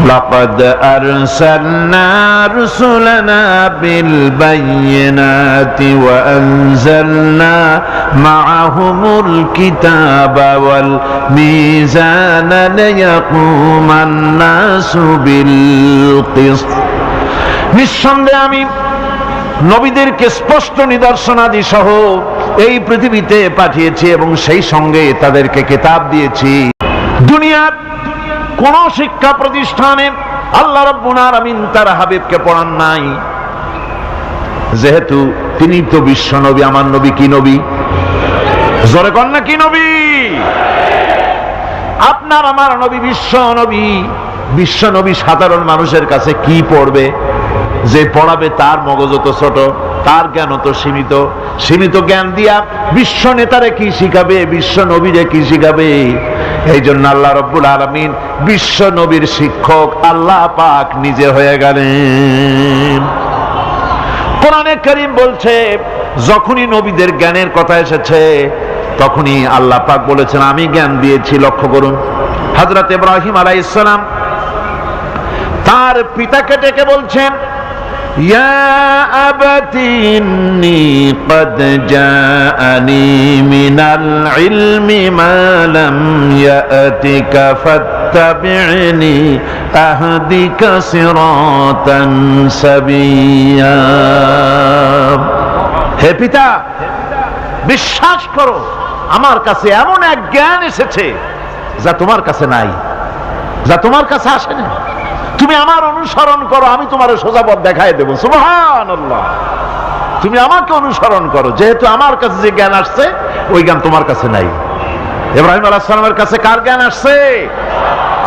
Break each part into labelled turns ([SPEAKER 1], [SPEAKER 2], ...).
[SPEAKER 1] لقد أرسلنا رسلنا بالبينات وأنزلنا معهم الكتاب والميزان ليقوم الناس بالقسط নিঃসন্দেহে আমি নবীদেরকে স্পষ্ট নিদর্শনাদি সহ এই পৃথিবীতে পাঠিয়েছি এবং সেই সঙ্গে তাদেরকে কিতাব দিয়েছি। দুনিয়ার কোন শিক্ষা প্রতিষ্ঠানে আল্লাহ রাব্বুল আলামিন তার হাবিবকে পড়ান নাই, যেহেতু তিনি তো বিশ্ব নবী। আমার নবী কি নবী? জোরে কন না, কি নবী? আপনার আমার নবী বিশ্ব নবী। বিশ্ব নবী সাধারণ মানুষের কাছে কি পড়বে? যে পড়াবে তার মগজ তো ছোট, তার জ্ঞান তো সীমিত। সীমিত জ্ঞান দিয়া বিশ্ব নেতারে কি শিখাবে, বিশ্ব নবীরে কি শিখাবে? এই জন্য আল্লাহ রাব্বুল আলামিন বিশ্ব নবীর শিক্ষক আল্লাহ পাক নিজে হয়ে গেলেন। কোরআনে কারীম বলছে, যখনই নবীদের জ্ঞানের কথা এসেছে তখনই আল্লাহ পাক বলেছেন আমি জ্ঞান দিয়েছি। লক্ষ্য করুন, হযরত ইব্রাহিম আলাইহিস সালাম তার পিতাকে ডেকে বলছেন, ইয়া আবাতি ইন্নী ক্বাদ জাআনি মিনাল ইলমি মা লাম ইয়াতিকা ফাত্তাবি'নি আহদিকা সিরাতান সাবিয়্যা। হে পিতা, বিশ্বাস করো আমার কাছে এমন এক জ্ঞান এসেছে যা তোমার কাছে নাই, যা তোমার কাছে আসেনি। তুমি আমার অনুসরণ করো, আমি তোমার সোজা পথ দেখাই দেবো। সুবহানাল্লাহ। তুমি আমাকে অনুসরণ করো, যেহেতু আমার কাছে যে জ্ঞান আসছে ওই জ্ঞান তোমার কাছে নাই। ইব্রাহিম আলাইহিস সালামের কাছে কার জ্ঞান আসছে?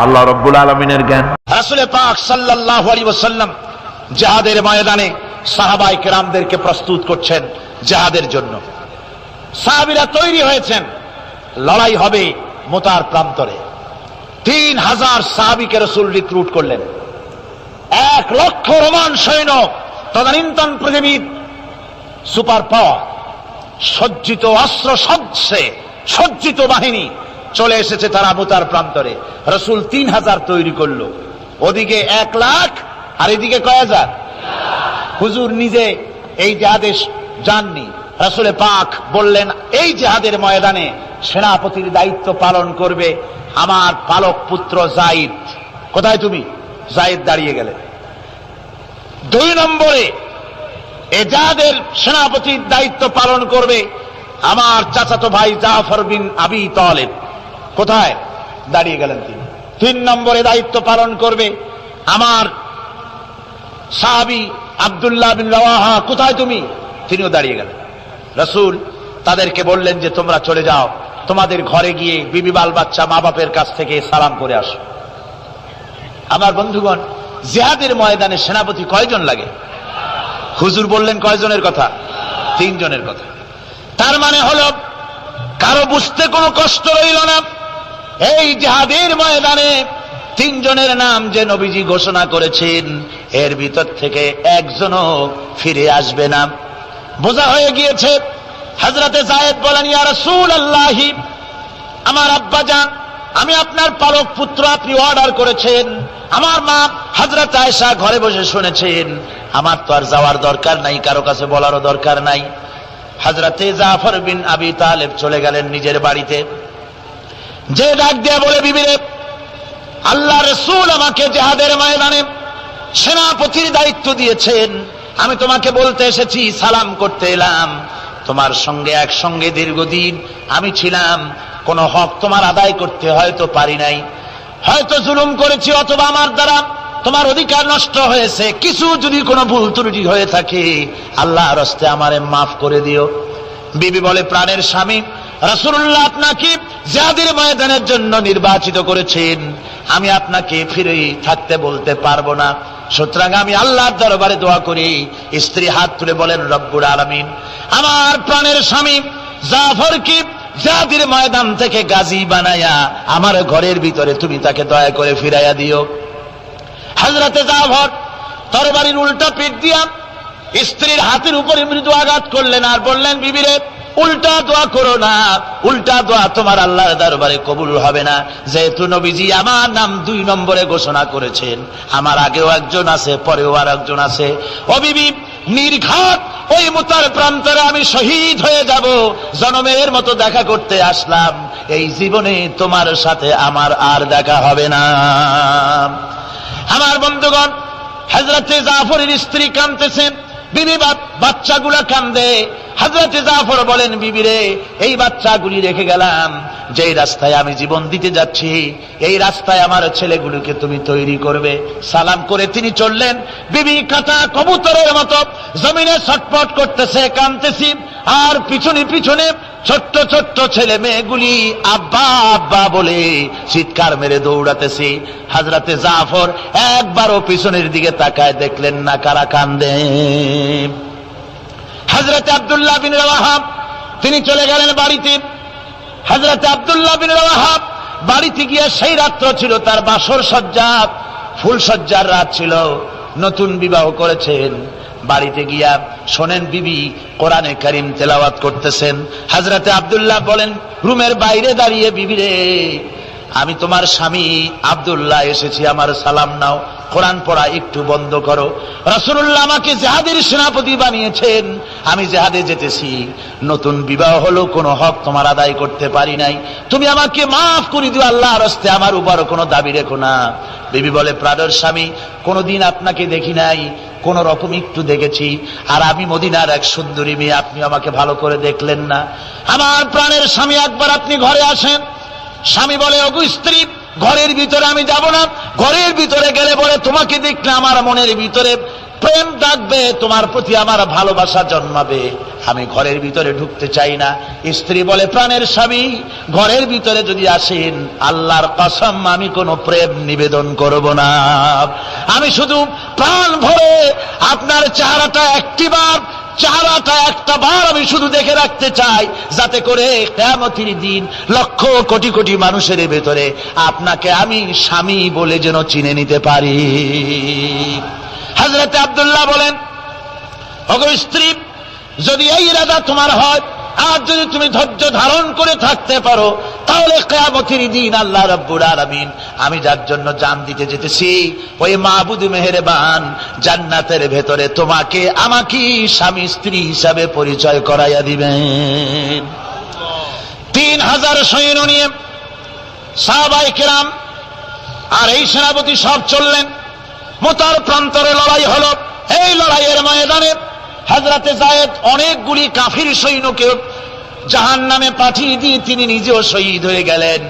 [SPEAKER 1] আল্লাহ রাব্বুল আলামিনের জ্ঞান।
[SPEAKER 2] রাসূল পাক সাল্লাল্লাহু আলাইহি ওয়াসাল্লাম জিহাদের ময়দানে সাহাবায়ে কেরামদেরকে প্রস্তুত করছেন জিহাদের জন্য। সাহাবীরা তৈরি হয়েছেন, লড়াই হবে মুতার প্রান্তরে। 3000 সাহাবীকে রাসূল রিক্রুট করলেন। 1 লক্ষ রোমান সৈন্য, তদানীন্তন পৃথিবীর সুপার পাওয়ার, সজ্জিত অস্ত্র সজ্জিত বাহিনী চলে এসেছে তারা মুতার প্রান্তরে। রাসূল 3000 তৈরি করলো। ওদিকে 1 লাখ আর এদিকে কয় হাজার? হুজুর নিজে এই জিহাদে যাননি। রাসূল পাক বললেন এই জিহাদের ময়দানে সেনাপতির দায়িত্ব পালন করবে আমার পালক পুত্র যায়েদ। কোথায় তুমি? যায়েদ দাঁড়িয়ে গেলেন। 2 নম্বরে এই জিহাদের সেনাপতির দায়িত্ব পালন করবে আমার চাচাতো ভাই জাফর বিন আবি তালেব। কোথায়? দাঁড়িয়ে গেলেন তিনি। 3 নম্বরে দায়িত্ব পালন করবে আমার সাহাবী আব্দুল্লাহ বিন রাওয়াহা। কোথায় তুমি? তিনিও দাঁড়িয়ে গেলেন। রাসূল তাদেরকে বললেন যে তোমরা চলে যাও, তোমাদের ঘরে গিয়ে বিবি বাল বাচ্চা মা বাপের কাছ থেকে সালাম করে আসো। আমার বন্ধুগণ, জিহাদের ময়দানে সেনাপতি কয়জন লাগে? হুজুর বললেন কয়জনের কথা? 3 জনের কথা। তার মানে হলো কারো বুঝতে কোনো কষ্ট রইল না, এই জিহাদের ময়দানে 3 জনের নাম যে নবীজি ঘোষণা করেছেন এর ভিতর থেকে একজনও ফিরে আসবে না। বোঝা হয়ে গিয়েছে। হযরতে যায়েদ বলেন, ইয়া রাসূলুল্লাহ, আমার আব্বা জান, আমি আপনার পালক পুত্র, আপনি অর্ডার করেছেন। আমার মা হযরত আয়েশা ঘরে বসে শুনেছেন। আমার তো আর যাওয়ার দরকার নাই, কারো কাছে বলারও দরকার নাই। হযরতে জাফর বিন আবি তালেব চলে গেলেন নিজের বাড়িতে। যে ডাক দিয়ে বলে, বিবিরে, আল্লাহ রাসূল আমাকে জিহাদের ময়দানে সেনাপতির দায়িত্ব দিয়েছেন। আমি তোমাকে বলতে এসেছি, সালাম করতে এলাম। তোমার সঙ্গে একসঙ্গে দীর্ঘদিন আমি ছিলাম, কোন হক তোমার আদায় করতে হয়তো পারি নাই, হয়তো জুলুম করেছি, অথবা আমার দ্বারা তোমার অধিকার নষ্ট হয়েছে। কিছু যদি কোনো ভুল ত্রুটি হয়ে থাকে আল্লাহর হস্তে আমারে মাফ করে দিও। বিবি বলে, প্রাণের স্বামী, রাসূলুল্লাহ আপনাকে জিহাদের ময়দানের জন্য নির্বাচিত করেছেন, আমি আপনাকে ফিরে থাকতে বলতে পারবো না। সুতরাং আমি আল্লাহর দরবারে দোয়া করি। স্ত্রী হাত তুলে বলেন, রব্বুল আলামিন, আমার প্রাণের স্বামী জাফরকে জিহাদের ময়দান থেকে গাজী বানায়া আমার ঘরের ভিতরে তুমি তাকে দয়া করে ফিরাইয়া দিও। হযরতে জাফর তরবারির উল্টা পিঠ দিয়া স্ত্রীর হাতের উপরে মৃদু আঘাত করলেন আর বললেন, বিবিরে, উল্টা দোয়া করো না, উল্টা দোয়া তোমার আল্লাহর দরবারে কবুল হবে না। যেহেতু নবীজি আমার নাম 2 নম্বরে ঘোষণা করেছেন, আমার আগেও একজন আছে, পরেও আর একজন আছে। ও বিবি, নির্ঘাত ওই মুতার প্রান্তরে আমি শহীদ হয়ে যাব, জনমের মতো দেখা করতে আসলাম, এই জীবনে তোমার সাথে আমার আর দেখা হবে না। আমার বন্ধুগণ, হযরতে জাফরের স্ত্রী কাঁদতেছেন, বিবি বাচ্চাগুলা কান্দে। হযরতে জাফর বলেন, বিবি রে, এই বাচ্চাগুলি রেখে গেলাম, যেই রাস্তায় আমি জীবন দিতে যাচ্ছি, এই রাস্তায় আমার ছেলেগুলোকে তুমি তৈরি করবে। সালাম করে তিনি চললেন। বিবি কাটা কবুতরের মতো জমিনে ছটফট করতেছে, কাঁদতেছি, আর পিছনে পিছনে ছোট্ট ছোট্ট ছেলে মেয়েগুলি আব্বা আব্বা বলে চিৎকার মেরে দৌড়াতেছি। হযরতে জাফর একবারও পিছনের দিকে তাকায় দেখলেন না কারা কান্দে। হযরতে আব্দুল্লাহ বিন রাওয়াহা তিনি চলে গেলেন বাড়িতে। হযরতে আব্দুল্লাহ বিন রাওয়াহা বাড়িতে গিয়ে, সেই রাত্র ছিল তার বাসর সজ্জা, ফুল সজ্জার রাত ছিল, নতুন বিবাহ করেছেন। বাড়িতে গিয়া শোনেন বিবি কোরআনে কারীম তেলাওয়াত করতেছেন। হযরতে আব্দুল্লাহ বলেন রুমের বাইরে দাঁড়িয়ে, বিবি রে, আমি তোমার স্বামী আব্দুল্লাহ এসেছি, আমার সালাম নাও, কোরআন পড়া একটু বন্ধ করো। রাসূলুল্লাহ আমাকে জিহাদের সেনাপতি বানিয়েছেন, আমি জিহাদে যেতেছি, নতুন বিবাহ হলো, কোনো হক তোমার আদায় করতে পারি নাই, তুমি আমাকে মাফ করে দিও, আল্লাহর হস্তে আমার উপর কোনো দাবি রেখো না। বিবি বলে, প্রাণের স্বামী, কোনোদিন আপনাকে দেখি নাই, কোন রকম একটু দেখেছি, আর আমি মদিনার এক সুন্দরী মেয়ে, আপনি আমাকে ভালো করে দেখলেন না। আমার প্রাণের স্বামী, একবার আপনি ঘরে আসেন। স্বামী বলে, ওগো স্ত্রী, ঘরের ভিতরে আমি যাব না, ঘরের ভিতরে গেলে বলে তোমাকে দেখলে আমার মনের ভিতরে প্রেম ডাকবে, তোমার প্রতি আমার ভালোবাসা জন্মাবে, আমি ঘরের ভিতরে ঢুকতে চাই না। স্ত্রী বলে, প্রাণের স্বামী, ঘরের ভিতরে যদি আসেন, আল্লাহর কসম আমি কোনো প্রেম নিবেদন করব না, আমি শুধু প্রাণ ভরে আপনার চেহারাটা একটা বার আমি শুধু দেখে রাখতে চাই, যাতে করে কিয়ামতের দিন লক্ষ কোটি কোটি মানুষের ভেতরে আপনাকে আমি স্বামী বলে যেন চিনে নিতে পারি। হযরতে আব্দুল্লাহ বলেন, ওগো স্ত্রী, যদি এই ইরাদা তোমার হয়, আর যদি তুমি ধৈর্য ধারণ করে থাকতে পারো, তাহলে কিয়ামতের দিন আল্লাহ রাব্বুল আলামিন আমি যার জন্য জান দিতে যেতেছি, ওই মাবুদ মেহেরবান জান্নাতের ভেতরে তোমাকে আমাকে স্বামী স্ত্রী হিসাবে পরিচয় করাইয়া দিবেন। 3000 সৈন্য নিয়ে সাহাবায়ে কেরাম আর এই সেনাপতি সব চললেন। মুতার প্রান্তরে লড়াই হলো। এই লড়াইয়ের ময়দানে হযরতে যায়েদ অনেকগুলি কাফির সৈন্যকে জাহান্নামে পাঠিয়ে দিয়ে তিনি নিজেও শহীদ হয়ে গেলেন।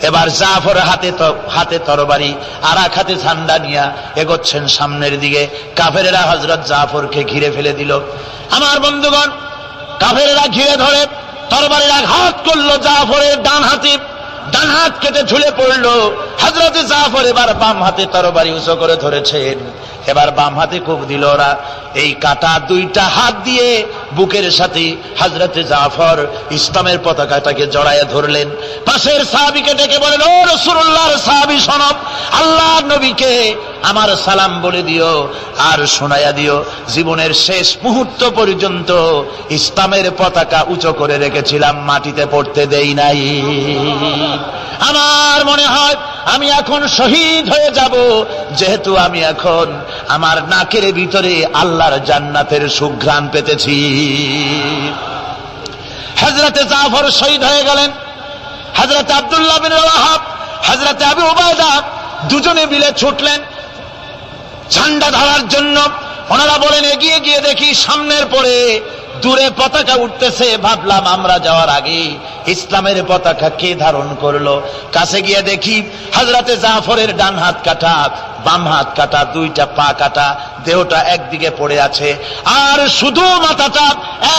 [SPEAKER 2] এবার জাফর হাতে তরবারি, আর এক হাতে ঝান্ডা নিয়ে এগোচ্ছেন সামনের দিকে। কাফেরেরা হযরত জাফরকে ঘিরে ফেলে দিল। আমার বন্ধুগণ, কাফেরেরা ঘিরে ধরে তরবারির আঘাত করলো জাফরের ডান হাতে, ডান হাত কেটে ঝুলে পড়ল। হযরতে জাফর এবার বাম হাতে তরবারি উঁচু করে ধরেছেন, এবার বাম হাতে কোপ দিল ওরা। এই কাটা 2টা হাত দিয়ে বুকের সাথে হযরতে জাফর ইসলামের পতাকাটাকে জড়ায় ধরলেন। পাশের সাহাবীকে ডেকে বলেন, ও রাসূলুল্লাহর সাহাবী শোনো, আল্লাহর নবীকে আমার সালাম বলে দিও, আর শোনায়া দিও, জীবনের শেষ মুহূর্ত পর্যন্ত ইসলামের পতাকা উঁচু করে রেখেছিলাম, মাটিতে পড়তে দেই নাই। আমার মনে হয় আমি এখন শহীদ হয়ে যাব, যেহেতু আমি এখন আমার নাকের ভিতরে আল্লাহর জান্নাতের সুঘ্রাণ পেতেছি। হযরতে জাফর শহীদ হয়ে গেলেন। হযরতে আব্দুল্লাহ বিন রাওয়াহা, হযরতে আবু উবাইদা দুজনে মিলে ছুটলেন ঝান্ডা ধরার জন্য। ওনারা বলেন, এগিয়ে গিয়ে দেখি সামনের পরে দূরে পতাকা উঠতেছে। ভাবলাম আমরা যাওয়ার আগে ইসলামের পতাকা কে ধারণ করলো। কাছে গিয়ে দেখি হযরতে জাফরের ডান হাত কাটা, বাম হাত কাটা, 2টা পা কাটা, দেহটা একদিকে পড়ে আছে, আর শুধু মাথাটা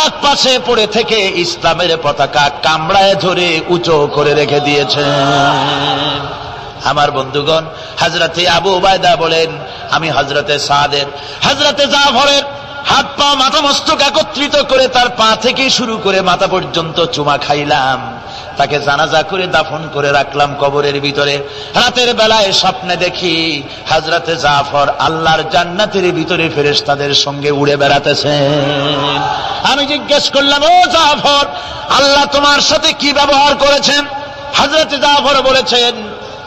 [SPEAKER 2] এক পাশে পড়ে থেকে ইসলামের পতাকা কামড়ায় ধরে উঁচু করে রেখে দিয়েছে। আমার বন্ধুগণ, হযরতে আবু উবাইদা বলেন, আমি হযরতে সাদের, হযরতে জাফরের হাত পা মাথা মস্তক একত্রিত করে তার পা থেকে শুরু করে মাথা পর্যন্ত চুমা খাইলাম। তাকে জানাজা করে দাফন করে রাখলাম কবরের ভিতরে। রাতের বেলায় স্বপ্নে দেখি হযরতে জাফর আল্লাহর জান্নাতের ভিতরে ফেরেশতাদের সঙ্গে উড়ে বেড়াতেছেন। আমি জিজ্ঞেস করলাম, ও জাফর, আল্লাহ তোমার সাথে কি ব্যবহার করেছেন? হযরত জাফর বলেছেন,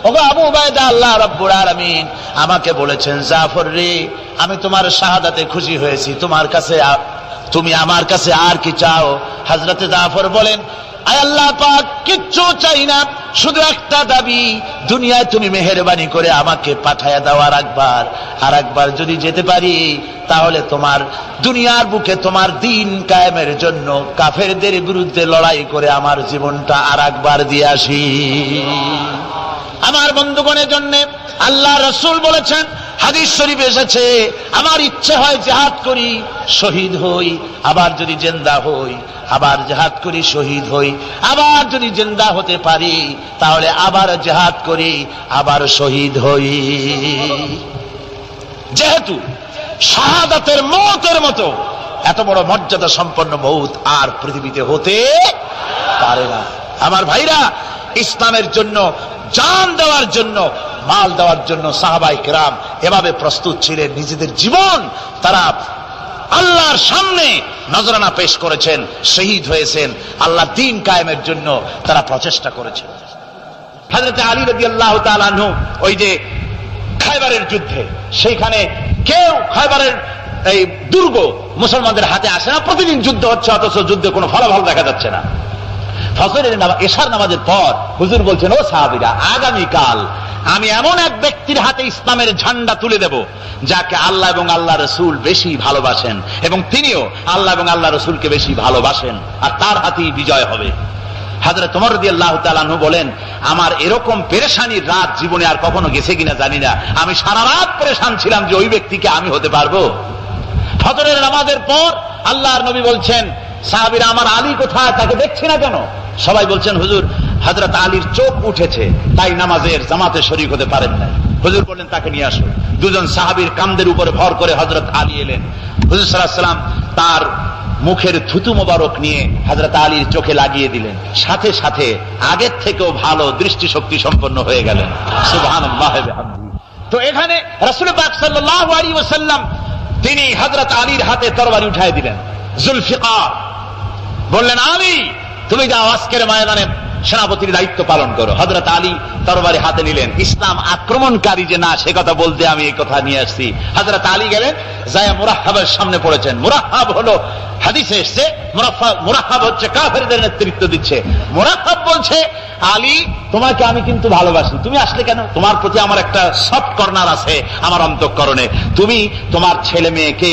[SPEAKER 2] ওগো আবু উবাইদা, আল্লাহ রাব্বুল আলামিন আমাকে বলেছেন, জাফর রে, আমি তোমার শাহাদাতে খুশি হয়েছি, তোমার কাছে তুমি আমার কাছে আর কি চাও? হযরত জাফর বলেন, আয় আল্লাহ পাক, কিচ্ছু চাই না, শুধু একটা দাবি, দুনিয়ায় তুমি মেহেরবানি করে আমাকে পাঠায়া দাও আর একবার যদি যেতে পারি, তাহলে তোমার দুনিয়ার বুকে তোমার দিন কায়েমের জন্য কাফেরদের বিরুদ্ধে লড়াই করে আমার জীবনটা আর একবার দিয়ে আসি। আমার বন্ধুগণের জন্য আল্লাহ রাসূল বলেছেন, হাদিস শরীফ এসেছে, আমার ইচ্ছে হয় জিহাদ করি, শহীদ হই, আবার যদি জিন্দা হই, আবার জিহাদ করি, শহীদ হই, আবার যদি জিন্দা হতে পারি তাহলে আবার জিহাদ করি, আবার শহীদ হই। যেহেতু শাহাদাতের মওতের মতো এত বড় মর্যাদা সম্পন্ন মওত আর পৃথিবীতে হতে পারে না। আমার ভাইরা, ইসলামের জন্য জান দেওয়ার জন্য, মাল দেওয়ার জন্য সাহাবায়ে কেরাম এভাবে প্রস্তুত ছিলেন। নিজেদের জীবন তারা আল্লাহর সামনে নজরানা পেশ করেছেন, শহীদ হয়েছেন, আল্লাহ দ্বীন কায়েমের জন্য তারা প্রচেষ্টা করেছেন। হযরত আলী রাদিয়াল্লাহু তাআলা আনহু ওই যে খায়বারের যুদ্ধে, সেইখানে কেউ খায়বারের এই দুর্গ মুসলমানদের হাতে আসে না, প্রতিদিন যুদ্ধ হচ্ছে, অথচ যুদ্ধে কোনো ফলাফল দেখা যাচ্ছে না। ফজরের নামাজ, এশার নামাজের পর হুজুর বলছেন, ও সাহাবীরা, আগামীকাল আমি এমন এক ব্যক্তির হাতে ইসলামের ঝান্ডা তুলে দেব যাকে আল্লাহ এবং আল্লাহ রাসূল বেশি ভালোবাসেন, এবং তিনিও আল্লাহ এবং আল্লাহ রাসূলকে বেশি ভালোবাসেন, আর তার হাতেই বিজয় হবে। হযরত ওমর রাদিয়াল্লাহু তাআলা আনহু বলেন, আমার এরকম পেরেশানির রাত জীবনে আর কখনো গেছে কিনা জানি না, আমি সারা রাত পেরেশান ছিলাম যে ওই ব্যক্তিকে আমি হতে পারবো। ফজরের নামাজের পর আল্লাহর নবী বলছেন, সাহাবীরা, আমার আলী কোথায়, তাকে দেখছি না কেন? সবাই বলছেন, হুজুর, হযরত আলীর চোখ উঠেছে, তাই নামাজের জামাতে শরীক হতে পারেন না। হুজুর বললেন, তাকে নিয়ে আসো। দুজন সাহাবীর কাঁধের উপরে ভর করে হযরত আলী এলেন। হুজুর সাল্লাল্লাহু আলাইহি ওয়াসাল্লাম তার মুখের থুতু মোবারক নিয়ে হযরত আলীর চোখে লাগিয়ে দিলেন, সাথে সাথে আগের থেকেও ভালো দৃষ্টিশক্তি সম্পন্ন হয়ে গেলেন। সুবহানাল্লাহ ওয়া বিহামদিহি। তো এখানে রাসূল পাক সাল্লাল্লাহু আলাইহি ওয়াসাল্লাম তিনি হযরত আলীর হাতে তরবারি উঠায় দিলেন, জুলফিকার, বললেন, আলী, তুমি যাও, আজকের ময়দানে সেনাপতির দায়িত্ব পালন করো। হযরত আলী তরবারি হাতে নিলেন। ইসলাম আক্রমণকারী যে না, সে কথা বলতে আমি এই কথা নিয়ে আসছি। হযরত আলী গেলেন, যায় মুরাহহাবের সামনে পড়েছেন। মুরাহহাব হলো, হাদিসে এসেছে, মুরাহহাব হচ্ছে কাফেরদের নেতৃত্ব দিচ্ছে। মুরাহহাব বলছে, আলী, তোমাকে আমি কিন্তু ভালোবাসি, তুমি আসলে কেন? তোমার প্রতি আমার একটা সফট কর্নার আছে আমার অন্তঃকরণে। তুমি তোমার ছেলে মেয়েকে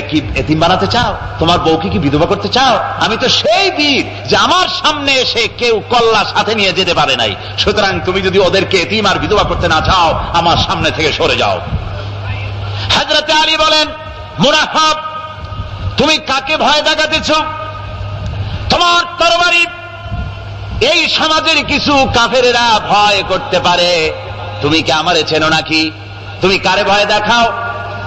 [SPEAKER 2] কি এতিম বানাতে চাও? তোমার বউকে কি বিধবা করতে চাও? আমি তো সেই বীর যে আমার সামনে এসে কেউ কল্লা সাথে নিয়ে যেতে পারে নাই। সুতরাং তুমি যদি ওদেরকে এতিম আর বিধবা করতে না চাও, আমার সামনে থেকে সরে যাও। হযরত আলী বলেন, মুরাহহাব, তুমি কাকে ভয় দেখাতেছ? তোমার তরবারি এই সমাজের কিছু কাফেরেরা ভয় করতে পারে, তুমি কি আমারে চেনো নাকি? তুমি কারে ভয় দেখাও?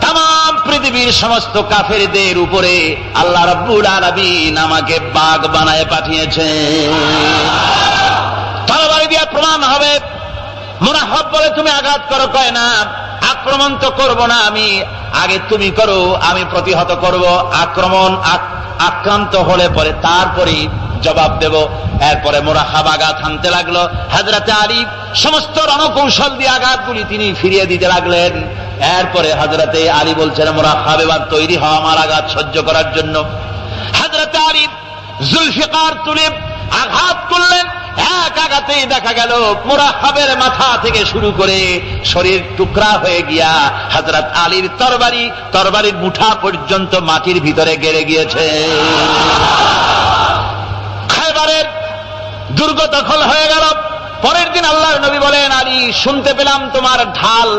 [SPEAKER 2] তাম পৃথিবীর সমস্ত কাফেরদের উপরে আল্লাহ রাব্বুল আলামিন আমাকে বাগ বানায় পাঠিয়েছেন। তরবারি দিয়ে প্রমাণ হবে। মুরাহহাব বলে, তুমি আঘাত করো। কয় না, আক্রমণ তো করব না আমি, আগে তুমি করো, আমি প্রতিহত করব। আক্রান্ত হলে পরে তারপরেই জবাব দেব। এরপরে মুরাহহাব আঘাত হানতে লাগলো। হযরত আলী সমস্ত রণকৌশল দিয়ে আঘাতগুলি তিনি ফিরিয়ে দিতে লাগলেন। এরপরে হযরত আলী বলছেন, মুরাহহাব, এবার তৈরি হও আমার আঘাত সহ্য করার জন্য। হযরত আলী জুলফিকার তুলে আঘাত করলেন। এক আঘাতেই দেখা গেল মুরাহহাবের মাথা থেকে শুরু করে শরীর টুকরা হয়ে গিয়া হযরত আলীর তরবারির মুঠা পর্যন্ত মাটির ভিতরে গেড়ে গিয়েছে। খায়বারের দুর্গ দখল হয়ে গেল। পরের দিন আল্লাহর নবী বলেন, আলী, শুনতে পেলাম তোমার ঢাল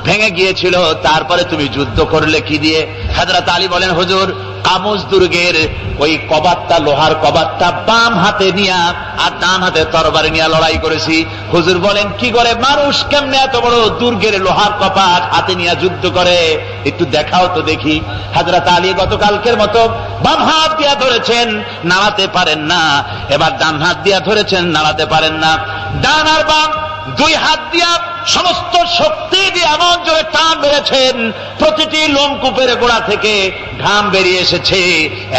[SPEAKER 2] ভেঙে গিয়েছিল, তারপরে তুমি যুদ্ধ করলে কি দিয়ে? হযরত আলী বলেন, হুজুর, কামুজ দুর্গের ওই কবাটটা, লোহার কবাটটা বাম হাতে নিয়া আর ডান হাতে তরবারি নিয়ে লড়াই করেছি। হুজুর বলেন, কি করে? মানুষ কেমনে এত বড় দুর্গের লোহার কপাট হাতে নিয়ে যুদ্ধ করে? একটু দেখাও তো দেখি। হযরত আলী গতকালকের মতো বাম হাত দিয়া ধরেছেন, নাড়াতে পারেন না। এবার ডান হাত দিয়া ধরেছেন, নাড়াতে পারেন না। ডান আর বাম দুই হাত দিয়া সমস্ত শক্তি দিয়ে এমন জোরে টান মেরেছেন, প্রতিটি লোমকূপের গোড়া থেকে ঘাম বেরিয়ে এসেছে,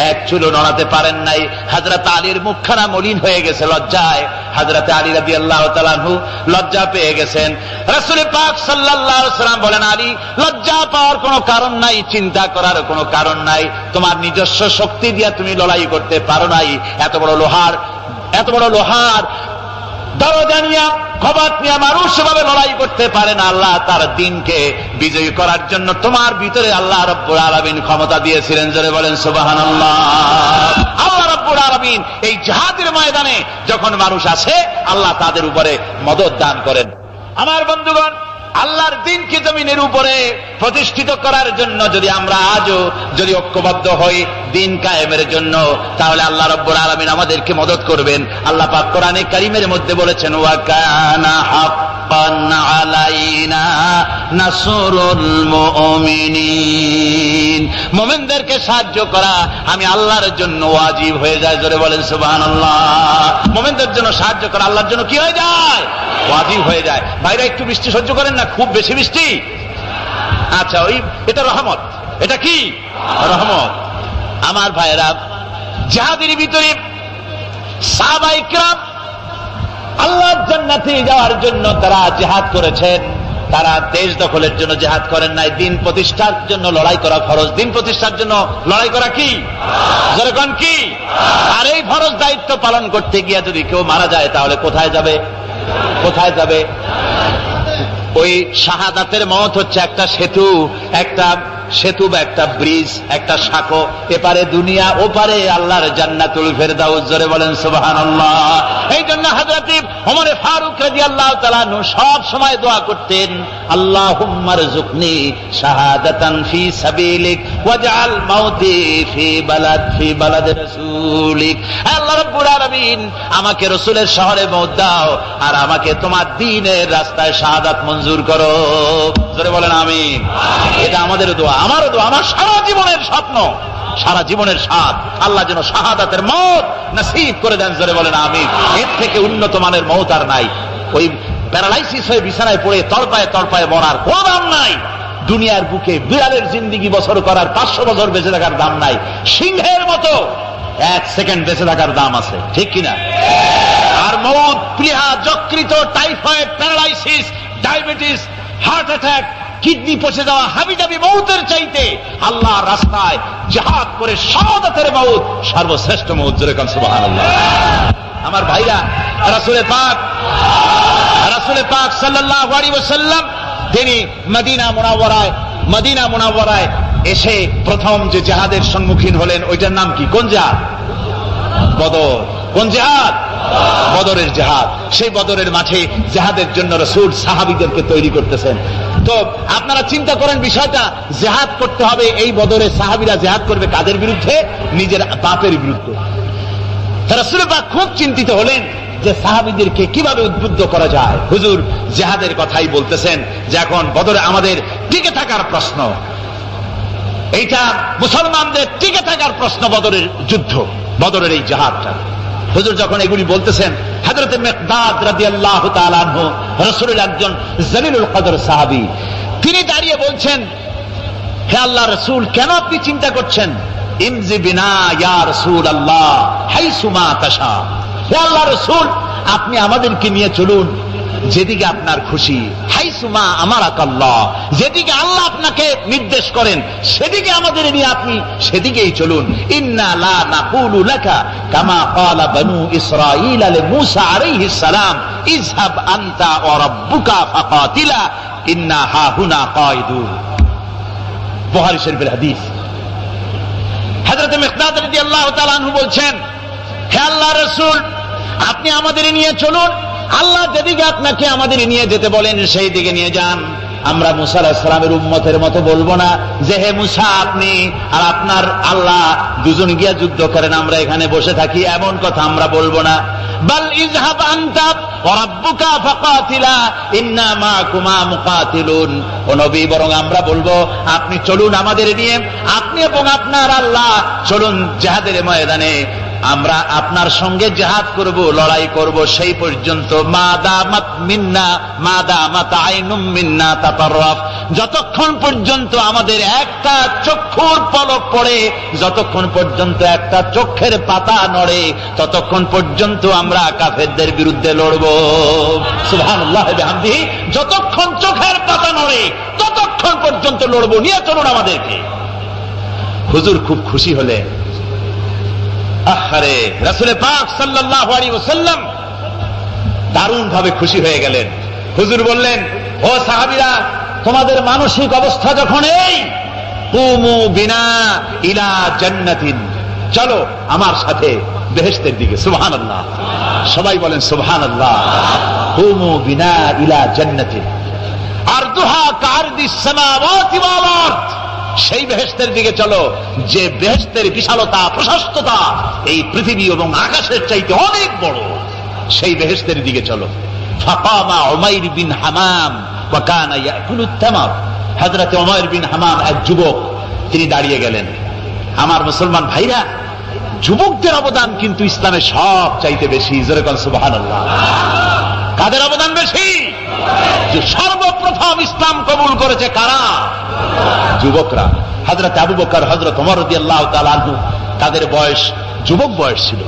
[SPEAKER 2] এক চুলো নড়াতে পারেন নাই। হযরত আলীর মুখখানা মলিন হয়ে গেছে লজ্জায়। হযরত আলী রাদিয়াল্লাহু তাআলা আনহু লজ্জা পেয়ে গেছেন। রাসূল পাক সাল্লাল্লাহু আলাইহি ওয়াসাল্লাম বলেন, আলী, লজ্জা পাওয়ার কোনো কারণ নাই, চিন্তা করার কোনো কারণ নাই। তোমার নিজস্ব শক্তি দিয়া তুমি লড়াই করতে পারো নাই। এত বড় লোহার দরজা নিয়ে, কবাত নিয়ে মানুষ সেভাবে লড়াই করতে পারে না। আল্লাহ তার দিনকে বিজয়ী করার জন্য তোমার ভিতরে আল্লাহ রাব্বুল আলামিন ক্ষমতা দিয়েছিলেন। জোরে বলেন সুবহানাল্লাহ। আল্লাহ রাব্বুল আলামিন এই জিহাদের ময়দানে যখন মানুষ আসে, আল্লাহ তাদের উপরে মদদ দান করেন। আমার বন্ধুগণ, আল্লাহর দিনকে জমিনের উপরে প্রতিষ্ঠিত করার জন্য যদি আমরা আজও যদি ঐক্যবদ্ধ হই দিন কায়েমের জন্য, তাহলে আল্লাহ রাব্বুল আলামিন আমাদেরকে মদদ করবেন। আল্লাহ পাক কোরআনে কারীমের মধ্যে বলেছেন, ওয়া কানা হাক্কান আলাইনা নাসরুল মুমিনিন। মুমিনদেরকে সাহায্য করা আমি আল্লাহর জন্য ওয়াজিব হয়ে যায়। জোরে বলেন সুবহানাল্লাহ। মুমিনদের জন্য সাহায্য করা আল্লাহর জন্য কি হয়ে যায়? ওয়াজিব হয়ে যায়। ভাইরা একটু বৃষ্টি সহ্য করেন না, খুব বেশি বৃষ্টি। আচ্ছা, এটা রহমত। এটা কি রহমত? আমার ভাইরা, জিহাদের ভিতরে সাহাবায়ে কিরাম আল্লাহর জান্নাতে যাওয়ার জন্য তারা জিহাদ করেছেন। তারা দেশ দখলের জন্য জিহাদ করেন নাই, দিন প্রতিষ্ঠার জন্য লড়াই করা ফরজ। দিন প্রতিষ্ঠার জন্য লড়াই করা কি? যেরকম কি? আর এই ফরজ দায়িত্ব পালন করতে গিয়ে যদি কেউ মারা যায়, তাহলে কোথায় যাবে? কোথায় যাবে? ওই শাহাদাতের মওত হচ্ছে একটা সেতু, বা একটা ব্রিজ, একটা সাঁকো। এপারে দুনিয়া, ওপারে আল্লাহর জান্নাতুল ফেরদাউস। জোরে বলেন সুবহানাল্লাহ। এই জন্য হযরত ওমর ফারুক রাদিয়াল্লাহু তাআলা আনহু সব সময় দোয়া করতেন, আল্লাহুম্মা রযুকনি শাহাদাতান ফি সাবিলিক ওয়াজআল মাউতি ফি বালাদ রাসূলিক। আল্লাহ রাব্বুল আলামিন, আমাকে রাসূলের শহরে মওত দাও, আর আমাকে তোমার দ্বীনের রাস্তায় শাহাদাত মঞ্জুর করো। জোরে বলেন আমিন। এটা আমাদের দোয়া, আমারও দোয়া, আমার সারা জীবনের স্বপ্ন, সারা জীবনের স্বাদ, আল্লাহ যেন শাহাদাতের মওত নসিব করে দেন। জোরে বলেন আমিন। এর থেকে উন্নত মানের মওত আর নাই। ওই প্যারালাইসিস হয়ে বিছানায় পড়ে তড়পায় মরার কোন দাম নাই। দুনিয়ার বুকে বিড়ালের জিন্দেগি বছর করার 500 বছর বেঁচে থাকার দাম নাই। সিংহের মতো 1 সেকেন্ড বেঁচে থাকার দাম আছে, ঠিক কিনা? আর মওত, প্লীহা, যকৃত, typhoid, paralysis, diabetes, heart attack, kidney পচে যাওয়া, হাবিজাবি মওতের চাইতে আল্লাহর রাস্তায় জিহাদ করে শাহাদাতের মওত সর্বশ্রেষ্ঠ মওত। যেরকম সুবহানাল্লাহ। আমার ভাইরা, রাসূল পাক সাল্লাল্লাহু আলাইহি ওয়াসাল্লাম তিনি মদিনা মুনাওয়ারায় এসে প্রথম যে জিহাদের সম্মুখীন হলেন, ওইটার নাম কি? কোন জিহাদ? বদর। কোন জিহাদ? বদরের জিহাদ। সেই বদরের মাঠে জিহাদের জন্য রাসূল সাহাবীদেরকে তৈরি করতেছেন। তো আপনারা চিন্তা করেন বিষয়টা, জিহাদ করতে হবে। এই বদরে সাহাবীরা জিহাদ করবে কাদের বিরুদ্ধে? নিজের বাপের বিরুদ্ধে। রাসূল পাক খুব চিন্তিত হলেন যে সাহাবীদেরকে কিভাবে উদ্বুদ্ধ করা যায়। হুজুর জিহাদের কথাই বলতেছেন যে এখন বদরে আমাদের টিকে থাকার প্রশ্ন, এইটা মুসলমানদের টিকে থাকার প্রশ্ন, বদরের যুদ্ধ, বদরের এই জিহাদটা। হুজুর যখন এগুলি বলতেছেন, হযরত মিকদাদ রাদিয়াল্লাহু তাআলা আনহু, রাসূলের একজন জলিলুল কদর সাহাবী, তিনি দাঁড়িয়ে বলছেন, হে আল্লাহর রাসূল, কেন আপনি চিন্তা করছেন? ইমজি বিনা ইয়া রাসূলুল্লাহ হাইসুমা তাশা। হে আল্লাহর রাসূল, আপনি আমাদেরকে নিয়ে চলুন যেদিকে আপনার খুশি। হাইসুমা আমারাকাল্লাহ, যেদিকে আল্লাহ আপনাকে নির্দেশ করেন সেদিকে আমাদের নিয়ে আপনি সেদিকেই চলুন। ইন্না লা নাকুলু লাকা কামা ক্বালা বানু ইসরাঈল লিমূসা আলাইহিস সালাম, ইযহাব আনতা ওয়া রাব্বুকা ফাকাতিলা ইন্না হাহুনা কায়িদুন। বুখারী শরীফের হাদিস। হযরত মিকদাদ রাদিয়াল্লাহু তাআলা আনহু বলছেন, হে আল্লাহর রাসূল, আপনি আমাদের নিয়ে চলুন, আল্লাহ যেদিকে আপনাকে আমাদের নিয়ে যেতে বলেন সেই দিকে নিয়ে যান। আমরা মুসা আলাইহিস সালামের উম্মতের মতো বলবো না যে হে মুসা আপনি আর আপনার আল্লাহ দুজন গিয়া যুদ্ধ করেন, আমরা এখানে বসে থাকি, এমন কথা আমরা বলবো না। বাল ইযহাব আনতা ওয়া রাব্বুকা ফাকাতিলা ইন্না মাআকুমা মুকাতিলুন। ও নবী, বরং আমরা বলবো আপনি চলুন আমাদের নিয়ে, আপনি এবং আপনার আল্লাহ চলুন জিহাদের ময়দানে, আমরা আপনার সঙ্গে জিহাদ করব, লড়াই করব সেই পর্যন্ত মাদামাত মিন্না মাদামাত আইনুম মিন্না তাতাররাফ, যতক্ষণ পর্যন্ত আমাদের একটা চক্ষুর পলক পড়ে, যতক্ষণ পর্যন্ত একটা চোখের পাতা নড়ে, ততক্ষণ পর্যন্ত আমরা কাফেরদের বিরুদ্ধে লড়ব। সুবহানাল্লাহ ওয়া বিহামদিহি, যতক্ষণ চোখের পাতা নড়ে ততক্ষণ পর্যন্ত লড়ব, নিয়ে চলুন আমাদেরকে। হুজুর খুব খুশি হলেন। আহারে, রাসূল পাক সাল্লাল্লাহু আলাইহি ওয়াসাল্লাম দারুণ ভাবে খুশি হয়ে গেলেন। হুজুর বললেন, ও সাহাবীরা, তোমাদের মানসিক অবস্থা যখন এই, কুমু বিনা ইলা জান্নাতিন, চলো আমার সাথে বেহেশতের দিকে। সুবহানাল্লাহ, সবাই বলেন সুবহানাল্লাহ। কুমু বিনা ইলা জান্নাতিন আরদুহা কারদিস সামাওয়াতি ওয়াল আরদ, সেই বেহেশতের দিকে চলো যে বেহেশতের বিশালতা প্রশস্ততা এই পৃথিবী এবং আকাশের চাইতে অনেক বড়, সেই বেহেশতের দিকে চলো। ফাকামা উমাইর বিন হামাম ওয়া কানা ইয়াকুলুত তামার, হযরত উমাইর বিন হামাম এক যুবক, তিনি দাঁড়িয়ে গেলেন। আমার মুসলমান ভাইরা, যুবকদের অবদান কিন্তু ইসলামে সব চাইতে বেশি। জোরে বলেন সুবহানাল্লাহ। কাদের অবদান বেশি? যে সর্বপ্রথম ইসলাম কবুল করেছে কারা? যুবকরা। হযরত আবু বকর, হযরত ওমর রাদিয়াল্লাহু তাআলা আনহু, তাদের বয়স যুবক বয়স ছিল,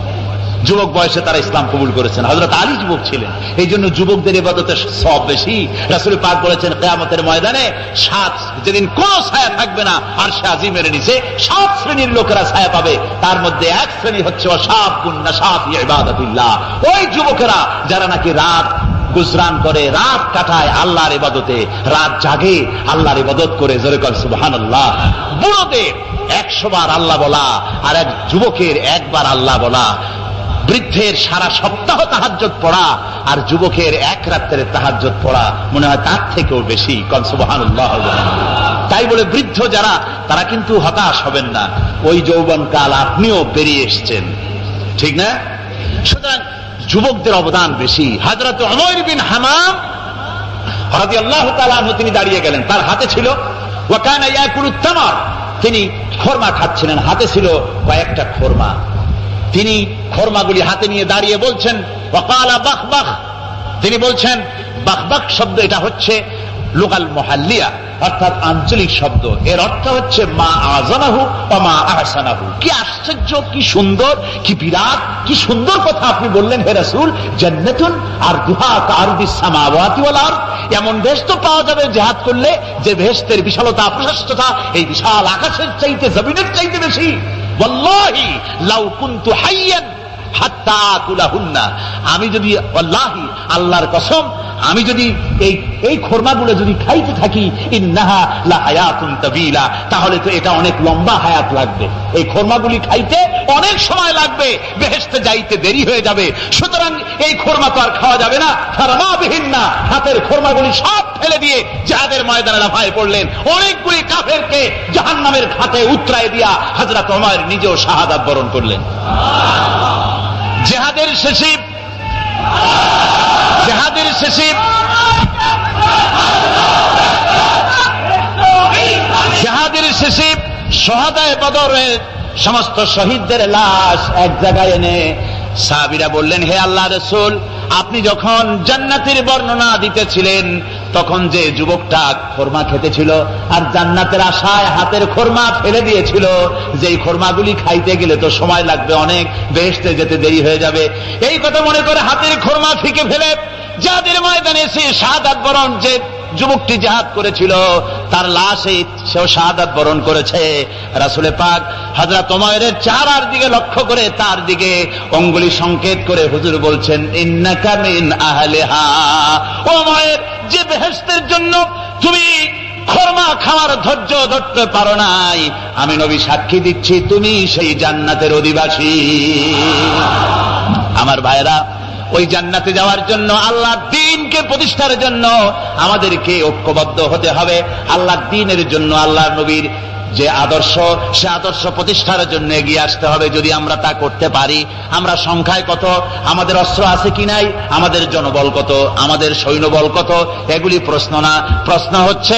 [SPEAKER 2] যুবক বয়সে তারা ইসলাম কবুল করেছেন। হযরত আলী যুবক ছিলেন, এই জন্য যুবকদের ইবাদতের সওয়াব বেশি। রাসূল পাক বলেছেন, কিয়ামতের ময়দানে যেদিন কোন ছায়া থাকবে না আরশে আজিমের নিচে 7 শ্রেণীর লোকেরা ছায়া পাবে, তার মধ্যে এক শ্রেণী হচ্ছে ওয়াশাবুন নাশা ফি ইবাদাতিল্লাহ, ওই যুবকেরা যারা নাকি রাত গুজরান করে, রাত কাটায় আল্লাহর ইবাদতে, রাত জাগে আল্লাহর ইবাদত করে। জোরে কর সুবহানাল্লাহ। বুড়োদের 100 বার আল্লাহ বলা আর এক যুবকের একবার আল্লাহ বলা, বৃদ্ধের সারা সপ্তাহ তাহাজ্জুদ পড়া আর যুবকের এক রাতের তাহাজ্জুদ পড়া মনে হয় তার থেকেও বেশি। কন সুবহানাল্লাহ। তাই বলে বৃদ্ধ যারা, তারা কিন্তু হতাশ হবেন না, ওই যৌবনকাল আপনিও পেরিয়ে এসেছেন, ঠিক না? সুতরাং যুবকদের অবদান বেশি। হযরত উমাইর বিন হামাম রাদিয়াল্লাহু তাআলা আনহু, তিনি দাঁড়িয়ে গেলেন, তার হাতে ছিল ওয়া কানা ইয়াকুলুত তামার, তিনি খরমা খাচ্ছিলেন, হাতে ছিল কয়েকটা খরমা। তিনি খরমাগুলি হাতে নিয়ে দাঁড়িয়ে বলছেন ওয়াকালা বাখবাখ, তিনি বলছেন, বাখবাখ শব্দ এটা হচ্ছে লুগাল মুহাল্লিয়া, অর্থাৎ আঞ্চলিক শব্দ। এর অর্থ হচ্ছে মা আযানাহু ওয়া মা আহসানাহু। কি আশ্চর্য, কি সুন্দর, কি বিরাট, কি সুন্দর কথা আপনি বললেন হে রাসূল। জান্নাতুন আরদুহা কারদিস সামাওয়াতি ওয়াল আরদ, এমন বেহেশত পাওয়া যাবে জিহাদ করলে যে বেহেশতের বিশালতা প্রশস্ততা এই বিশাল আকাশের চাইতে, জমিনের চাইতে বেশি। ওয়াল্লাহি লাউ কুনতু হাইয়ান হাত্তা আকুলাহুন্না, আমি যদি, ওয়াল্লাহি আল্লাহর কসম, আমি যদি এই খরমাগুলো যদি খাইতে থাকি, ইন্নাহা লা হায়াতুন তাবিলা, তাহলে তো এটা অনেক লম্বা হায়াত লাগবে। এই খরমাগুলি খাইতে অনেক সময় লাগবে, বেহেশতে যাইতে দেরি হয়ে যাবে। সুতরাং এই খরমা তো আর খাওয়া যাবে না। ফারমা বিহিন্না, হাতের খরমাগুলি সব ফেলে দিয়ে জিহাদের ময়দানে লাফায় পড়লেন। অনেকগুলি কাফেরকে জাহান্নামের খাতে উতরায় দিয়া হযরত ওমর নিজেও শাহাদাত বরণ করলেন। জিহাদের শেষে শহাদায়ে বদরের সমস্ত শহীদদের লাশ এক জায়গায় এনে সাহাবীরা বললেন, হে আল্লাহর রাসূল, আপনি যখন জান্নাতের বর্ণনা দিতেছিলেন তখন যে যুবকটা খরমা খেতেছিল আর জান্নাতের আশায় হাতের খরমা ফেলে দিয়েছিল, যেই খরমাগুলি খাইতে গেলে তো সময় লাগবে অনেক, বেহেশতে যেতে দেরি হয়ে যাবে, এই কথা মনে করে হাতের খরমা ফিকে ফেলে জিহাদের ময়দানে এসে শাহাদাত বরণ, যে যুবকটি জিহাদ করেছিল তার লাশে সেও শাহাদাত বরণ করেছে। রাসূল পাক হযরত ওমরের চেহারার দিকে লক্ষ্য করে তার দিকে অঙ্গুলি সংকেত করে হুজুর বলছেন, ইন্নাকা মিন আহলিহা। ওমর, যে বেহেশতের জন্য তুমি খরমা খাওয়ার ধৈর্য ধরতে পারো নাই, আমি নবী সাক্ষী দিচ্ছি তুমি সেই জান্নাতের অধিবাসী। আমার ভাইরা, ওই জান্নাতে যাওয়ার জন্য, আল্লাহর দ্বীনকে প্রতিষ্ঠার জন্য আমাদেরকে ঐক্যবদ্ধ হতে হবে। আল্লাহর দ্বীনের জন্য, আল্লাহর নবীর যে আদর্শ, সে আদর্শ প্রতিষ্ঠার জন্য এগিয়ে আসতে হবে। যদি আমরা তা করতে পারি, আমরা সংখ্যায় কত, আমাদের অস্ত্র আছে কি নাই, আমাদের জনবল কত, আমাদের সৈন্যবল কত, এগুলি প্রশ্ন না। প্রশ্ন হচ্ছে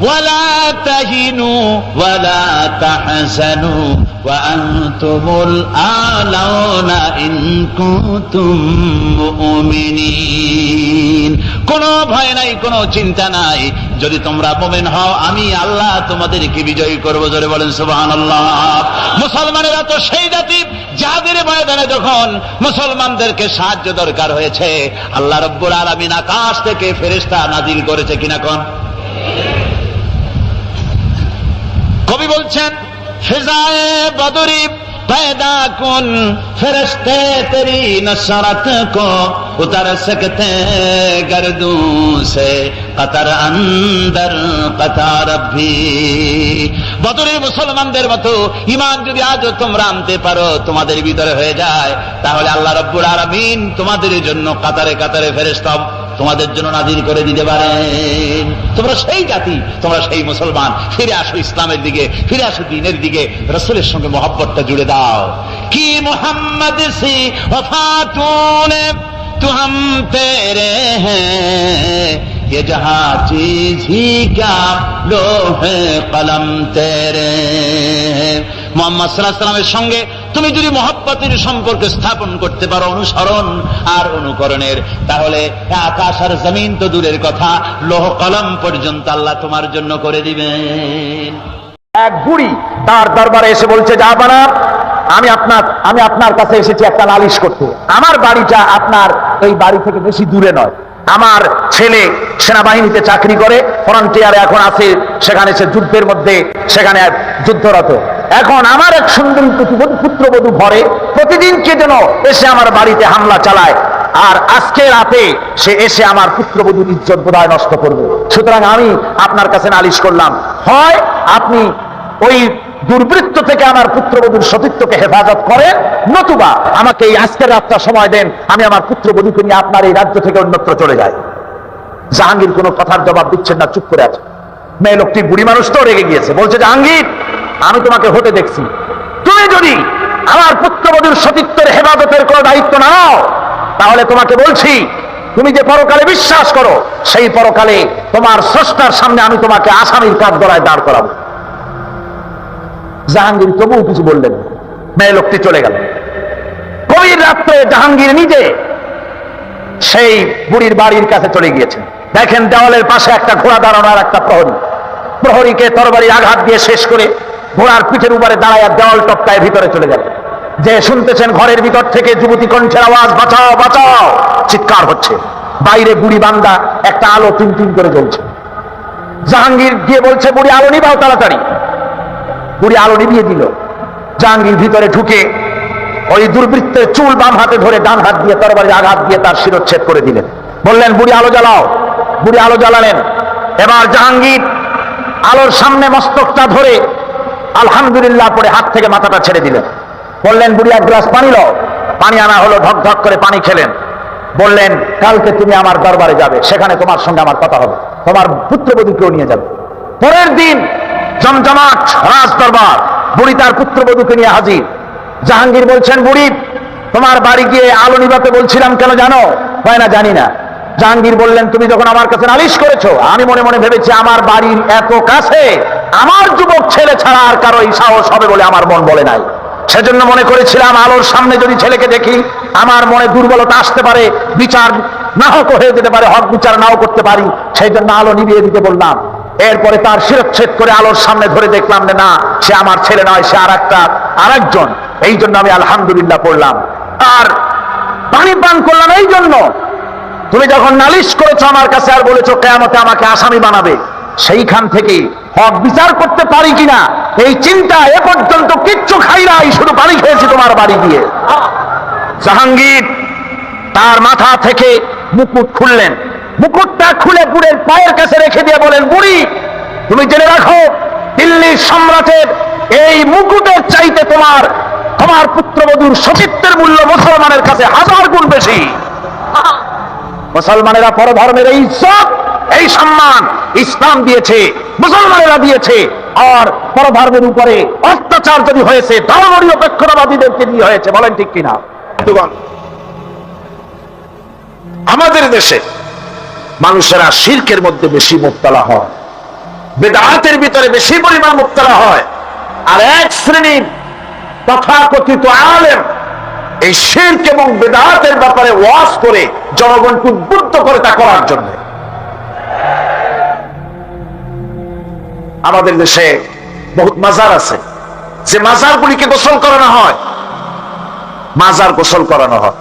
[SPEAKER 2] ولا تهنوا ولا تحزنوا وأنتم الأعلون إن كنتم مؤمنين। কোনো ভয় নাই, কোনো চিন্তা নাই, যদি তোমরা মুমিন হও আমি আল্লাহ তোমাদেরকে বিজয়ী করব। জোরে বলেন সুবহানাল্লাহ। মুসলমানেরা তো সেই জাতি যাদের ময়দানে যখন মুসলমানদেরকে সাহায্য দরকার হয়েছে আল্লাহ রাব্বুল আলামিন আকাশ থেকে ফেরেশতা নাজিল করেছে কিনা কোন? কবি বলছেন ফিজায়ে বদরি पैदा कुन फरिश्ते तेरी नसरत को उतर सकते गर्दों से कतर अंदर कतार भी। বদরের মুসলমানদের মতো ঈমান যদি আজও তোমরা আনতে পারো, তোমাদের ভিতরে হয়ে যায়, তাহলে আল্লাহ রাব্বুল আলামিন তোমাদের জন্য কাতারে কাতারে ফেরেশতা তোমাদের জন্য নাজিল করে দিতে পারেন। তোমরা সেই জাতি, তোমরা সেই মুসলমান। ফিরে আসো ইসলামের দিকে, ফিরে আসো দ্বীনের দিকে, রাসূলের সঙ্গে মহব্বতটা জুড়ে দাও। কি মুহাম্মদ সি ওফাতুনে তু হাম তেরে হ্যাঁ, ये जहां चीज ही क्या लोहे कलम तेरे। মুহাম্মদ সাল্লাল্লাহু আলাইহি ওয়াসাল্লামের সঙ্গে তুমি যদি মহব্বতের সম্পর্ক স্থাপন করতে পারো, অনুসরণ আর অনুকরণের, তাহলে আকাশ আর জমিন তো দূরের কথা, লৌহ কলম পর্যন্ত আল্লাহ তোমার জন্য করে দিবেন।
[SPEAKER 3] এক বুড়ি তার দরবারে এসে বলছে, জাহাপানা আমি আপনার কাছে এসেছি একটা নালিশ করতে। আমার বাড়িটা আপনার এই বাড়ি থেকে বেশি দূরে নয়। আমার ছেলে সেনাবাহিনীতে চাকরি করে, ফ্রন্টিয়ারে এখন আছে, সেখানে সে যুদ্ধের মধ্যে সেখানে যুদ্ধরত। এখন আমার এক সুন্দরী পুত্রবধূ ঘরে প্রতিদিন কে যেন এসে আমার বাড়িতে হামলা চালায়, আর আজকে রাতে সে এসে আমার পুত্রবধূর ইজ্জত বোধহয় নষ্ট করবে। সুতরাং আমি আপনার কাছে নালিশ করলাম, হয় আপনি ওই দুর্বৃত্ত থেকে আমার পুত্রবধূর সতীত্বকে হেফাজত করেন, নতুবা আমাকে এই আজকের রাতটা সময় দেন, আমি আমার পুত্রবধূকে নিয়ে আপনার এই রাজ্য থেকে অন্যত্র চলে যাই। জাহাঙ্গীর কোনো কথার জবাব দিচ্ছেন না, চুপ করে আছে। মেয়ে লোকটি বুড়ি মানুষ তো রেগে গিয়েছে, বলছে, জাহাঙ্গীর আমি তোমাকে হতে দেখছি, তুমি যদি আমার পুত্রবধূর সতীত্বের হেফাজতের কোনো দায়িত্ব না নাও, তাহলে তোমাকে বলছি, তুমি যে পরকালে বিশ্বাস করো, সেই পরকালে তোমার স্রষ্টার সামনে আমি তোমাকে আসামির কাঠগড়ায় দাঁড় করাবো। জাহাঙ্গীর তবুও কিছু বললেন, মেয়ে লোকটি চলে গেল। গভীর রাত্রে জাহাঙ্গীর নিজে সেই বুড়ির বাড়ির কাছে চলে গিয়েছেন। দেখেন দেওয়ালের পাশে একটা ঘোড়া দাঁড়ানো আর একটা প্রহরীকে তরবারি আঘাত দিয়ে শেষ করে ঘোড়ার পিঠের উপরে দাঁড়ায় দেওয়াল টপকায় ভিতরে চলে গেল। যে শুনতেছেন ঘরের ভিতর থেকে যুবতী কণ্ঠের আওয়াজ, বাঁচাও বাঁচাও, চিৎকার হচ্ছে। বাইরে বুড়ি বান্দা একটা আলো টিম টিম করে জ্বলছে। জাহাঙ্গীর গিয়ে বলছে, বুড়ি আলো নিবাও তাড়াতাড়ি। বুড়ি আলো নিভিয়ে দিল। জাহাঙ্গীর ভিতরে ঢুকে ওই দুর্বৃত্তের চুল বাম হাতে ধরে ডান হাত দিয়ে তরবারি আঘাত দিয়ে তার শিরচ্ছেদ করে দিলেন। বললেন, বুড়ি আলো জ্বালাও। বুড়ি আলো জ্বালালেন। এবার জাহাঙ্গীর আলোর সামনে মস্তকটা ধরে আলহামদুলিল্লাহ পরে হাত থেকে মাথাটা ছেড়ে দিলেন। বললেন, বুড়ি এক গ্লাস পানি লও। পানি আনা হলো, ঢক ঢক করে পানি খেলেন। বললেন, কালকে তুমি আমার দরবারে যাবে, সেখানে তোমার সঙ্গে আমার কথা হবে, তোমার পুত্রবধূকেও নিয়ে যাবে। পরের দিন জমজমাট রাজ দরবার, বুড়ি তার পুত্রবধূকে নিয়ে হাজির। জাহাঙ্গীর বলছেন, বুড়ি তোমার বাড়ি গিয়ে আলো নিভাতে বলছিলাম, কেন জানো? হয় না, জানি না। জাহাঙ্গীর বললেন, তুমি যখন আমার কাছে নালিশ করেছো, আমি মনে মনে ভেবেছি আমার বাড়ির এত কাছে আমার যুবক ছেলে ছাড়া আর কারো এই সাহস হবে বলে আমার মন বলে নাই। সেজন্য মনে করেছিলাম আলোর সামনে যদি ছেলেকে দেখি আমার মনে দুর্বলতা আসতে পারে, বিচার না হোক হয়ে যেতে পারে, হক বিচার নাও করতে পারি, সেই জন্য আলো নিভিয়ে দিতে বললাম। এরপরে তার শিরচ্ছেদ করে আলোর সামনে ধরে দেখলাম যে না, সে আমার ছেলে নয়, সে আরেকজন। এই জন্য আমি আলহামদুলিল্লাহ পড়লাম আর পানি পান করলাম। এই জন্য তুমি যখন নালিশ করেছো আমার কাছে আর বলেছো কিয়ামতে আমাকে আসামি বানাবে, সেইখান থেকে হক বিচার করতে পারি কিনা এই চিন্তা এ পর্যন্ত কিচ্ছু খাই নাই, শুধু পানি খেয়েছি তোমার বাড়ি গিয়ে। জাহাঙ্গীর তার মাথা থেকে মুকুট খুললেন। মুকুটটা খুলে বুড়ের পায়ের কাছে রেখে দিয়ে বলেন, বুড়ি তুমি জেনে রাখো, দিল্লির সম্রাটের এই মুকুটের চাইতে তোমার পুত্রবধূর সতীত্বের মূল্য মুসলমানের কাছে 1000 গুণ বেশি। মুসলমানেরা পরধর্মের এই ইজ্জত, এই সম্মান ইসলাম দিয়েছে, মুসলমানেরা দিয়েছে। আর পরধর্মের উপরে অত্যাচার যদি হয়েছে ধর্মনিরপেক্ষতাবাদীদেরকে দিয়ে হয়েছে। বলেন ঠিক কিনা? আমাদের দেশে মানুষেরা শিরকের মধ্যে বেশি মুবতলা হয়। বেদাতের ভিতরে বেশি পরিমাণ মুক্তরা হয়, আর এক শ্রেণীর তথাকথিত আলেম এই শিরক এবং বেদাতের ব্যাপারে ওয়াজ করে জনগণকে উদ্বুদ্ধ করে তা করার জন্য। আমাদের দেশে বহুত মাজার আছে, যে মাজারগুলিকে গোসল করানো হয়, মাজার গোসল করানো হয়।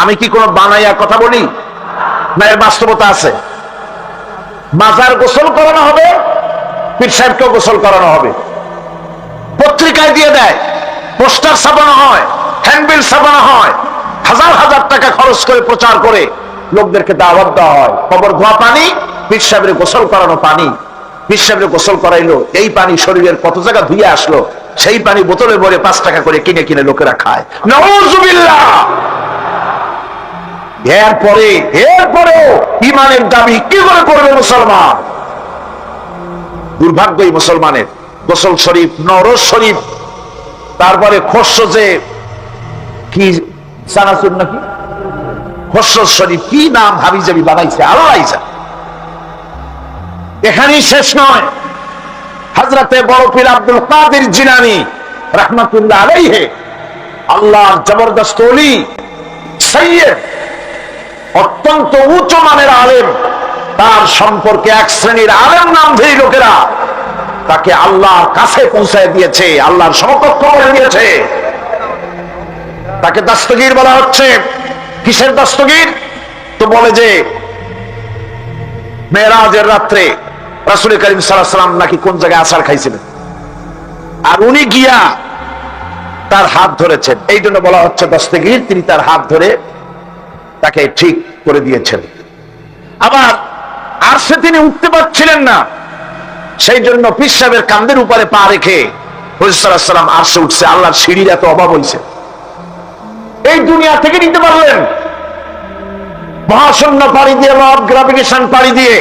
[SPEAKER 3] আমি কি কোনো বানাইয়া কথা বলি না, এর বাস্তবতা আছে? মাজার গোসল করানো হবে, পীর সাহেবকেও গোসল করানো হবে, পত্রিকায় দিয়ে দেয়, পোস্টার ছাপানো হয়, হ্যান্ডবিল ছাপানো হয়, হাজার হাজার টাকা খরচ করে প্রচার করে লোকদেরকে দাওয়াত দেওয়া হয়। কবর ধোয়া পানি, পীর সাহেবের গোসল করানো পানি, পীর সাহেবের গোসল করাইলো, এই পানি শরীরের কত জায়গা ধুয়ে আসলো, সেই পানি বোতলে ভরে 5 টাকা করে কিনে কিনে লোকেরা খায়। নাউযুবিল্লাহ। এরপরেও ইমানের দাবি কি করে করবে মুসলমান? দুর্ভাগ্য এই মুসলমানের। গোসল শরীফ, নরজ শরীফ, তারপরে খসরু, যে কি সানাসুর নাকি খসরু শরীফ, কি নাম হাবি জাবি বানাইছে আল্লাহ জানে। এখানেই শেষ নয়, হযরতে বড় পীর আব্দুল কাদের জিলানী রাহমাতুল্লাহ আলাইহি, আল্লাহর জবরদস্ত ওলি, সাইয়্যিদ, অত্যন্ত উচ্চ মানের আলেম, তার সম্পর্কে এক শ্রেণীর আলেম নামধারী লোকেরা তাকে আল্লাহর কাছে পৌঁছায় দিয়েছে, আল্লাহর সমকক্ষ করে দিয়েছে। তাকে দস্তগীর বলা হচ্ছে। কিসের দস্তগীর? তো বলে যে মেরাজের রাত্রে রাসূল করিম সাল্লাল্লাহু আলাইহি ওয়াসাল্লাম নাকি কোন জায়গায় আছাড় খাইছিলেন, আর উনি গিয়া তার হাত ধরেছেন, এই জন্য বলা হচ্ছে দস্তগীর। তিনি তার হাত ধরে তাকে ঠিক করে দিয়েছেন। আবার আরশে তিনি উঠতে পারছিলেন না, সেই জন্য পীর সাহেবের কাঁধের উপরে পা রেখে রাসূল সাল্লাল্লাহু আলাইহি ওয়াসাল্লাম আরশে উঠছে। আল্লাহর সিঁড়ির এত অভাব হয়েছে, এই দুনিয়া থেকে নিতে পারলেন, মহাশূন্য পাড়ি দিয়ে, লব গ্রাভিটেশন পাড়ি দিয়ে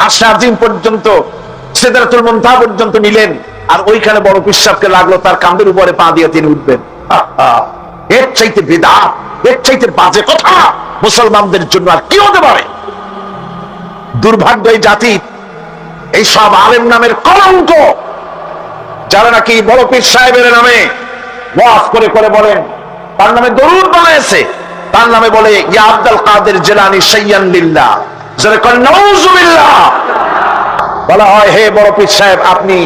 [SPEAKER 3] আরশে আজিম পর্যন্ত, সিদরাতুল মুনতাহা পর্যন্ত নিলেন, আর ওইখানে বড় পীর সাহেবকে লাগলো তার কাঁধের উপরে পা দিয়ে তিনি উঠবেন। এর চাইতে বিদআত, এর চাইতে বাজে কথা মুসলমানদের জন্য আর কি হতে পারে? দুর্ভাগ্য এই জাতি, এই সব আলেম নামের কলঙ্ক, যারা নাকি বড় পীর সাহেবের নামে ওয়াজ করে করে বলেন, তার নামে দরুদ বানাইছে, তার নামে বলে ইয়া আব্দুল কাদের জিলানী শাইয়ান লিল্লাহ, যারা কয় নাউযুবিল্লাহ। বলা হয় হে বড় পীর সাহেব, আপনি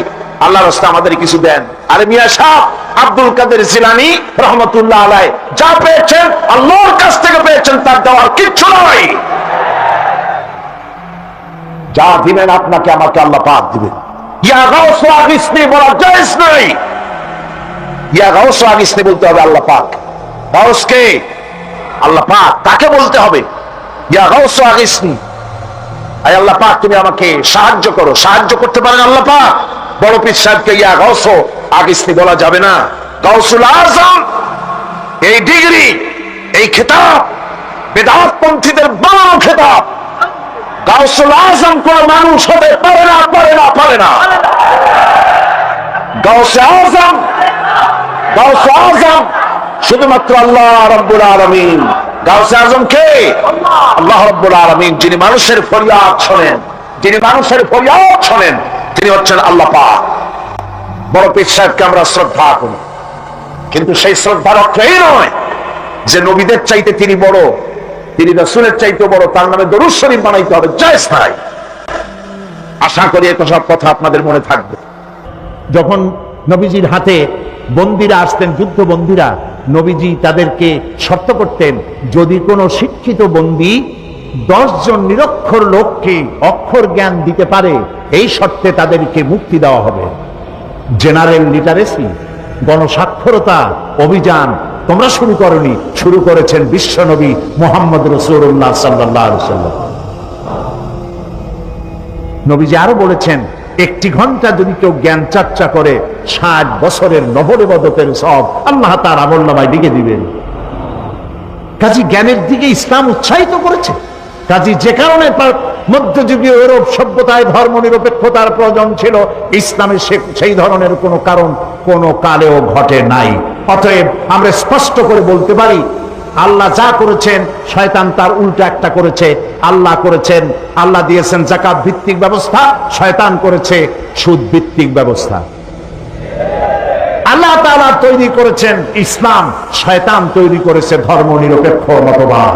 [SPEAKER 3] আল্লাহর রাস্তা আমাদের কিছু দেন। আরে মিয়া সাহেব, আব্দুল কাদের জিলানী রহমাতুল্লাহ আলাইহি যা পেয়েছেন আল্লাহর কাছ থেকে পেয়েছেন, তার দেওয়ার কিচ্ছু নয়। যা দিবেন আপনাকে আমাকে আল্লাহ পাক দিবেন। ইয়া গাউস আগিসনি বলা জায়েজ নাই, ইয়া গাউস আগিসনি বলতে হবে আল্লাহ পাক। গাউস কে? আল্লাহ পাক, তাকে বলতে হবে ইয়া গাউস আগিসনি, আয় আল্লাহ পাক তুমি আমাকে সাহায্য করো। সাহায্য করতে পারেন আল্লাহ পাক। বড় পীর সাহেবকে ইয়া গাউস আগিসনি বলা যাবে না। গাউসুল আজম, এই ডিগ্রি, এই খেতাব বেদাত পন্থীদের বানানো খেতাব। গাউসুল আজম কোন মানুষ হতে পারে না, পারে না, পারে না। গাউসে আজম, গাউসে আজম শুধুমাত্র আল্লাহ রাব্বুল আলামিন। গাউসে আজম কে? আল্লাহ রাব্বুল আলামিন, যিনি মানুষের ফরিয়াদ শোনেন, যিনি মানুষের ফরিয়াদ শোনেন, তিনি হচ্ছেন আল্লাহ পাক। বড় পীর সাহেবকে আমরা শ্রদ্ধা করি, কিন্তু সেই শ্রদ্ধার অর্থ এই নয় যে নবীদের চাইতে তিনি বড়, তিনি রাসূলের চাইতে বড়, তার নামে দরুদ শরীফ বানাইতে হবে, জায়েজ নাই। আশা করি এত সব কথা আপনাদের মনে থাকবে।
[SPEAKER 1] যখন নবীজির হাতে বন্দীরা আসতেন, যুদ্ধ বন্দীরা, নবীজি তাদেরকে শর্ত করতেন, যদি কোনো শিক্ষিত বন্দী 10 জন নিরক্ষর লোককে অক্ষর জ্ঞান দিতে পারে, এই শর্তে তাদেরকে মুক্তি দেওয়া হবে। জেনারেল লিটারেসি, গণসাক্ষরতা অভিযান তোমরা শুরু করনি, শুরু করেছেন বিশ্বনবী মুহাম্মদ রাসূলুল্লাহ সাল্লাল্লাহু আলাইহি ওয়াসাল্লাম। নবীজি আরো বলেছেন, 1 ঘন্টা যদি কেউ জ্ঞান চর্চা করে 60 বছরের নফল ইবাদতের সওয়াব আল্লাহ তার আমলনামায় লিখে দিবেন। কাজী জ্ঞানের দিকে ইসলাম উৎসাহিত করেছে। কাজী যে কারণে মধ্যযুগীয় ইউরোপ সভ্যতায় ধর্ম নিরপেক্ষতার প্রয়োজন ছিল, ইসলামে সেই ধরনের কোনো কারণ কোনো কালেও ঘটে নাই। অতএব আমরা স্পষ্ট করে বলতে পারি,
[SPEAKER 3] আল্লাহ যা করেছেন শয়তান তার উল্টো একটা করেছে। আল্লাহ করেছেন, আল্লাহ দিয়েছেন যাকাত ভিত্তিক ব্যবস্থা, শয়তান করেছে সুদ ভিত্তিক ব্যবস্থা। আল্লাহ তাআলা তৈরি করেছেন ইসলাম, শয়তান তৈরি করেছে ধর্মনিরপেক্ষ মতবাদ।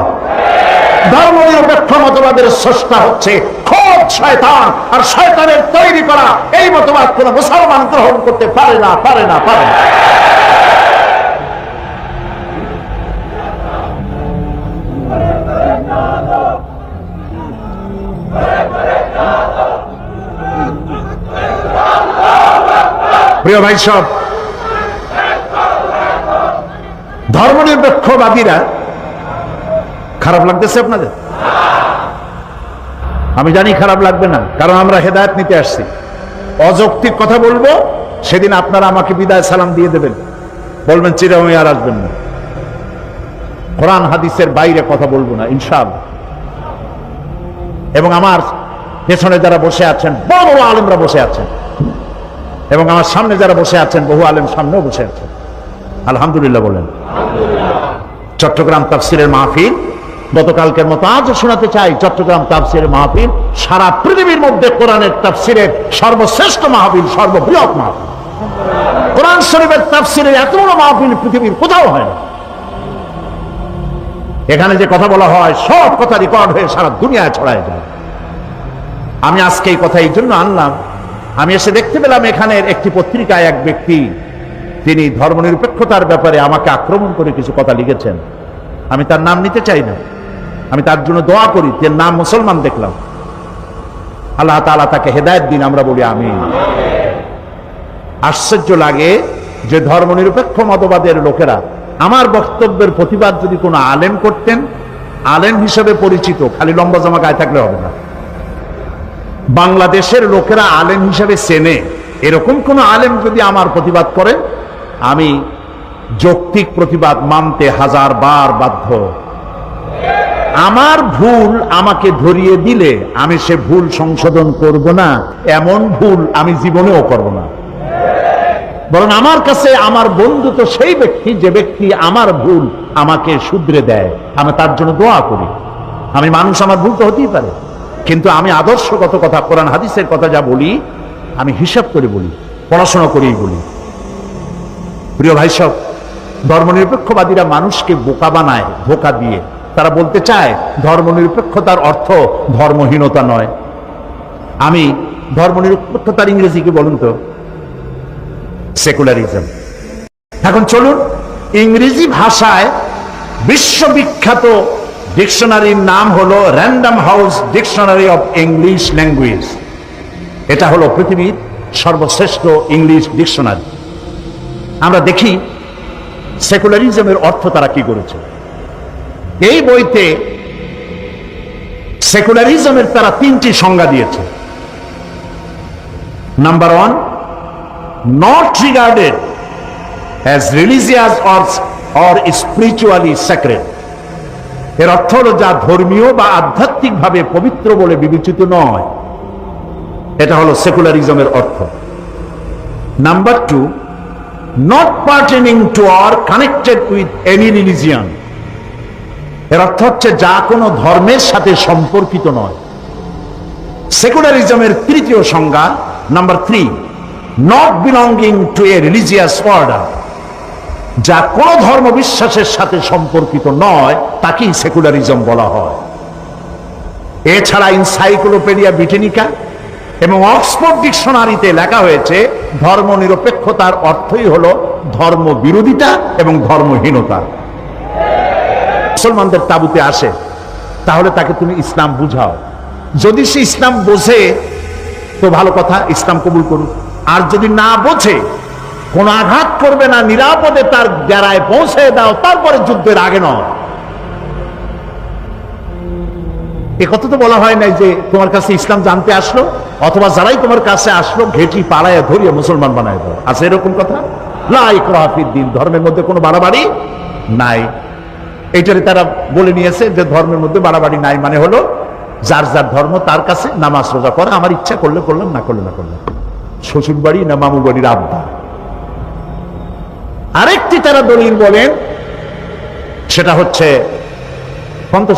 [SPEAKER 3] ধর্মনিরপেক্ষ মতবাদের স্রষ্টা হচ্ছে খোদ শয়তান, আর শয়তানের তৈরি করা এই মতবাদ কোন মুসলমান গ্রহণ করতে পারে না, পারে না, পারে না। প্রিয় ভাই সব, ধর্মনিরপেক্ষবাদীরা, খারাপ লাগতেছে আপনাদের? আমি জানি খারাপ লাগবে না, কারণ আমরা হেদায়েত নিতে আসছি। অযৌক্তিক কথা বলবো, সেদিন আপনারা আমাকে বিদায় সালাম দিয়ে দেবেন, বলবেন চিরদিন আর আসবেন না। কোরআন হাদিসের বাইরে কথা বলবো না ইনশাআল্লাহ। এবং আমার পেছনে যারা বসে আছেন বড় বড় আলেমরা বসে আছেন, এবং আমার সামনে যারা বসে আছেন বহু আলেম সামনেও বসে আছেন, আলহামদুলিল্লাহ বলেন। চট্টগ্রাম তাফসিরের মাহফিল গতকালকের মতো আজও শোনাতে চাই। চট্টগ্রাম তাফসিরের মাহফিল সারা পৃথিবীর মধ্যে কোরআনের তাফসিরের সর্বশ্রেষ্ঠ মাহফিল, সর্ববৃহৎ মাহফিল। কোরআন শরীফের তাফসিরের এত বড় মাহফিল পৃথিবীর কোথাও হয় না। এখানে যে কথা বলা হয় সব কথা রেকর্ড হয়ে সারা দুনিয়ায় ছড়ায় যায়। আমি আজকে এই কথা এই জন্য আনলাম, আমি এসে দেখতে পেলাম এখানের একটি পত্রিকায় এক ব্যক্তি, তিনি ধর্মনিরপেক্ষতার ব্যাপারে আমাকে আক্রমণ করে কিছু কথা লিখেছেন। আমি তার নাম নিতে চাই না, আমি তার জন্য দোয়া করি। যে নাম মুসলমান দেখলাম, আল্লাহ তাআলা তাকে হেদায়েত দিন, আমরা বলি আমিন। আশ্চর্য লাগে যে ধর্মনিরপেক্ষ মতবাদের লোকেরা আমার বক্তব্যের প্রতিবাদ যদি কোনো আলেম করতেন, আলেম হিসেবে পরিচিত, খালি লম্বা জামা গায়ে থাকলে হবে না, বাংলাদেশের লোকেরা আলেম হিসেবে চেনে, এরকম কোন আলেম যদি আমার প্রতিবাদ করেন, আমি যৌক্তিক প্রতিবাদ মানতে হাজার বার বাধ্য। আমার ভুল আমাকে ধরিয়ে দিলে আমি সে ভুল সংশোধন করব না, এমন ভুল আমি জীবনেও করব না। বরং আমার কাছে আমার বন্ধু তো সেই ব্যক্তি যে ব্যক্তি আমার ভুল আমাকে শুধরে দেয়, আমি তার জন্য দোয়া করি। আমি মানুষ, আমার ভুল তো হতেই পারে, কিন্তু আমি আদর্শগত কথা, কোরআন হাদিসের কথা যা বলি আমি হিসাব করে বলি, পড়াশোনা করেই বলি। প্রিয় ভাই সব, ধর্মনিরপেক্ষবাদীরা মানুষকে বোকা বানায় ধোঁকা দিয়ে। তারা বলতে চায় ধর্মনিরপেক্ষতার অর্থ ধর্মহীনতা নয়। আমি ধর্মনিরপেক্ষতার ইংরেজি কি বলুন তো? সেকুলারিজম। এখন চলুন, ইংরেজি ভাষায় বিশ্ববিখ্যাত ডিকশনারির নাম হলো random house dictionary of English language. এটা হলো পৃথিবীর সর্বশ্রেষ্ঠ ইংলিশ ডিকশনারি। আমরা দেখি সেকুলারিজমের অর্থ তারা কি করেছে। এই বইতে সেকুলারিজমের তারা তিনটি সংজ্ঞা দিয়েছে। Number 1, not regarded as religious or spiritually sacred। এর অর্থ হলো যা ধর্মীয় বা আধ্যাত্মিক ভাবে পবিত্র বলে বিবেচিত নয়, এটা হলো সেকুলারিজমের অর্থ। Number 2, not pertaining to or connected with any religion। এর অর্থ হচ্ছে যা কোনো ধর্মের সাথে সম্পর্কিত নয়। সেকুলারিজমের তৃতীয় সংজ্ঞা number 3, not belonging to a religious order। যা কোন ধর্ম বিশ্বাসের সাথে সম্পর্কিত নয় তাকেই সেকুলারিজম বলা হয়। এছাড়া এনসাইক্লোপিডিয়া ব্রিটানিকা এবং অক্সফোর্ড ডিকশনারিতে লেখা হয়েছে ধর্মনিরপেক্ষতার অর্থই হলো ধর্ম বিরোধিতা এবং ধর্মহীনতা। মুসলমানদের তাবুতে আসে, তাহলে তাকে তুমি ইসলাম বুঝাও। যদি সে ইসলাম বোঝে তো ভালো কথা, ইসলাম কবুল করুক। আর যদি না বোঝে, কোন আঘাত করবে না, নিরাপদে তার ডেরায় পৌঁছে দাও, তারপরে যুদ্ধের আগে নয়। এ কথা তো বলা হয় নাই যে তোমার কাছে ইসলাম জানতে আসলো, অথবা যারাই তোমার কাছে আসলো ঘেঁটি পালায় ধরিয়ে মুসলমান বানায় দাও। আছে এরকম কথা? লা ইকরাহা ফিদ্দীন, ধর্মের মধ্যে কোনো বাড়াবাড়ি নাই। এইটারে তারা বলে নিয়েছে যে ধর্মের মধ্যে বাড়াবাড়ি নাই মানে হলো যার যার ধর্ম তার কাছে নামাজ রোজা করা, আমার ইচ্ছা করলে করলাম, না করলে না করলাম, শ্বশুর বাড়ি না মামু বাড়ির আব্বা। আরেকটি তারা দলিল বলেন
[SPEAKER 1] সেটা হচ্ছে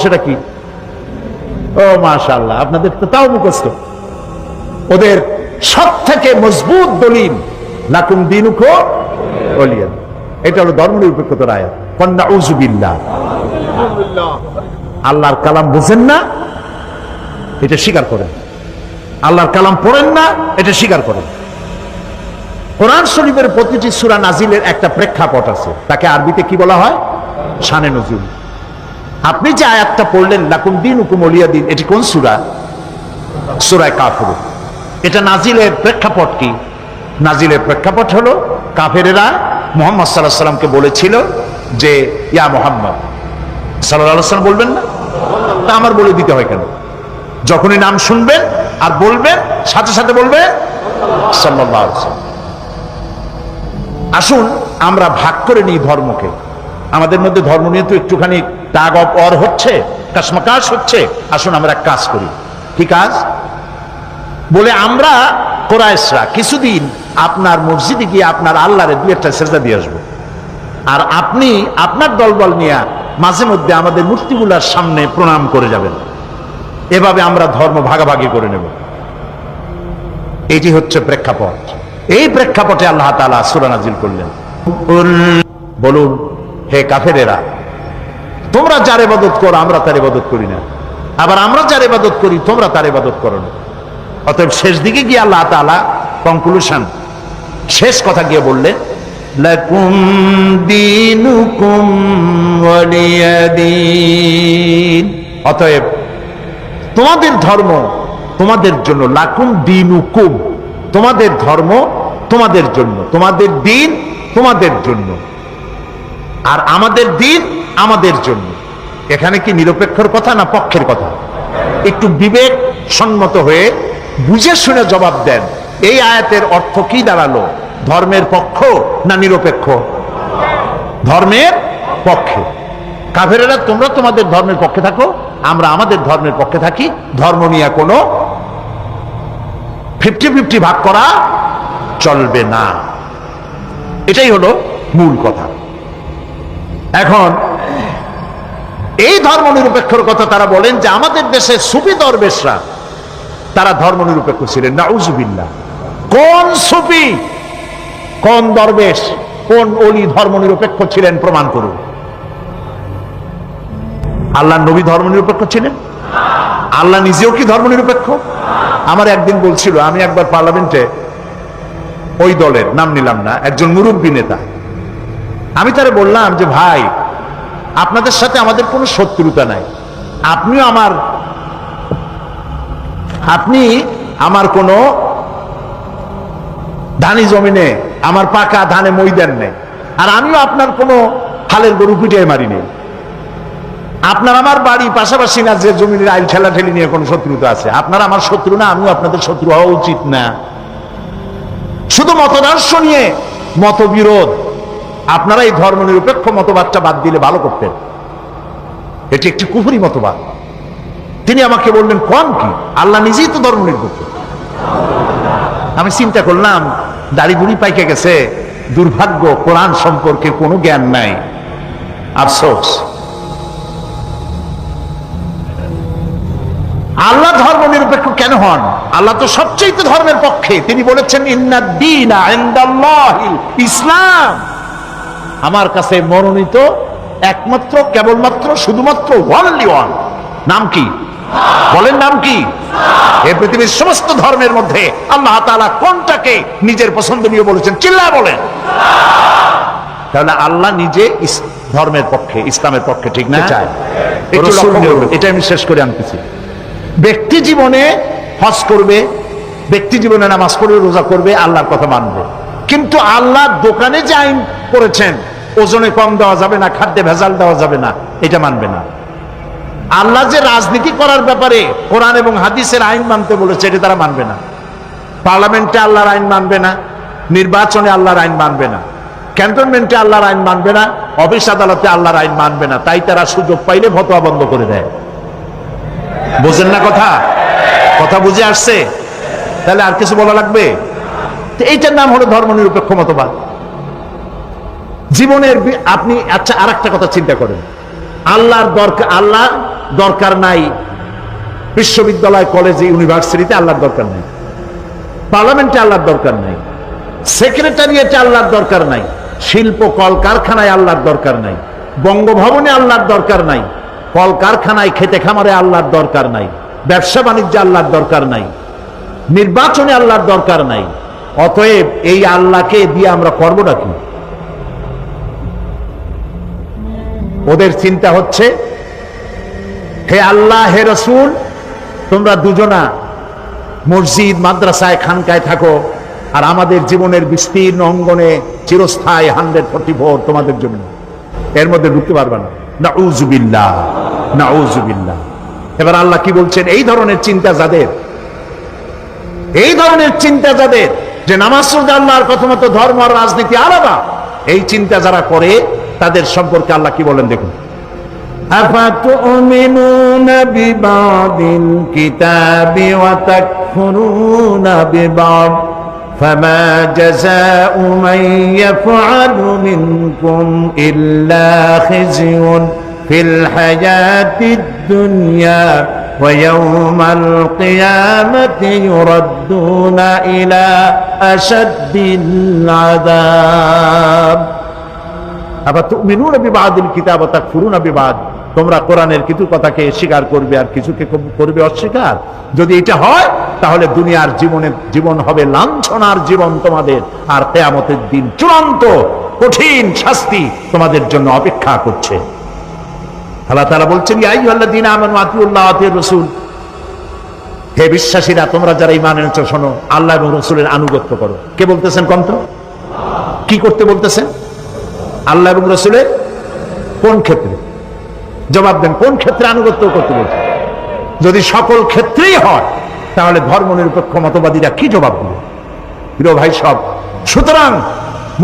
[SPEAKER 1] সেটা কি? ও মাশাআল্লাহ, আপনাদের তো তাও মুখস্থ। ওদের সব থেকে মজবুত দলিল লাকুম দীনুকুম ওয়ালিয়া দিন। এটা হলো ধর্মনিরপেক্ষতার আয়াত। নাউযুবিল্লাহ। আল্লাহর কালাম বুঝেন না, এটা স্বীকার করেন। আল্লাহর কালাম পড়েন না, এটা স্বীকার করেন। কোরআন শরীফের প্রতিটি সূরা নাজিলের একটা প্রেক্ষাপট আছে, তাকে আরবিতে কি বলা হয়? শানে নজুল। আপনি যে আয়াতটা পড়লেন লাকুম দীনুকুম ওয়ালিয়া দিন, এটি কোন সূরা? সূরা কাফির। এটা নাজিলের প্রেক্ষাপট কি? নাজিলের প্রেক্ষাপট হলো কাফেরেরা মুহাম্মদ সাল্লাল্লাহু আলাইহি সাল্লামকে বলেছিল যে ইয়া মুহাম্মদ সাল্লাল্লাহু আলাইহি সাল্লাম বলবেন না, তা আমার বলে দিতে হয় কেন? যখনই নাম শুনবেন আর বলবেন সাথে সাথে বলবেন সাল্লাল্লাহু আলাইহি সাল্লাম। আসুন আমরা ভাগ করে নিই ধর্মকে। আমাদের মধ্যে ধর্ম নিয়ে তো একটুখানি টাগ অফ ওয়ার হচ্ছে, কাশমাকাশ হচ্ছে। আসুন আমরা এক কাজ করি। কি কাজ? বলে আমরা কোরাইশরা কিছুদিন আপনার মসজিদে গিয়ে আপনার আল্লাহরে দুই একটা সেজদা দিয়ে আসবো, আর আপনি আপনার দলবল নিয়ে মাঝে মধ্যে আমাদের মূর্তিগুলার সামনে প্রণাম করে যাবেন। এভাবে আমরা ধর্ম ভাগাভাগি করে নেব। এটি হচ্ছে প্রেক্ষাপট। এই প্রেক্ষাপটে আল্লাহ তাআলা সূরা নাজিল করলেন। বলুন হে কাফেরেরা, তোমরা যার ইবাদত করো আমরা তার ইবাদত করি না, আবার আমরা যার ইবাদত করি তোমরা তার ইবাদত করো না। অতএব শেষ দিকে গিয়ে আল্লাহ তাআলা কনক্লুশন, শেষ কথা গিয়ে বললেন লাকুম দীনুকুম ওয়ালিয়া দিন। অতএব তোমাদের ধর্ম তোমাদের জন্য, লাকুম দীনুকুম, তোমাদের ধর্ম তোমাদের জন্য, তোমাদের দিন তোমাদের জন্য, আর আমাদের দিন আমাদের জন্য। এখানে কি নিরপেক্ষর কথা না পক্ষের কথা? একটু বিবেক সম্মত হয়ে বুঝে শুনে জবাব দেন। এই আয়াতের অর্থ কি দাঁড়ালো? ধর্মের পক্ষ না নিরপেক্ষ? ধর্মের পক্ষে। কাফেরেরা তোমরা তোমাদের ধর্মের পক্ষে থাকো, আমরা আমাদের ধর্মের পক্ষে থাকি। ধর্ম নিয়ে কোনো 50-50 ভাগ করা চলবে না। এটাই হলো মূল কথা। এখন এই ধর্ম নিরপেক্ষর কথা তারা বলেন যে আমাদের দেশে সুফি দরবেশরা তারা ধর্ম নিরপেক্ষ ছিলেন। নাউজুবিল্লাহ। কোন সুফি, কোন দরবেশ, কোন ওলি ধর্ম নিরপেক্ষ ছিলেন? প্রমাণ করুন। আল্লাহ নবী ধর্ম নিরপেক্ষ ছিলেন? আল্লাহ নিজেও কি ধর্ম নিরপেক্ষ? আমার একদিন বলছিল, আমি একবার পার্লামেন্টে ওই দলের নাম নিলাম না, একজন মুরব্বী নেতা, আমি তারে বললাম যে ভাই আপনাদের সাথে আমাদের কোনো শত্রুতা নাই, আপনি আমার কোনো ধানি জমিনে আমার পাকা ধানে মই দেন নেই, আর আমিও আপনার কোনো হালের গরু পিটিয়ে মারি নেই। আপনার আমার বাড়ি পাশাপাশি না, যে জমিনের আইল ঠেলাঠেলি নিয়ে কোনো শত্রুতা আছে। আপনারা আমার শত্রু না, আমিও আপনাদের শত্রু হওয়া উচিত না। শুধু মতদর্শ নিয়ে মতবিরোধ, আপনারা এই ধর্ম নিরপেক্ষ মতবাদটা বাদ দিলে ভালো করতেন। এটি একটি কুফরি মতবাদ। তিনি আমাকে বললেন কোন কি? আল্লাহ নিজেই তো ধর্ম নিরপেক্ষ। আমি চিন্তা করলাম দাড়ি বুড়ি পাইকে গেছে, দুর্ভাগ্য, কোরআন সম্পর্কে কোনো জ্ঞান নাই। আফসোস। আল্লাহ ধর্ম নিরপেক্ষ কেন হন? আল্লাহ তো সবচেয়ে ধর্মের পক্ষে। তিনি বলেছেন ইন্নাদ-দীনা ইনদাল্লাহিল ইসলাম, আমার কাছে মনোনীত একমাত্র, কেবলমাত্র, শুধুমাত্র ওয়ানলি ওয়ান। নাম কি? বলেন নাম কি? এই পৃথিবীর সমস্ত ধর্মের মধ্যে আল্লাহ তাআলা কোনটাকে নিজের পছন্দনীয় বলেছেন? চিল্লায় বলেন। তাহলে আল্লাহ নিজে ধর্মের পক্ষে, ইসলামের পক্ষে, ঠিক না? এটা আমি শেষ করে আনতেছি। ব্যক্তি জীবনে হজ করবে, ব্যক্তি জীবনে নামাজ পড়বে, রোজা করবে, আল্লাহর কথা মানবে। কিন্তু আল্লাহ দোকানে যে আইন করেছেন, ওজনে কম দেওয়া যাবে না, খাদ্যে ভেজাল দেওয়া যাবে না, এটা মানবে না। আল্লাহ যে রাজনীতি করার ব্যাপারে কোরআন এবং হাদিসের আইন মানতে বলেছে, এটা তারা মানবে না। পার্লামেন্টে আল্লাহর আইন মানবে না, নির্বাচনে আল্লাহর আইন মানবে না, ক্যান্টনমেন্টে আল্লাহর আইন মানবে না, অফিস আদালতে আল্লাহর আইন মানবে না। তাই তারা সুযোগ পাইলে ফতোয়া বন্ধ করে দেয়। বোঝেন না কথা? কথা বুঝে আসছে? তাহলে আর কিছু বলা লাগবে? এইটার নাম হলো ধর্ম নিরপেক্ষ মতবাদ। জীবনের আপনি, আচ্ছা আর একটা কথা চিন্তা করেন, আল্লাহর দরকার, আল্লাহ দরকার নাই বিশ্ববিদ্যালয়, কলেজে, ইউনিভার্সিটিতে আল্লাহর দরকার নাই, পার্লামেন্টে আল্লাহর দরকার নাই, সেক্রেটারিয়েটে আল্লাহর দরকার নাই, শিল্প কলকারখানায় আল্লাহর দরকার নাই, বঙ্গভবনে আল্লাহর দরকার নাই, কলকারখানায় খেতে খামারে আল্লাহর দরকার নাই, ব্যবসা বাণিজ্যে আল্লাহর দরকার নাই, নির্বাচনে আল্লাহর দরকার নাই। অতএব এই আল্লাহকে দিয়ে আমরা করবোটা কি? ওদের চিন্তা হচ্ছে, হে আল্লাহ, হে রসুল, তোমরা দুজনা মসজিদ, মাদ্রাসায়, খানকায় থাকো, আর আমাদের জীবনের বিস্তীর্ণ অঙ্গনে চিরস্থায়ী 144 তোমাদের জন্য, এর মধ্যে ঢুকতে পারবে না। নাউযুবিল্লাহ, নাউযুবিল্লাহ। এবার আল্লাহ কি বলছেন? এই ধরনের চিন্তা যাদের, এই ধরনের চিন্তা যাদের, যে নামাজ রোজা আল্লাহর কথা মতো ধর্ম আর রাজনীতি আলাদা, এই চিন্তা যারা করে তাদের সম্পর্কে আল্লাহ কি বলেন দেখুন। আফাতুমিনুনা বিবাদিল কিতাবি ওয়া তাকফুরুনা বিবাদ ফামা জাযাউ মান ইয়াফআলু মিনকুম ইল্লা খিজয়ুন ফিল হায়াতিদ দুনিয়া ওয়া ইয়াওমাল কিয়ামাতি ইউরাদ্দুনা ইলা আশাদ্দিল আযাব। আবার তুমিনুনা বিবাদিল কিতাব ওয়া তাকফুরুনা বিবাদ, তোমরা কোরআনের কিছু কথাকে স্বীকার করবে আর কিছুকে করবে অস্বীকার। যদি এটা হয় তাহলে দুনিয়ার জীবন হবে লাঞ্ছনার জীবন তোমাদের, আর কিয়ামতের দিন চূড়ান্ত কঠিন শাস্তি তোমাদের জন্য অপেক্ষা করছে। আল্লাহ তাআলা বলছেন, ইয়া আইয়ুহাল্লাযীনা আমানু আতিউল্লাহ ওয়া আতিউর রাসূল, হে বিশ্বাসীরা, তোমরা যারা ঈমান এনেছো, শোনো, আল্লাহ এবং রাসূলের আনুগত্য করো। কে বলতেছেন কোন তো? কি করতে বলতেছেন? আল্লাহ এবং রাসূলের কোন ক্ষেত্রে? জবাব দেন, কোন ক্ষেত্রে আনুগত্য করতে বলছে? যদি সকল ক্ষেত্রেই হয় তাহলে ধর্মনিরপেক্ষ মতবাদীরা কি জবাব দিবে? প্রিয় ভাই সব, সুতরাং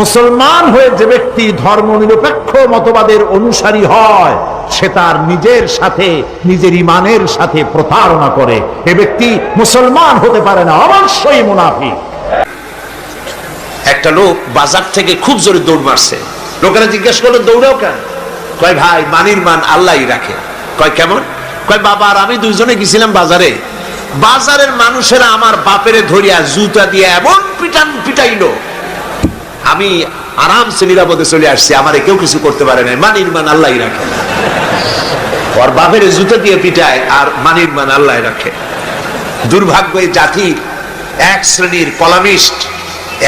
[SPEAKER 1] মুসলমান হয়ে যে ব্যক্তি ধর্মনিরপেক্ষ মতবাদের অনুসারী হয়, সে তার নিজের সাথে, নিজের ঈমানের সাথে প্রতারণা করে। এ ব্যক্তি মুসলমান হতে পারে না, অবশ্যই মুনাফিক।
[SPEAKER 2] একটা লোক বাজার থেকে খুব জোরে দৌড় মারছে। লোকেরা জিজ্ঞেস করলো, দৌড়াও কেন? কয়, ভাই, মানির মান আল্লাহই রাখে। কয়, কেমন? কয়, বাবা আর আমি দুইজনে গেছিলাম বাজারে, বাজারের মানুষেরা আমার বাপেরে ধরিয়া জুতা দিয়ে এমন পিটাইলো, আমি আরামসে নিরাপদে চলে আসছি, আমারে কেউ কিছু করতে পারে না, মানির মান আল্লাহই রাখে। ওর বাপেরে জুতা দিয়ে পিটায় আর মানির মান আল্লাহ রাখে। দুর্ভাগ্য এই জাতির, এক শ্রেণীর কলামিস্ট,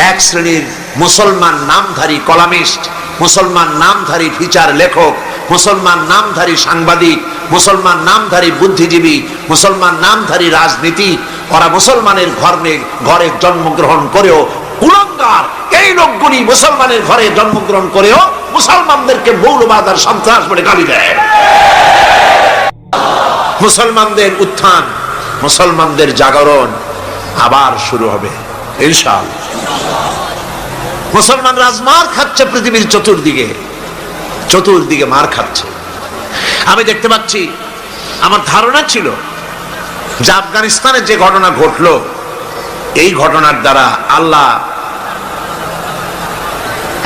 [SPEAKER 2] এক শ্রেণীর মুসলমান নামধারী কলামিস্ট, মুসলমান নামধারী ফিচার লেখক, মুসলমান নামধারী সাংবাদিক, মুসলমান নামধারী বুদ্ধিজীবী, মুসলমান নামধারী রাজনীতি, ওরা মুসলমানের ঘরে জন্মগ্রহণ করেও কুলাঙ্গার। এই লোকগুলি মুসলমানের ঘরে জন্মগ্রহণ করেও মুসলমানদেরকে মৌলবাদ আর সন্ত্রাস বলে গালি দেয়। মুসলমানদের উত্থান, মুসলমানদের জাগরণ আবার শুরু হবে ইনশাআল্লাহ। মুসলমান রাজমার খাচ্ছে পৃথিবীর চতুর্দিকে, চতুর্দিকে মার খাচ্ছে। আমি দেখতে পাচ্ছি, আমার ধারণা ছিল যে আফগানিস্তানে যে ঘটনা ঘটলো, এই ঘটনার দ্বারা আল্লাহ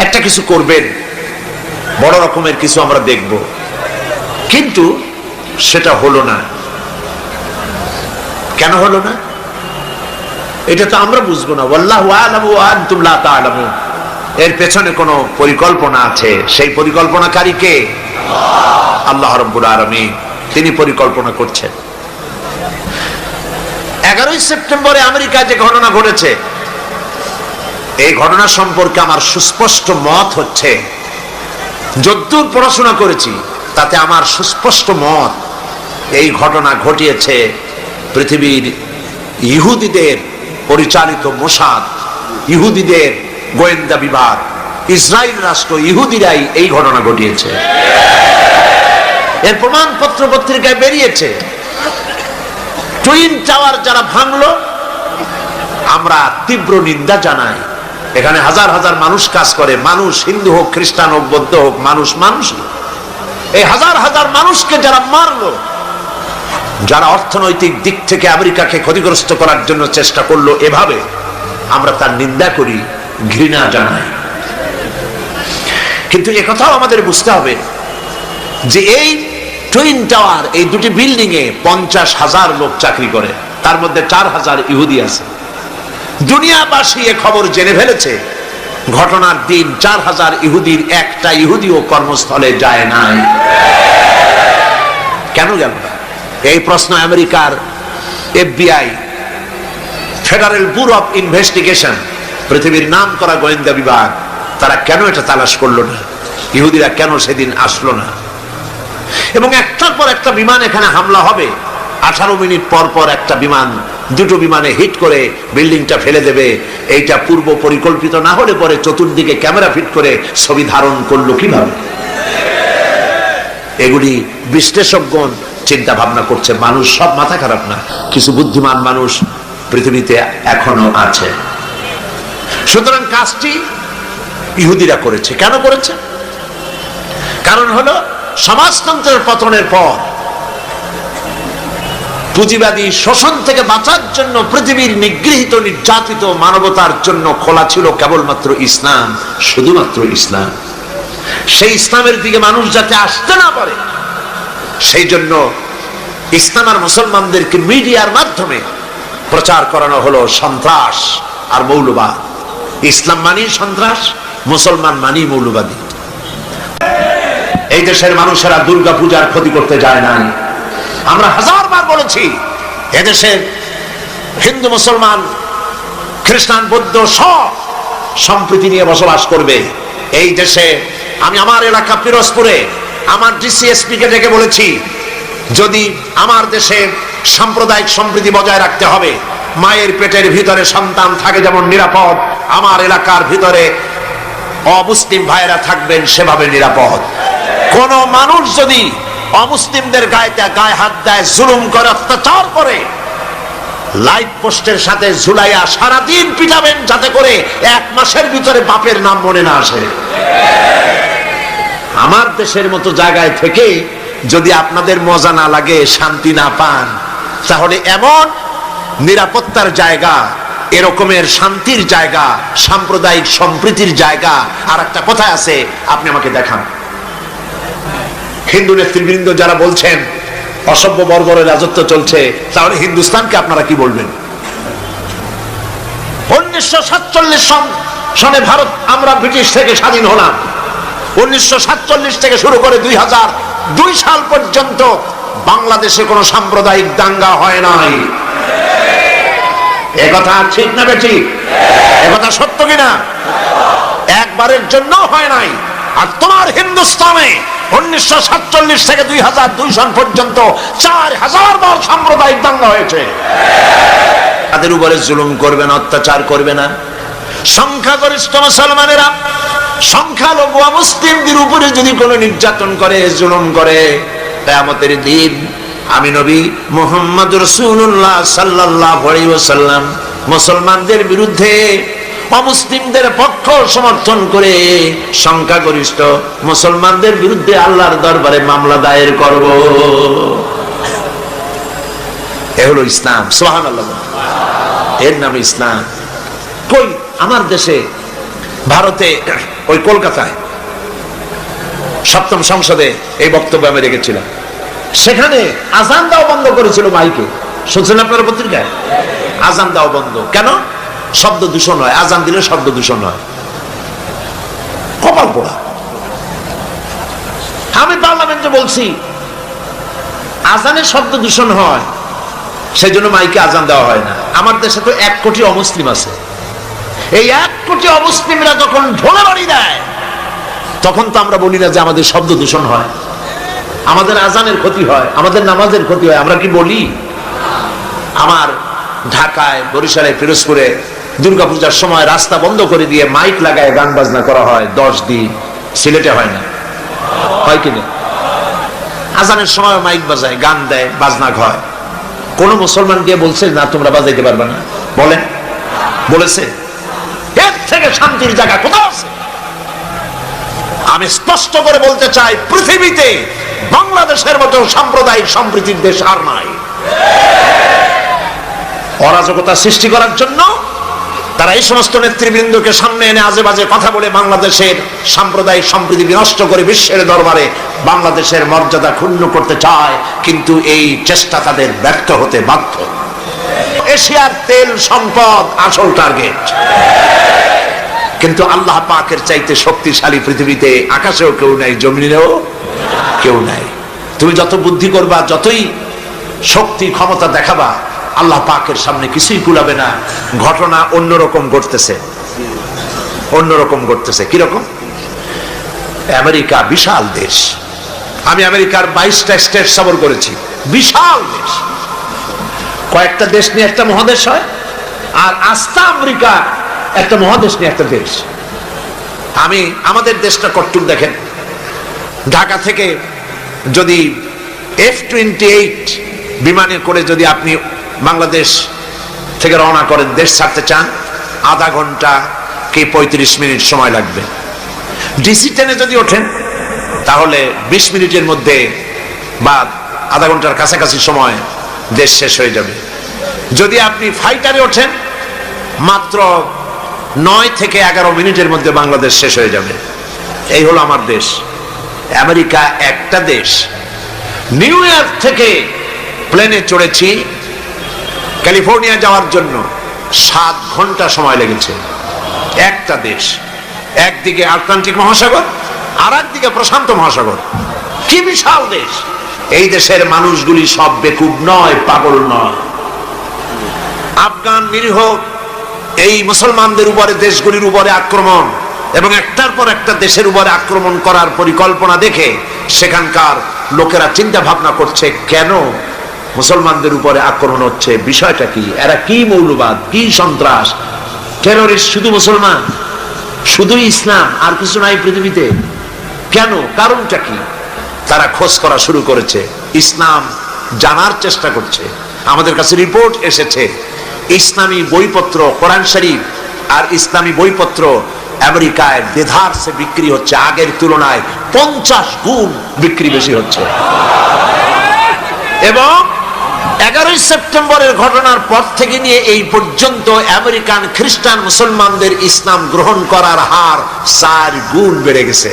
[SPEAKER 2] একটা কিছু করবেন, বড় রকমের কিছু আমরা দেখব, কিন্তু সেটা হলো না। কেন হলো না এটা তো আমরা বুঝবো না। ওয়াল্লাহু আ'লামু ওয়া আনতুম লা তা'লামুন। এর পেছনে কোনো পরিকল্পনা আছে, সেই পরিকল্পনাকারী কে? আল্লাহ রাব্বুল আলামিন, তিনি পরিকল্পনা করছেন। 11ই সেপ্টেম্বরে আমেরিকায় যে ঘটনা ঘটেছে, এই ঘটনা সম্পর্কে আমার সুস্পষ্ট মত হচ্ছে, যতদূর পড়াশোনা করেছি তাতে আমার সুস্পষ্ট মত, এই ঘটনা ঘটিয়েছে পৃথিবীর ইহুদিদের পরিচালিত মোসাদ, ইহুদিদের গোয়েন্দা বিভাগ, ইসরায়েল রাষ্ট্র, ইহুদিরাই এই ঘটনা ঘটিয়েছে। এর প্রমাণপত্র পত্রিকায় বেরিয়েছে। টুইন টাওয়ার যারা ভাঙলো, আমরা তীব্র নিন্দা জানাই। এখানে হাজার হাজার মানুষ কাজ করে, মানুষ হিন্দু হোক, খ্রিস্টান হোক, বৌদ্ধ হোক, মানুষ মানুষই। এই হাজার হাজার মানুষকে যারা মারলো, যারা অর্থনৈতিক দিক থেকে আমেরিকাকে ক্ষতিগ্রস্ত করার জন্য চেষ্টা করলো, এভাবে আমরা তার নিন্দা করি, ঘৃণা জানাই। কিন্তু একথাও আমাদের বুঝতে হবে যে এই
[SPEAKER 1] টুইন টাওয়ার, এই দুটি বিল্ডিং এ 50,000 লোক চাকরি করে, তার মধ্যে 4,000 ইহুদি আছে। দুনিয়াবাসী এ খবর জেনে ফেলেছে, ঘটনার দিন 4,000 ইহুদির একটা ইহুদিও কর্মস্থলে যায় নাই। কেন গেল না? এই প্রশ্ন আমেরিকার FBI, federal bureau of investigation, পৃথিবীর নাম করা গোয়েন্দা বিভাগ, তারা কেন এটা তালাশ করলো না? ইহুদিরা কেন সেদিন আসলো না? এবং একটার পর একটা বিমান এখানে হামলা হবে, 18 মিনিট পর পর একটা বিমান, দুটো বিমানে হিট করে বিল্ডিংটা ফেলে দেবে। এইটা পূর্ব পরিকল্পিত না হলে পরে চতুর্দিকে ক্যামেরা ফিট করে ছবি ধারণ করলো কিভাবে? এগুলি বিশ্লেষকগণ চিন্তা ভাবনা করছে। মানুষ সব মাথা খারাপ না, কিছু বুদ্ধিমান মানুষ পৃথিবীতে এখনো আছে। সুতরাং কাজটি ইহুদিরা করেছে। কেন করেছে? কারণ হলো সমাজতন্ত্রের পতনের পর পুঁজিবাদী শোষণ থেকে বাঁচার জন্য পৃথিবীর নিগৃহীত নির্যাতিত মানবতার জন্য খোলা ছিল কেবলমাত্র ইসলাম, শুধুমাত্র ইসলাম। সেই ইসলামের দিকে মানুষ যাতে আসতে না পারে, সেই জন্য ইসলাম আর মুসলমানদেরকে মিডিয়ার মাধ্যমে প্রচার করানো হলো সন্ত্রাস আর মৌলবাদ। ইসলাম মানি সন্ত্রাস, মুসলমান মানি মৌলবাদী। এই দেশের মানুষেরা দুর্গা পূজার ক্ষতি করতে যায় নাই। আমরা হাজারবার বলেছি, এদেশের হিন্দু মুসলমান খ্রিস্টান বৌদ্ধ সব সম্প্রীতি নিয়ে বসবাস করবে। এই দেশে আমি আমার এলাকা পিরোজপুরে আমার DCSP কে ডেকে বলেছি, যদি আমার দেশে সাম্প্রদায়িক সম্প্রীতি বজায় রাখতে হবে, মায়ের পেটের ভিতরে সন্তান থাকে যেমন নিরাপদ, আমার এলাকার ভিতরে অমুসলিম ভাইয়েরা থাকবেন সেভাবে নিরাপদ। কোন মানুষ যদি অমুসলিমদের গায়ে হাত দেয়, জুলুম করে, অত্যাচার করে, লাইট পোস্টের সাথে ঝুলাইয়া সারাদিন পিটাবেন, যাতে করে 1 মাসের ভিতরে বাপের নাম মনে না আসে। আমার দেশের মতো জায়গায় থেকে যদি আপনাদের মজা না লাগে, শান্তি না পান, তাহলে এমন নিরাপত্তার জায়গা, এরকমের শান্তির জায়গা, সাম্প্রদায়িক সম্প্রীতির জায়গা আর একটা কোথায় আছে আপনি আমাকে দেখান। হিন্দু নেতৃবৃন্দ যারা বলছেন অসভ্য বর্বরের রাজত্ব চলছে, তাহলে হিন্দুস্তানকে আপনারা কি বলবেন? 1947 সনে ভারত, আমরা ব্রিটিশ থেকে স্বাধীন হলাম। 1947 থেকে শুরু করে 2002 সাল পর্যন্ত বাংলাদেশে কোনো সাম্প্রদায়িক দাঙ্গা হয় নাই। একথা ঠিক না বেঠি? একথা সত্য কিনা? একবারের জন্য হয় নাই। আর তোমার হিন্দুস্তানে 1947 থেকে 2002 সাল পর্যন্ত 4000 বার সাম্প্রদায়িক দাঙ্গা হয়েছে। তাদের উপরে জুলুম করবে না, অত্যাচার করবে না। সংখ্যাগরিষ্ঠ মুসলমানেরা সংখ্যালঘু মুসলিমদের উপরে যদি কোনো নির্যাতন করে, জুলুম করে, কিয়ামতের দিন আমি নবী মুহাম্মদ রাসূলুল্লাহ সাল্লাল্লাহু আলাইহি ওয়াসাল্লাম মুসলমানদের বিরুদ্ধে অমুসলিমদের পক্ষ সমর্থন করে সংখ্যাগরিষ্ঠ মুসলমানদের বিরুদ্ধে আল্লাহর দরবারে মামলা দায়ের করব। এ হলো ইসলাম। সুবহানাল্লাহ, এর নাম ইসলাম। কই আমার দেশে, ভারতে, ওই কলকাতায় 7ম সংসদে এই বক্তব্য আমি রেখেছিলাম। সেখানে আজান দাও বন্ধ করেছিল মাইকে, শুনছেন আপনারা পত্রিকায়? আজান দাও বন্ধ কেন? শব্দ দূষণ হয়, আজান দিলে শব্দ দূষণ হয়। কপাল পোড়া। আমি পার্লামেন্টে বলছি আজানের শব্দ দূষণ হয়, সেই জন্য মাইকে আজান দেওয়া হয় না। আমার দেশে তো 1 কোটি অমুসলিম আছে। এই 1 কোটি অমুসলিমরা যখন ঢোলে বাড়ি দেয়, তখন তো আমরা বলি না যে আমাদের শব্দ দূষণ হয়, আমাদের আজানের ক্ষতি হয়, আমাদের নামাজের ক্ষতি হয়। আমরা কি বলি? আমার ঢাকায়, বরিশালে, পিরোজপুরে দুর্গাপূজার সময় রাস্তা বন্ধ করে দিয়ে মাইক লাগায় গান বাজনা করা হয় 10 দিন। সিলেটে হয় না? হয় কিনা? আজানের সময় মাইক বাজায়, গান দেয়, বাজনা হয়। কোন মুসলমান গিয়ে বলছে না তোমরা বাজাইতে পারবে না? বলেন, বলেছে? এর থেকে শান্তির জায়গা কোথাও আছে? আমি স্পষ্ট করে বলতে চাই, পৃথিবীতে বাংলাদেশের মতো সাম্প্রদায়িক সম্প্রীতির দেশ আর নাই। অরাজকতা সৃষ্টি করার জন্য
[SPEAKER 2] তারা এই সমস্ত নেতৃবৃন্দকে সামনে এনে আজে বাজে কথা বলে বাংলাদেশের সাম্প্রদায়িক সম্প্রীতি বিনষ্ট করে বিশ্বের দরবারে বাংলাদেশের মর্যাদা ক্ষুণ্ণ করতে চায়, কিন্তু এই চেষ্টা তাদের ব্যর্থ হতে বাধ্য। এশিয়ার তেল সম্পদ আসল টার্গেট, কিন্তু আল্লাহ পাকের চাইতে শক্তিশালী পৃথিবীতে আকাশেও কেউ নাই, জমিনেও কেউ নাই। তুমি যত বুদ্ধি করবা, যতই শক্তি ক্ষমতা দেখাবা, আল্লাহ পাকের সামনে কিছুই কুলাবে না। ঘটনা অন্যরকম ঘটতেছে, অন্যরকম ঘটতেছে। কিরকম? আমেরিকা বিশাল দেশ, আমি আমেরিকার 22টা স্টেট সফর করেছি, বিশাল দেশ। কয়েকটা দেশ নিয়ে একটা মহাদেশ হয়, আর আস্থা আমেরিকা একটা মহাদেশ নিয়ে একটা দেশ। আমি আমাদের দেশটা কট্টুক দেখেন, ঢাকা থেকে যদি F-28 বিমানে করে যদি আপনি বাংলাদেশ থেকে রওনা করেন, দেশ ছাড়তে চান, আধা ঘন্টা কি 35 মিনিট সময় লাগবে। ডিসি ট্রেনে যদি ওঠেন তাহলে 20 মিনিটের মধ্যে বা আধা ঘন্টার কাছাকাছি সময় দেশ শেষ হয়ে যাবে। যদি আপনি ফাইটারে ওঠেন মাত্র 9 থেকে 11 মিনিটের মধ্যে বাংলাদেশ শেষ হয়ে যাবে। এই হলো আমার দেশ। আমেরিকা একটা দেশ। নিউ ইয়র্ক থেকে প্লেনে চড়েছি ক্যালিফোর্নিয়া যাওয়ার জন্য, 7 ঘন্টা সময় লেগেছে। একটা দেশ, একদিকে আটলান্টিক মহাসাগর, আর একদিকে প্রশান্ত মহাসাগর। কি বিশাল দেশ! এই দেশের মানুষগুলি সব বেকুব নয়, পাগল নয়। আফগান নিরীহ এই মুসলমানদের উপরে, দেশগুলির উপরে আক্রমণ এবং একটার পর একটা দেশের উপরে আক্রমণ করার পরিকল্পনা দেখে সেখানকার লোকেরা চিন্তা ভাবনা করছে, কেন মুসলমানদের উপরে আক্রমণ হচ্ছে, বিষয়টা কি, এরা কি মৌলবাদ, কি সন্ত্রাস, টেররিস্ট শুধু মুসলমান, শুধুই ইসলাম, আর কিছু নাই পৃথিবীতে, কেন, কারণটা কি? তারা খোঁজ করা শুরু করেছে, ইসলাম জানার চেষ্টা করছে। আমাদের কাছে রিপোর্ট এসেছে, ইসলামী বইপত্র, কোরআন শরীফ আর ইসলামী বইপত্র আমেরিকায় দেধারসে বিক্রি হচ্ছে, আগের তুলনায় 50 গুণ বিক্রি বেশি হচ্ছে। এবং 11ই সেপ্টেম্বরের ঘটনার পর থেকে নিয়ে এই পর্যন্ত আমেরিকান খ্রিস্টান মুসলমানদের ইসলাম গ্রহণ করার হার 4 গুণ বেড়ে গেছে।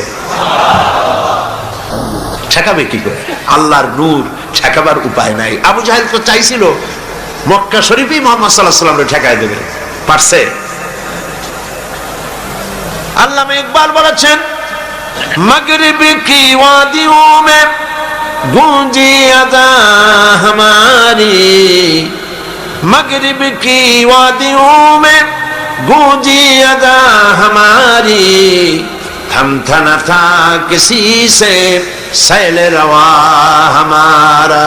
[SPEAKER 2] ঠেকাবে কি করে? আল্লাহর নূর, ঠেকাবার উপায় নাই। আবু জাহেল তো চাইছিল মক্কা শরীফই মুহাম্মদ সাল্লাল্লাহু আলাইহি ওয়াসাল্লামকে ঠেকায় দেবে, পারছে? আল্লামা ইকবাল বলেছেন, মাগরিব কি ওয়াদিও মে गूंजी अदा हमारी, मगरिब की वादियों में गूंजी अदा हमारी, थमथा न था किसी से सैल रवा हमारा।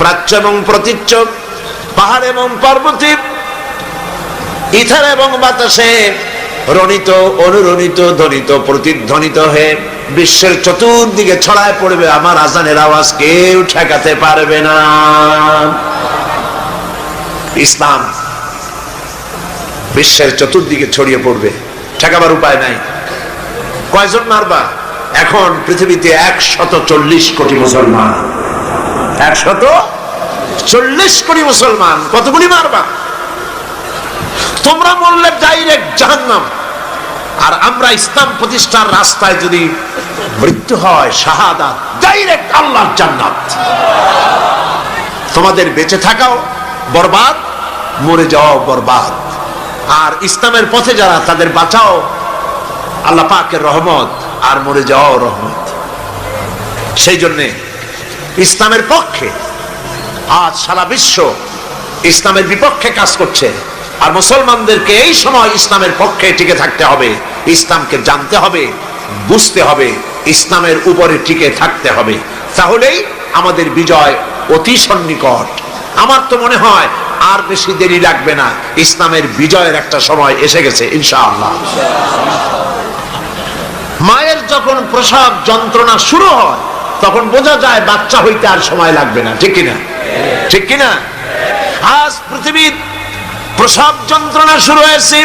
[SPEAKER 2] প্রাচ্য এবং প্রতীচ্য, পাহাড় এবং পর্বতে, ইথার এবং বাতাসে রণিত, অনুরণিত, ধ্বনিত, প্রতিধ্বনিত হয়ে বিশ্বের চতুর্দিকে ছড়ায় পড়বে আমার আজানের আওয়াজ, কেউ ঠেকাতে পারবে না। ইসলাম বিশ্বের চতুর্দিকে ছড়িয়ে পড়বে, ঠেকাবার উপায় নাই। কয়জন মারবা? এখন পৃথিবীতে 140 কোটি মুসলমান, 140 কোটি মুসলমান, কতগুলি মারবা? তোমরা বললে ডাইরেক্ট জাহান্নাম, আর আমরা ইসলাম প্রতিষ্ঠার রাস্তায় যদি মৃত্যু হয়, শাহাদাত, ডাইরেক্ট আল্লাহর জান্নাত। তোমাদের বেঁচে থাকাও বরবাদ, মরে যাওয়াও বরবাদ। আর ইসলামের পথে যারা, তাদের বাঁচাও আল্লাহ পাকের রহমত, আর মরে যাওয়াও রহমত। সেই জন্যে ইসলামের পক্ষে আজ সারা বিশ্ব ইসলামের বিপক্ষে কাজ করছে, আর মুসলমানদেরকে এই সময় ইসলামের পক্ষে টিকে থাকতে হবে, ইসলামকে জানতে হবে, বুঝতে হবে, ইসলামের উপরে টিকে থাকতে হবে। তাহলেই আমাদের বিজয় অতি সন্নিকট। আমার তো মনে হয় আর বেশি দেরি লাগবে না, ইসলামের বিজয়ের একটা সময় এসে গেছে ইনশাআল্লাহ। মায়ের যখন প্রসব যন্ত্রণা শুরু হয় তখন বোঝা যায় বাচ্চা হইতে আর সময় লাগবে না, ঠিক কিনা? ঠিক কিনা? আজ পৃথিবীর প্রসব যন্ত্রণা শুরু হয়েছে,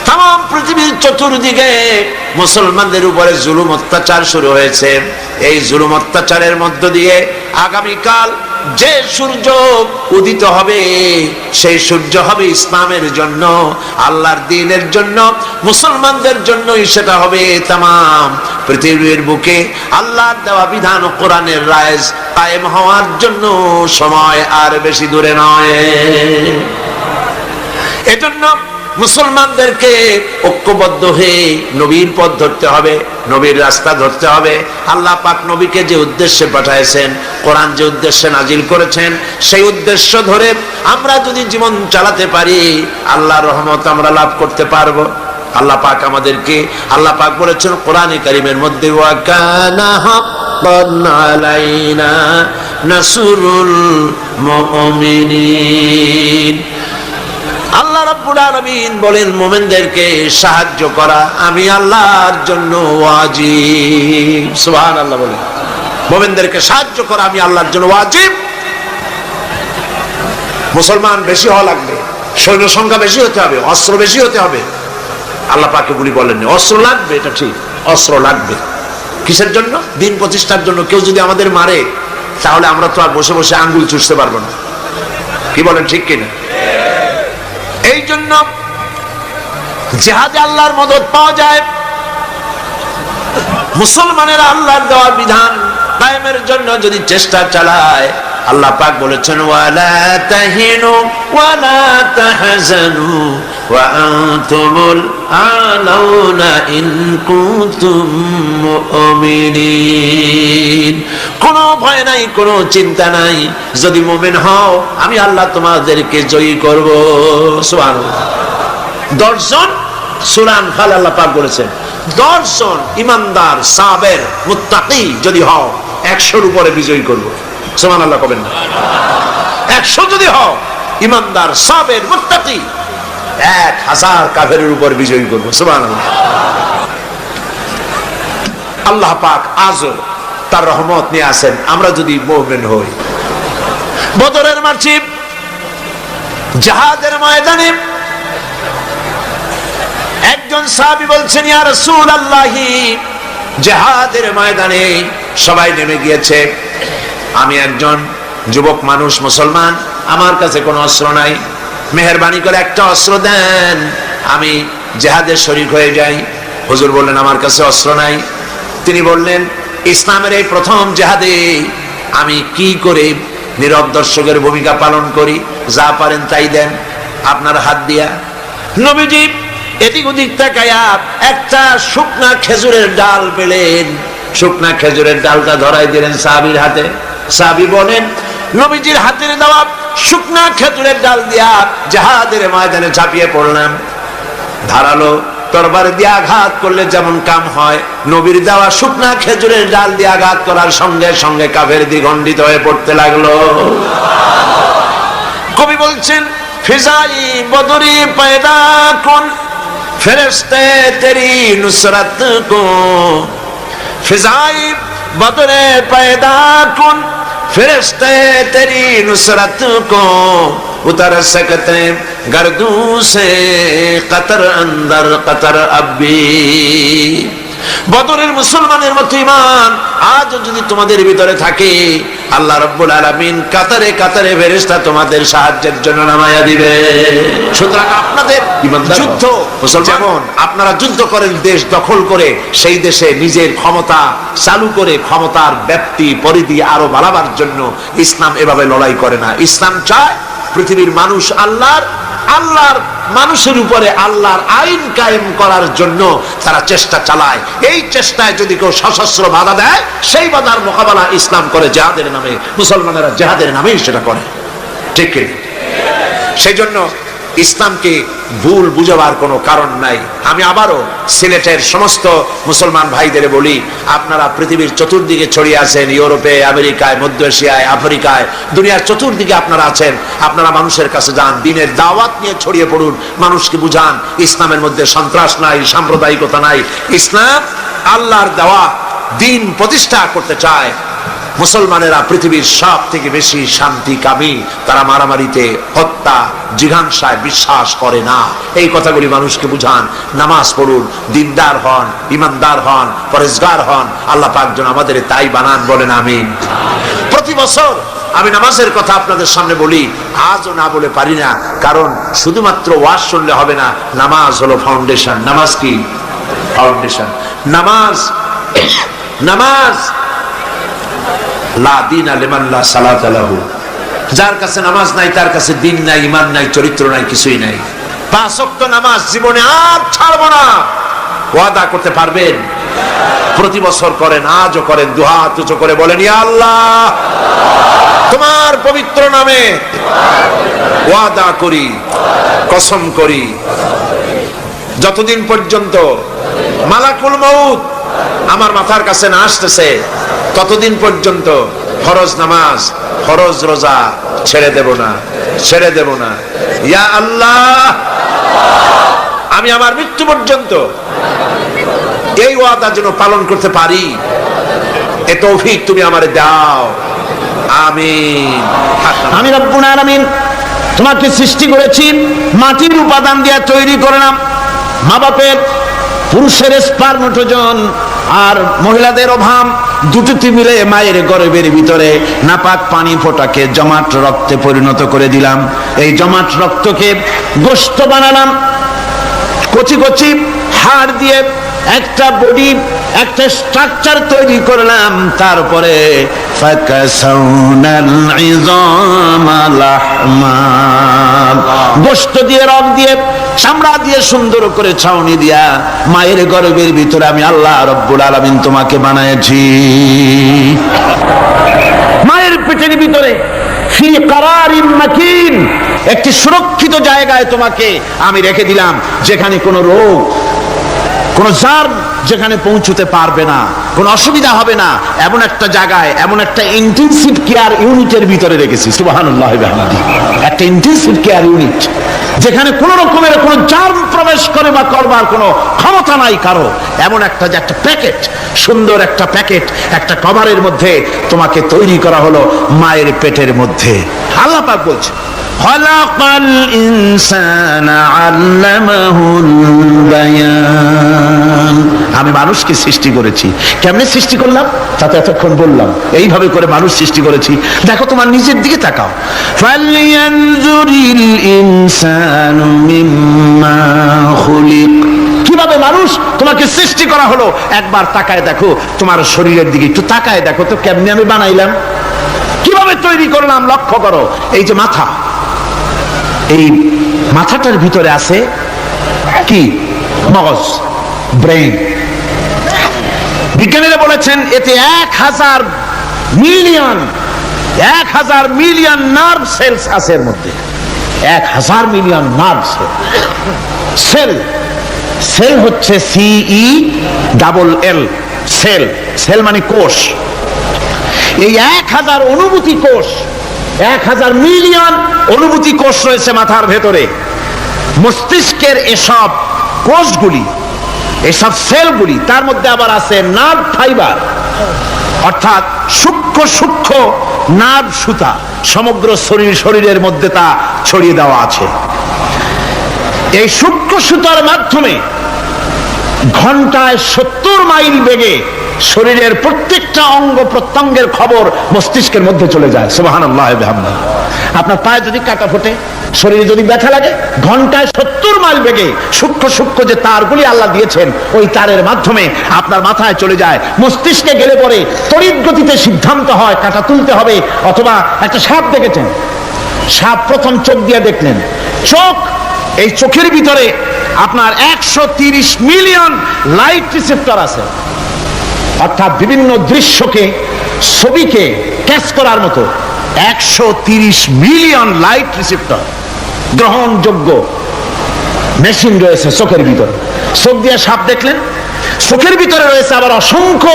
[SPEAKER 2] তাম পৃথিবীর চতুর্দিকে মুসলমানদের উপরে জুলুম অত্যাচার শুরু হয়েছে। এই জুলুম অত্যাচারের মধ্য দিয়ে আগামীকাল
[SPEAKER 1] যে সূর্য উদিত হবে সেই সূর্য হবে ইসলামের জন্য, আল্লাহর দ্বীনের জন্য, মুসলমানদের জন্যই সেটা হবে। তামাম পৃথিবীর বুকে আল্লাহর দেওয়া বিধান ও কোরআনের রায় কায়েম হওয়ার জন্য সময় আর বেশি দূরে নয়। এজন্য মুসলমানদেরকে ঐক্যবদ্ধ হয়ে নবীর পথ ধরতে হবে, নবীর রাস্তা ধরতে হবে। আল্লাহ পাক নবীকে যে উদ্দেশ্যে পাঠাইছেন, কোরআন যে উদ্দেশ্যে নাজিল করেছেন, সেই উদ্দেশ্য ধরে আমরা যদি জীবন চালাতে পারি, আল্লাহর রহমত আমরা লাভ করতে পারবো। আল্লাহ পাক আমাদেরকে, আল্লাহ পাক বলেছেন কোরআনে কারীমের মধ্যে, ওয়া কানা হাক্কান আলাইনা নাসরুল মুমিনিন। আল্লাহ রাব্বুল আলামিন বলেন, মুমিনদেরকে সাহায্য করা আমি আল্লাহর জন্য ওয়াজিব। সুবহানাল্লাহ বলেন, মুমিনদেরকে সাহায্য করা আমি আল্লাহর জন্য ওয়াজিব। মুসলমান বেশি হওয়া লাগবে, সৈন্য সংখ্যা বেশি হতে হবে, অস্ত্র বেশি হতে হবে। আল্লাহ পাক এগুলি বলেননি। অস্ত্র লাগবে, এটা ঠিক, অস্ত্র লাগবে। কিসের জন্য? দিন প্রতিষ্ঠার জন্য। কেউ যদি আমাদের মারে, তাহলে আমরা তো আর বসে বসে আঙ্গুল চুষতে পারবো না। কি বলেন, ঠিক কিনা? এই জন্য জিহাদে আল্লাহর মদদ পাওয়া যায়। মুসলমানেরা আল্লাহর দেওয়া বিধান কায়েমের জন্য যদি চেষ্টা চালায়, আল্লাহ পাক বলেছেন, ওয়ালা তাহিনু ওয়ালা তাহজানু ওয়া আনতুমুল আলাউনা ইন কুনতুম মুমিনিন। কোনো ভয় নাই, কোনো চিন্তা নাই, যদি মুমিন হও আমি আল্লাহ তোমাদেরকে জয়ী করব। সুবহানাল্লাহ। 10 জন সূরা আনফাল আল্লাহ পাক বলেছেন, 10 জন ইমানদার সাবের মুত্তাকি যদি হও 100-র উপরে বিজয়ী করব। সুবহানাল্লাহ কবেন না? 100 যদি হও ইমানদার সাবের মুত্তাকি, 1000 কাফেরের উপর বিজয়ী করব। সুবহানাল্লাহ। আল্লাহ পাক আজও তার রহমত নিয়ে আসেন আমরা যদি মুমিন হই। বদরের মাঠে, জিহাদের ময়দানে একজন সাহাবী বলছেন, ইয়া রাসূলুল্লাহ, জিহাদের ময়দানে সবাই নেমে গিয়েছে, আমি একজন যুবক মানুষ, মুসলমান, আমার কাছে কোনো অস্ত্র নাই, মেহেরবানি করে একটা অস্ত্র দেন, আমি জিহাদে শরীক হয়ে যাই। হুজুর বললেন, আমার কাছে অস্ত্র নাই। তিনি বললেন, ইসলামের এই প্রথম জিহাদে আমি কি করে নীরব দর্শকের ভূমিকা পালন করি, যা পারেন তাই দেন আপনার হাত দিয়া। নবীজি এদিক ওদিক তাকায়া একটা শুকনা খেজুরের ডাল পেলেন, শুকনা খেজুরের ডালটা ধরাই দিলেন সাহাবীর হাতে। সাহাবী বলেন, নবীজির হাতের দেওয়া শুকনা খেজুরের ডাল দিয়া জিহাদের ময়দানে ঝাঁপিয়ে পড়লাম। ধারালো তরবারি দিয়ে আঘাত করলে যেমন কাম হয়, নবীর দেওয়া শুকনা খেজুরের ডাল দিয়ে আঘাত করার সঙ্গে সঙ্গে কাফের দ্বিগণ্ডিত হয়ে পড়তে লাগলো। কবি বলছেন, ফিজাই বদরি পয়দা কোন ফেরেশতে তেরি নুসরত কো, ফিজাই বদরে পয়দা কোন ফেরেশতে তেরি নুসরত কো, उतर सकते गर्दू से कतर अंदर कतर अब्बी। বদরের মুসলমানের মতো ঈমান আজ যদি তোমাদের ভিতরে থাকে, আল্লাহ রাব্বুল আলামিন কাতারে কাতারে ফেরেশতা তোমাদের সাহায্যের জন্য নামায়া দিবে। সুতরাং আপনাদের যুদ্ধ, যেমন আপনারা যুদ্ধ করেন দেশ দখল করে, সেই দেশে নিজের ক্ষমতা চালু করে ক্ষমতার ব্যাপ্তি পরিধি আরো বাড়াবার জন্য ইসলাম এভাবে লড়াই করে না। ইসলাম চায় পৃথিবীর মানুষ আল্লাহর মানুষের উপরে আল্লাহর আইন কায়েম করার জন্য তারা চেষ্টা চালায়। এই চেষ্টায় যদি কেউ সশস্ত্র বাধা দেয়, সেই বাধার মোকাবেলা ইসলাম করে জিহাদের নামে। মুসলমানেরা জিহাদের নামেই সেটা করে, ঠিক? সেই জন্য ইসলামকে ভুল বুঝাবার কোনো কারণ নাই। আমি আবারও সিলেটের সমস্ত মুসলমান ভাইদের বলি, আপনারা পৃথিবীর চতুর্দিকে ছড়িয়ে আছেন, ইউরোপে, আমেরিকায়, মধ্য এশিয়ায়, আফ্রিকায়, দুনিয়ার চতুর্দিকে আপনারা আছেন। আপনারা মানুষের কাছে যান, দ্বীনের দাওয়াত নিয়ে ছড়িয়ে পড়ুন, মানুষকে বুঝান ইসলামের মধ্যে সন্ত্রাস নাই, সাম্প্রদায়িকতা নাই। ইসলাম আল্লাহর দেওয়া দ্বীন প্রতিষ্ঠা করতে চায়। মুসলমানেরা পৃথিবীর সব থেকে বেশি শান্তিকামী, তারা মারামারিতে, হত্যা, জিঘাংসায় বিশ্বাস করে না। এই কথাগুলি মানুষকে বুঝান। নামাজ পড়ুন, দিনদার হন, ইমানদার হন, পরেজগার হন। আল্লাহ পাক যেন আমাদের তাই বানান, বলেন আমিন। প্রতি বছর আমি নামাজের কথা আপনাদের সামনে বলি, আজও না বলে পারি না, কারণ শুধুমাত্র ওয়াজ শুনলে হবে না। নামাজ হলো ফাউন্ডেশন। নামাজ কি? ফাউন্ডেশন। নামাজ নামাজ লা দীনা লিমান লা সালাতা লাহু। যার কাছে নামাজ নাই তার কাছে দিন নাই, ঈমান নাই, চরিত্র নাই, কিছুই নাই। 5 ওয়াক্ত নামাজ জীবনে আর ছাড়বো না, ওয়াদা করতে পারবেন? প্রতি বছর করেন, আজও করেন। দুহাত উঁচু করে বলেন, ইয়া আল্লাহ, তোমার পবিত্র নামে ওয়াদা করি, কসম করি, যতদিন পর্যন্ত মালাকুল মউত আমার মাথার কাছে না আসতেছে ততদিন পর্যন্ত ফরজ নামাজ, ফরজ রোজা ছেড়ে দেব না, ছেড়ে দেব না। ইয়া আল্লাহ, আমি আমার মৃত্যু পর্যন্ত এই ওয়াদা যেন পালন করতে পারি, এ তৌফিক তুমি আমারে দাও। আমিন।
[SPEAKER 3] আমি রব্বুল আলামিন তোমাকে সৃষ্টি করেছি, মাটির উপাদান দিয়ে তৈরি করলাম। মা বাপের, পুরুষের স্পার্মটোজন আর মহিলাদের অভাব দুটোতে মিলে মায়ের গর্ভের ভিতরে নাপাক পানি ফোটাকে জমাট রক্তে পরিণত করে দিলাম। এই জমাট রক্তকে গোশত বানালাম, কচি কচি হাড় দিয়ে একটা বডি, একটা স্ট্রাকচার তৈরি করলাম। তারপরে গোশত দিয়ে, রক দিয়ে, চামড়া দিয়ে সুন্দর করে ছাউনি দিয়া মায়ের গর্ভের ভিতরে আমি আল্লাহ রব্বুল আলামিন তোমাকে বানাইছি। মায়ের পেটের ভিতরে ফি কারারিন মাকিন, একটি সুরক্ষিত জায়গায় তোমাকে আমি রেখে দিলাম, যেখানে কোনো রোগ, কোন জার্ম যেখানে পৌঁছতে পারবে না, কোনো অসুবিধা হবে না। এমন একটা জায়গায়, এমন একটা ইন্টেনসিভ কেয়ার ইউনিটের ভিতরে রেখেছি। সুবহানাল্লাহ ওয়া বিহামদিহি। একটা ইন্টেনসিভ কেয়ার ইউনিট, যেখানে কোন রকমের কোনো জার্ম প্রবেশ করে বা করবার কোনো ক্ষমতা নাই কারো। এমন একটা যে একটা প্যাকেট, সুন্দর একটা প্যাকেট, একটা কভারের মধ্যে তোমাকে তৈরি করা হলো মায়ের পেটের মধ্যে। আল্লাহ পাক বলছে, খালাকাল ইনসানা আল্লামাহুল বায়ান। আমি মানুষকে সৃষ্টি করেছি। কেমনে সৃষ্টি করলাম তা তো এতক্ষণ বললাম। এইভাবে করে মানুষ সৃষ্টি করেছি। দেখো, তোমার নিজের দিকে তাকাও। ফালইয়ানজুরিল ইনসানু মিম্মা খুলিক। কিভাবে মানুষ তোমাকে সৃষ্টি করা হলো একবার তাকায় দেখো, তোমার শরীরের দিকে একটু তাকায় দেখো তো, কেমনে আমি বানাইলাম, কিভাবে তৈরি করলাম। লক্ষ্য করো, এই যে মাথা, এই মাথাটার ভিতরে আছে কি? মগজ, ব্রেইন। বিজ্ঞানীরা বলেছেন এতে 1000 মিলিয়ন নার্ভ সেলস আছে এর মধ্যে। 1000 মিলিয়ন নার্ভ সেল। সেল হচ্ছে CELL, সেল। সেল মানে কোষ। এই 1000 অনুভূতি কোষ, 1000 মিলিয়ন অনুভূতি কোষ রয়েছে মাথার ভেতরে। মস্তিষ্কের এসব কোষগুলি, এসব সেলগুলি, তার মধ্যে আবার আছে নার্ভ ফাইবার, অর্থাৎ সূক্ষ্ম সূক্ষ্ম নার্ভ সুতা। সমগ্র শরীরের মধ্যে তা ছড়িয়ে দেওয়া আছে। এই সূক্ষ্ম সুতার মাধ্যমে ঘন্টায় 70 মাইল বেগে শরীরের প্রত্যেকটা অঙ্গ প্রত্যঙ্গের খবর মস্তিষ্কের মধ্যে চলে যায়। সুবহানাল্লাহ ওয়া বিহামদিহি। আপনার পায়ে যদি কাটা ফোটে, শরীরে যদি ব্যথা লাগে, ঘন্টায় 70 মাইল বেগে সূক্ষ্ম সূক্ষ্ম যে তারগুলি আল্লাহ দিয়েছেন, ওই তারের মাধ্যমে আপনার মাথায় চলে যায়। মস্তিষ্কে গেলে পরে তড়িৎ গতিতে সিদ্ধান্ত হয় কাটা তুলতে হবে। অথবা একটা সাপ দেখেছেন, সাপ প্রথম চোখ দিয়ে দেখলেন, চোখ, এই চোখের ভিতরে আপনার 130 মিলিয়ন লাইট রিসেপ্টর আছে, অর্থাৎ বিভিন্ন দৃশ্যকে, ছবিকে ক্যাচ করার মতো 130 মিলিয়ন লাইট রিসেপ্টর, গ্রহণযোগ্য মেশিন রয়েছে চোখের ভিতরে। চোখ দিয়ে সাপ দেখলেন, চোখের ভিতরে রয়েছে আবার অসংখ্য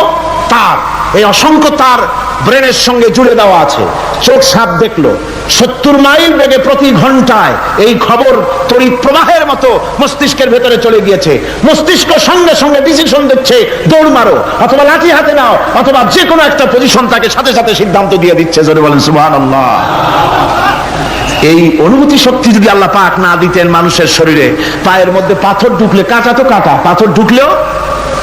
[SPEAKER 3] তার। এই অসংখ্য তার ব্রেনের সঙ্গে জুড়ে দেওয়া আছে। চোখ সাপ দেখলো,
[SPEAKER 2] 70 মাইল বেগে প্রতি ঘন্টায় এই খবর তড়িৎ প্রবাহের মতো মস্তিষ্কের ভেতরে চলে গিয়েছে। মস্তিষ্ক সঙ্গে সঙ্গে ডিসিশন দিচ্ছে, দৌড় মারো, অথবা লাঠি হাতে নাও, অথবা যে কোনো একটা পজিশন তাকে সাথে সাথে সিদ্ধান্ত দিয়ে দিচ্ছে। জোরে বলেন সুবহানাল্লাহ। এই অনুভূতি শক্তি যদি আল্লাহ পাক না দিতেন মানুষের শরীরে, পায়ের মধ্যে পাথর ঢুকলে, কাঁটা তো কাঁটা, পাথর ঢুকলেও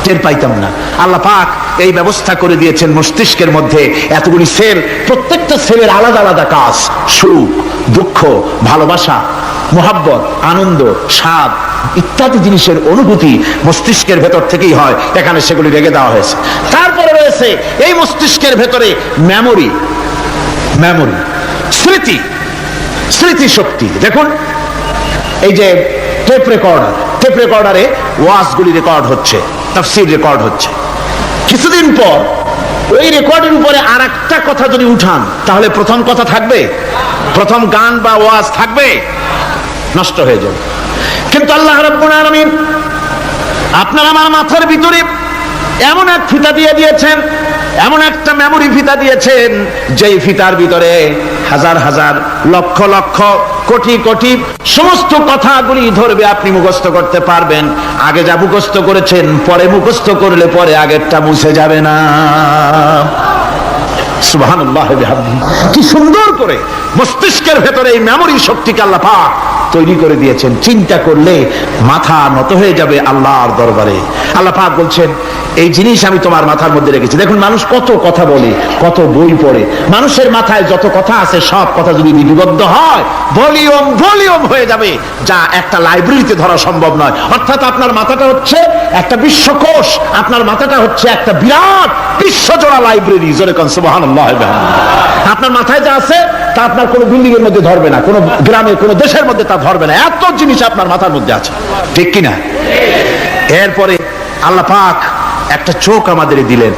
[SPEAKER 2] টের পাইতাম না। আল্লাহ পাক এই ব্যবস্থা করে দিয়েছেন মস্তিষ্কের মধ্যে এতগুলি সেল, প্রত্যেকটা সেলের আলাদা আলাদা কাজ। সুখ, দুঃখ, ভালোবাসা, মোহাব্বত, আনন্দ, স্বাদ ইত্যাদি জিনিসের অনুভূতি মস্তিষ্কের ভেতর থেকেই হয়। এখানে সেগুলি রেখে দেওয়া হয়েছে। তারপরে রয়েছে এই মস্তিষ্কের ভেতরে মেমোরি, স্মৃতি, স্মৃতি শক্তি। দেখুন এই যে টেপ রেকর্ডারে ওয়াজগুলি রেকর্ড হচ্ছে, তাফসীর রেকর্ড হচ্ছে। কিছুদিন পর ওই রেকর্ডের উপরে আর একটা কথা যদি উঠান, তাহলে প্রথম কথা থাকবে? প্রথম গান বা ওয়াজ থাকবে? নষ্ট হয়ে যাবে। কিন্তু আল্লাহ রাব্বুল আলামিন আপনার আমার মাথার ভিতরে এমন এক ফিতা দিয়ে দিয়েছেন, এমন একটা মেমোরি ফিতা দিয়েছেন, যেই ফিতার ভিতরে হাজার হাজার, লক্ষ লক্ষ, কোটি কোটি সমস্ত কথাগুলি ধরবে, আপনি মুখস্থ করতে পারবেন। আগে যা মুখস্থ করেছেন, পরে মুখস্থ করলে পরে আগেরটা মুছে যাবে না। সুবহানাল্লাহ বিহামদিহি। কি সুন্দর করে মস্তিষ্কের ভেতরে এই মেমোরি শক্তিকে আল্লাহ পাক তৈরি করে দিয়েছেন। চিন্তা করলে মাথা নত হয়ে যাবে আল্লাহর দরবারে। আল্লাহ পাক বলছেন, এই জিনিস আমি তোমার মাথার মধ্যে রেখেছি। দেখুন মানুষ কত কথা বলে, কত বই পড়ে, মানুষের মাথায় যত কথা আছে সব কথা যদি লিপিবদ্ধ হয়, ভলিউম হয়ে যাবে, যা একটা লাইব্রেরিতে ধরা সম্ভব নয়। অর্থাৎ আপনার মাথাটা হচ্ছে একটা বিশ্বকোষ, আপনার মাথাটা হচ্ছে একটা বিরাট বিশ্বজোড়া লাইব্রেরি। জোরে কোন সুবহানাল্লাহ। আপনার মাথায় যা আছে তা আপনার কোনো বিল্ডিং এর মধ্যে ধরবে না, কোনো গ্রামে, কোনো দেশের মধ্যে তা ধরবে না। এত জিনিস আপনার মাথার মধ্যে আছে, ঠিক কিনা? এরপরে আল্লাহ পাক একটা চোখ আমাদের দিলেন।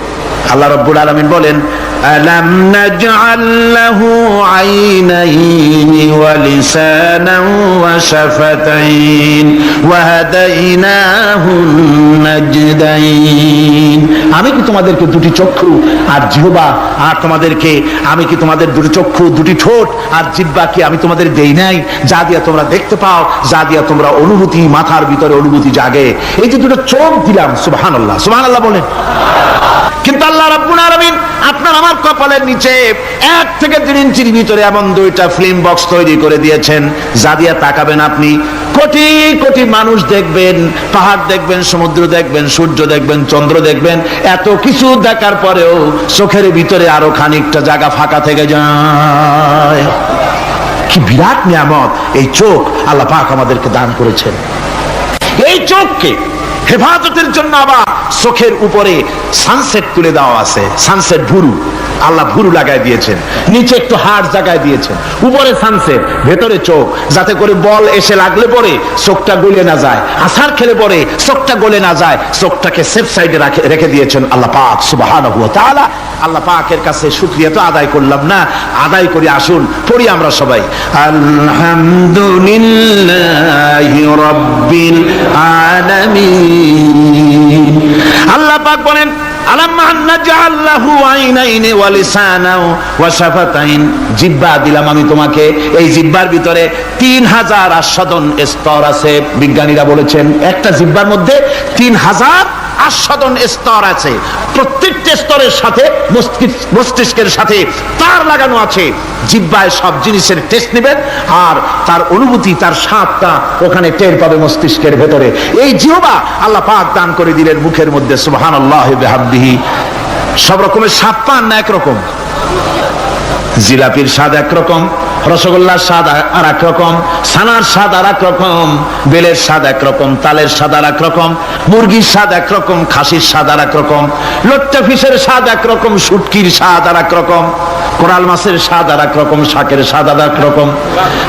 [SPEAKER 2] আল্লাহ রাব্বুল আলামিন বলেন, আলাম নাজআল লাহু আইনাইনি ওয়া লিসানান ওয়া শাফাতাইন ওয়া হাদাইনাহু নাজদাইন। আমি কি তোমাদেরকে দুটি চক্ষু আর জিহ্বা, আর তোমাদেরকে আমি কি তোমাদের দুটি চক্ষু, দুটি ঠোঁট আর জিহ্বা কি আমি তোমাদের দেই নাই, যা দিয়া তোমরা দেখতে পাও, যা দিয়া তোমরা অনুভূতি, মাথার ভিতরে অনুভূতি জাগে। এই যে দুটো চোখ দিলাম, সুবহানাল্লাহ, সুবহানাল্লাহ বলেন। কিন্তু আল্লাহ রাব্বুল আলামিন আপনার আমার কপালের নিচে 1 থেকে 3 ইঞ্চির ভিতরে এমন 2টা ফিল্ম বক্স তৈরি করে দিয়েছেন, যা দিয়ে তাকাবেন আপনি কোটি কোটি মানুষ দেখবেন, পাহাড় দেখবেন, সমুদ্র দেখবেন, সূর্য দেখবেন, চন্দ্র দেখবেন। এত কিছু দেখার পরেও চোখের ভিতরে আরো খানিকটা জায়গা ফাঁকা থেকে যায়। কি বিরাট নিয়ামত এই চোখ আল্লাহ পাক আমাদেরকে দান করেছেন। এই চোখকে হেফাজতের জন্য আবার চোখের উপরে সানসেট তুলে দেওয়া আছে, সানসেট ভুরু। আল্লাহ ভুরু লাগাই দিয়েছেন, নিচে একটু হাড় জায়গায় দিয়েছেন, উপরে সানসেট, ভেতরে চোখ, যাতে করে বল এসে লাগলে পরে চোখটা গলে না যায়, আছাড় খেলে পরে চোখটা গলে না যায়, চোখটাকে সেফ সাইডে রেখে দিয়েছেন আল্লাহ পাক সুবহানাহু ওয়া তাআলা। আল্লাহ পাকের কাছে শুকরিয়া তো আদায় করলাম না, আদায় করি। আসুন পড়ি আমরা সবাই, আলহামদুলিল্লাহি রাব্বিল আলামিন। আল্লাহ পাক বলেন, আলাম নাজআল লাহু আইনাইনি ওয়া লিসানাও ওয়া শাফাতাইন। জিহ্বা দিলাম আমি তোমাকে, এই জিহ্বার ভিতরে 3000 আস্বাদন স্তর আছে। বিজ্ঞানীরা বলেছেন একটা জিহ্বার মধ্যে 3000 আস্বাদন স্তর আছে। প্রত্যেকটা স্তরের সাথে মস্তিষ্কের সাথে তার লাগানো আছে। জিহ্বায় সব জিনিসের টেস্ট নেবেন, আর তার অনুভূতি, তার স্বাদটা ওখানে টের পাবে মস্তিষ্কের ভেতরে। এই জিহ্বা আল্লাহ পাক দান করে দিলেন মুখের মধ্যে, সুবহানাল্লাহ বিহামদিহি। সব রকমের স্বাদ পান না একরকম? জিলাপির স্বাদ একরকম, রসগোল্লার স্বাদ আর এক রকম, ছানার স্বাদ আর এক রকম, বেলের স্বাদ একরকম, তালের স্বাদ আর এক রকম, মুরগির স্বাদ একরকম, খাসির স্বাদ আর এক রকম, লট্টা ফিশের স্বাদ একরকম, শুটকির স্বাদ আর এক রকম, কোরাল মাছের স্বাদ আর এক রকম, শাকের স্বাদ আর এক রকম।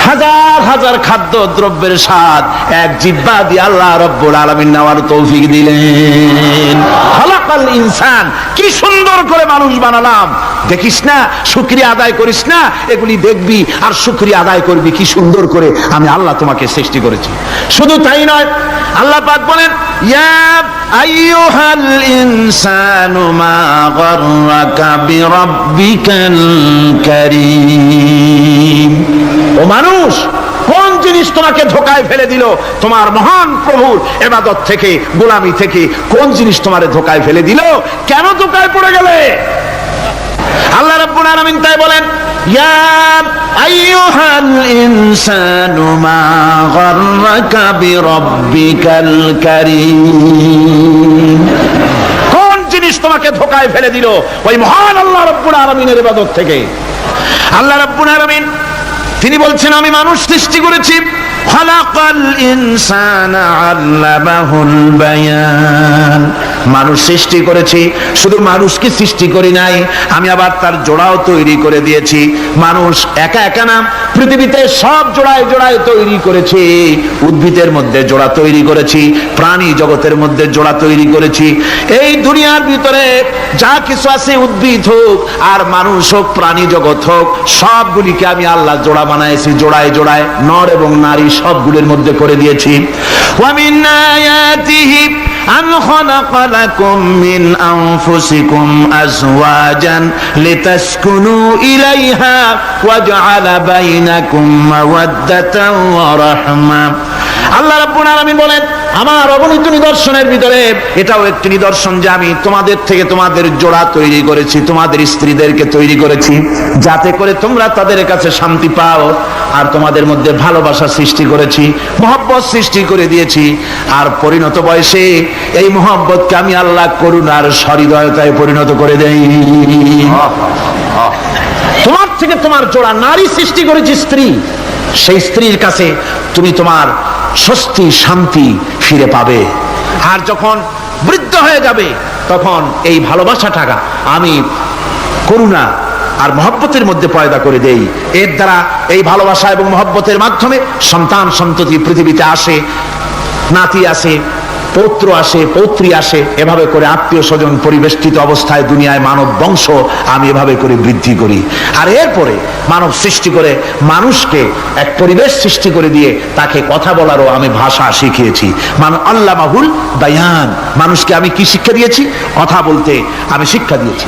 [SPEAKER 2] হাজার হাজার খাদ্য দ্রব্যের স্বাদ এক জিহ্বা দিয়ে আল্লাহ রাব্বুল আলামিন নেওয়ার তৌফিক দিলেন। খালাকাল ইনসান, কি সুন্দর করে মানুষ বানালাম,
[SPEAKER 3] দেখিস না, শুকরিয়া আদায় করিস না, এগুলি দেখবি আর শুকরিয়া আদায় করবি কি সুন্দর করে আমি আল্লাহ তোমাকে সৃষ্টি করেছি। শুধু তাই নয়, আল্লাহ পাক বলেন ইয়া আইয়ুহাল ইনসানু মা গাররাকা বিরাব্বিকাল কারীম। ও মানুষ, কোন জিনিস তোমাকে ধোকায় ফেলে দিল? তোমার মহান প্রভুর ইবাদত থেকে, গোলামি থেকে কোন জিনিস তোমারে ধোকায় ফেলে দিল? কেন ধোকায় পড়ে গেলে? আল্লাহ রাব্বুল আলামিন তাই বলেন ইয়া আইয়ুহাল ইনসানু মা গাররাকা বিরাব্বিকাল কারীম। কোন জিনিস তোমাকে ধোকায় ফেলে দিল? ওই মহান আল্লাহ রাব্বুল আলামিনের ইবাদত থেকে। আল্লাহ রাব্বুল আলামিন তিনি বলছেন আমি মানুষ সৃষ্টি করেছি, খালাকাল ইনসানা আল্লামাহুল বায়ান। মানুষ সৃষ্টি করেছি, শুধু মানুষকে সৃষ্টি করি নাই, আমি আবার তার জোড়াও তৈরি করে দিয়েছি। মানুষ একা একা না, পৃথিবীতে সব জোড়ায় জোড়ায় তৈরি করেছি। উদ্ভিদের মধ্যে জোড়া তৈরি করেছি, প্রাণী জগতের মধ্যে জোড়া তৈরি করেছি। এই দুনিয়ার ভিতরে যা কিছু আছে, উদ্ভিদ হোক আর মানুষ হোক, প্রাণী জগৎ হোক, সবগুলিকে আমি আল্লাহ জোড়া বানাইছি, জোড়ায় জোড়ায় নর এবং নারী সবগুলির মধ্যে করে দিয়েছি। ওয়া মিন আয়াতিহি আন খালাকা লাকুম মিন আনফুসিকুম আজওয়াজান লিতাসকুনু ইলাইহা ওয়া জাআলা বাইনাকুম মাওয়াদ্দাতান ওয়া রাহমা। আল্লাহ রাব্বুল আলামিন বলেন আমার অগণিত নিদর্শনের ভিতরে এটাও একটি নিদর্শন যে আমি তোমাদের থেকে তোমাদের জোড়া তৈরি করেছি, তোমাদের স্ত্রীদেরকে তৈরি করেছি, যাতে করে তোমরা তাদের কাছে শান্তি পাও। আর তোমাদের মধ্যে ভালোবাসা সৃষ্টি করেছি, মহব্বত সৃষ্টি করে দিয়েছি। আর পরিণত বয়সে এই মহব্বতকে আমি আল্লাহ করুণার সহৃদয়তায় পরিণত করে দেই। তোমার থেকে তোমার জোড়া নারী সৃষ্টি করেছি, স্ত্রী। সেই স্ত্রীর কাছে তুমি তোমার স্বস্তি শান্তি ফিরে পাবে। আর যখন বৃদ্ধ হয়ে যাবে তখন এই ভালোবাসাটা আমি করুণা আর মহব্বতের মধ্যে পয়দা করে দেই। এর দ্বারা এই ভালোবাসা এবং মহব্বতের মাধ্যমে সন্তান সন্ততি পৃথিবীতে আসে, নাতি আসে, পৌত্র আসে, পৌত্রী আসে। এভাবে করে আত্মীয় স্বজন পরিবেষ্টিত অবস্থায় দুনিয়ায় মানব বংশ আমি এভাবে করে বৃদ্ধি করি। আর এরপরে মানব সৃষ্টি করে মানুষকে এক পরিবেশ সৃষ্টি করে দিয়ে তাকে কথা বলারও আমি ভাষা শিখিয়েছি। আল্লামাহুল বায়ান। মানুষকে আমি কি শিক্ষা দিয়েছি? কথা বলতে আমি শিক্ষা দিয়েছি।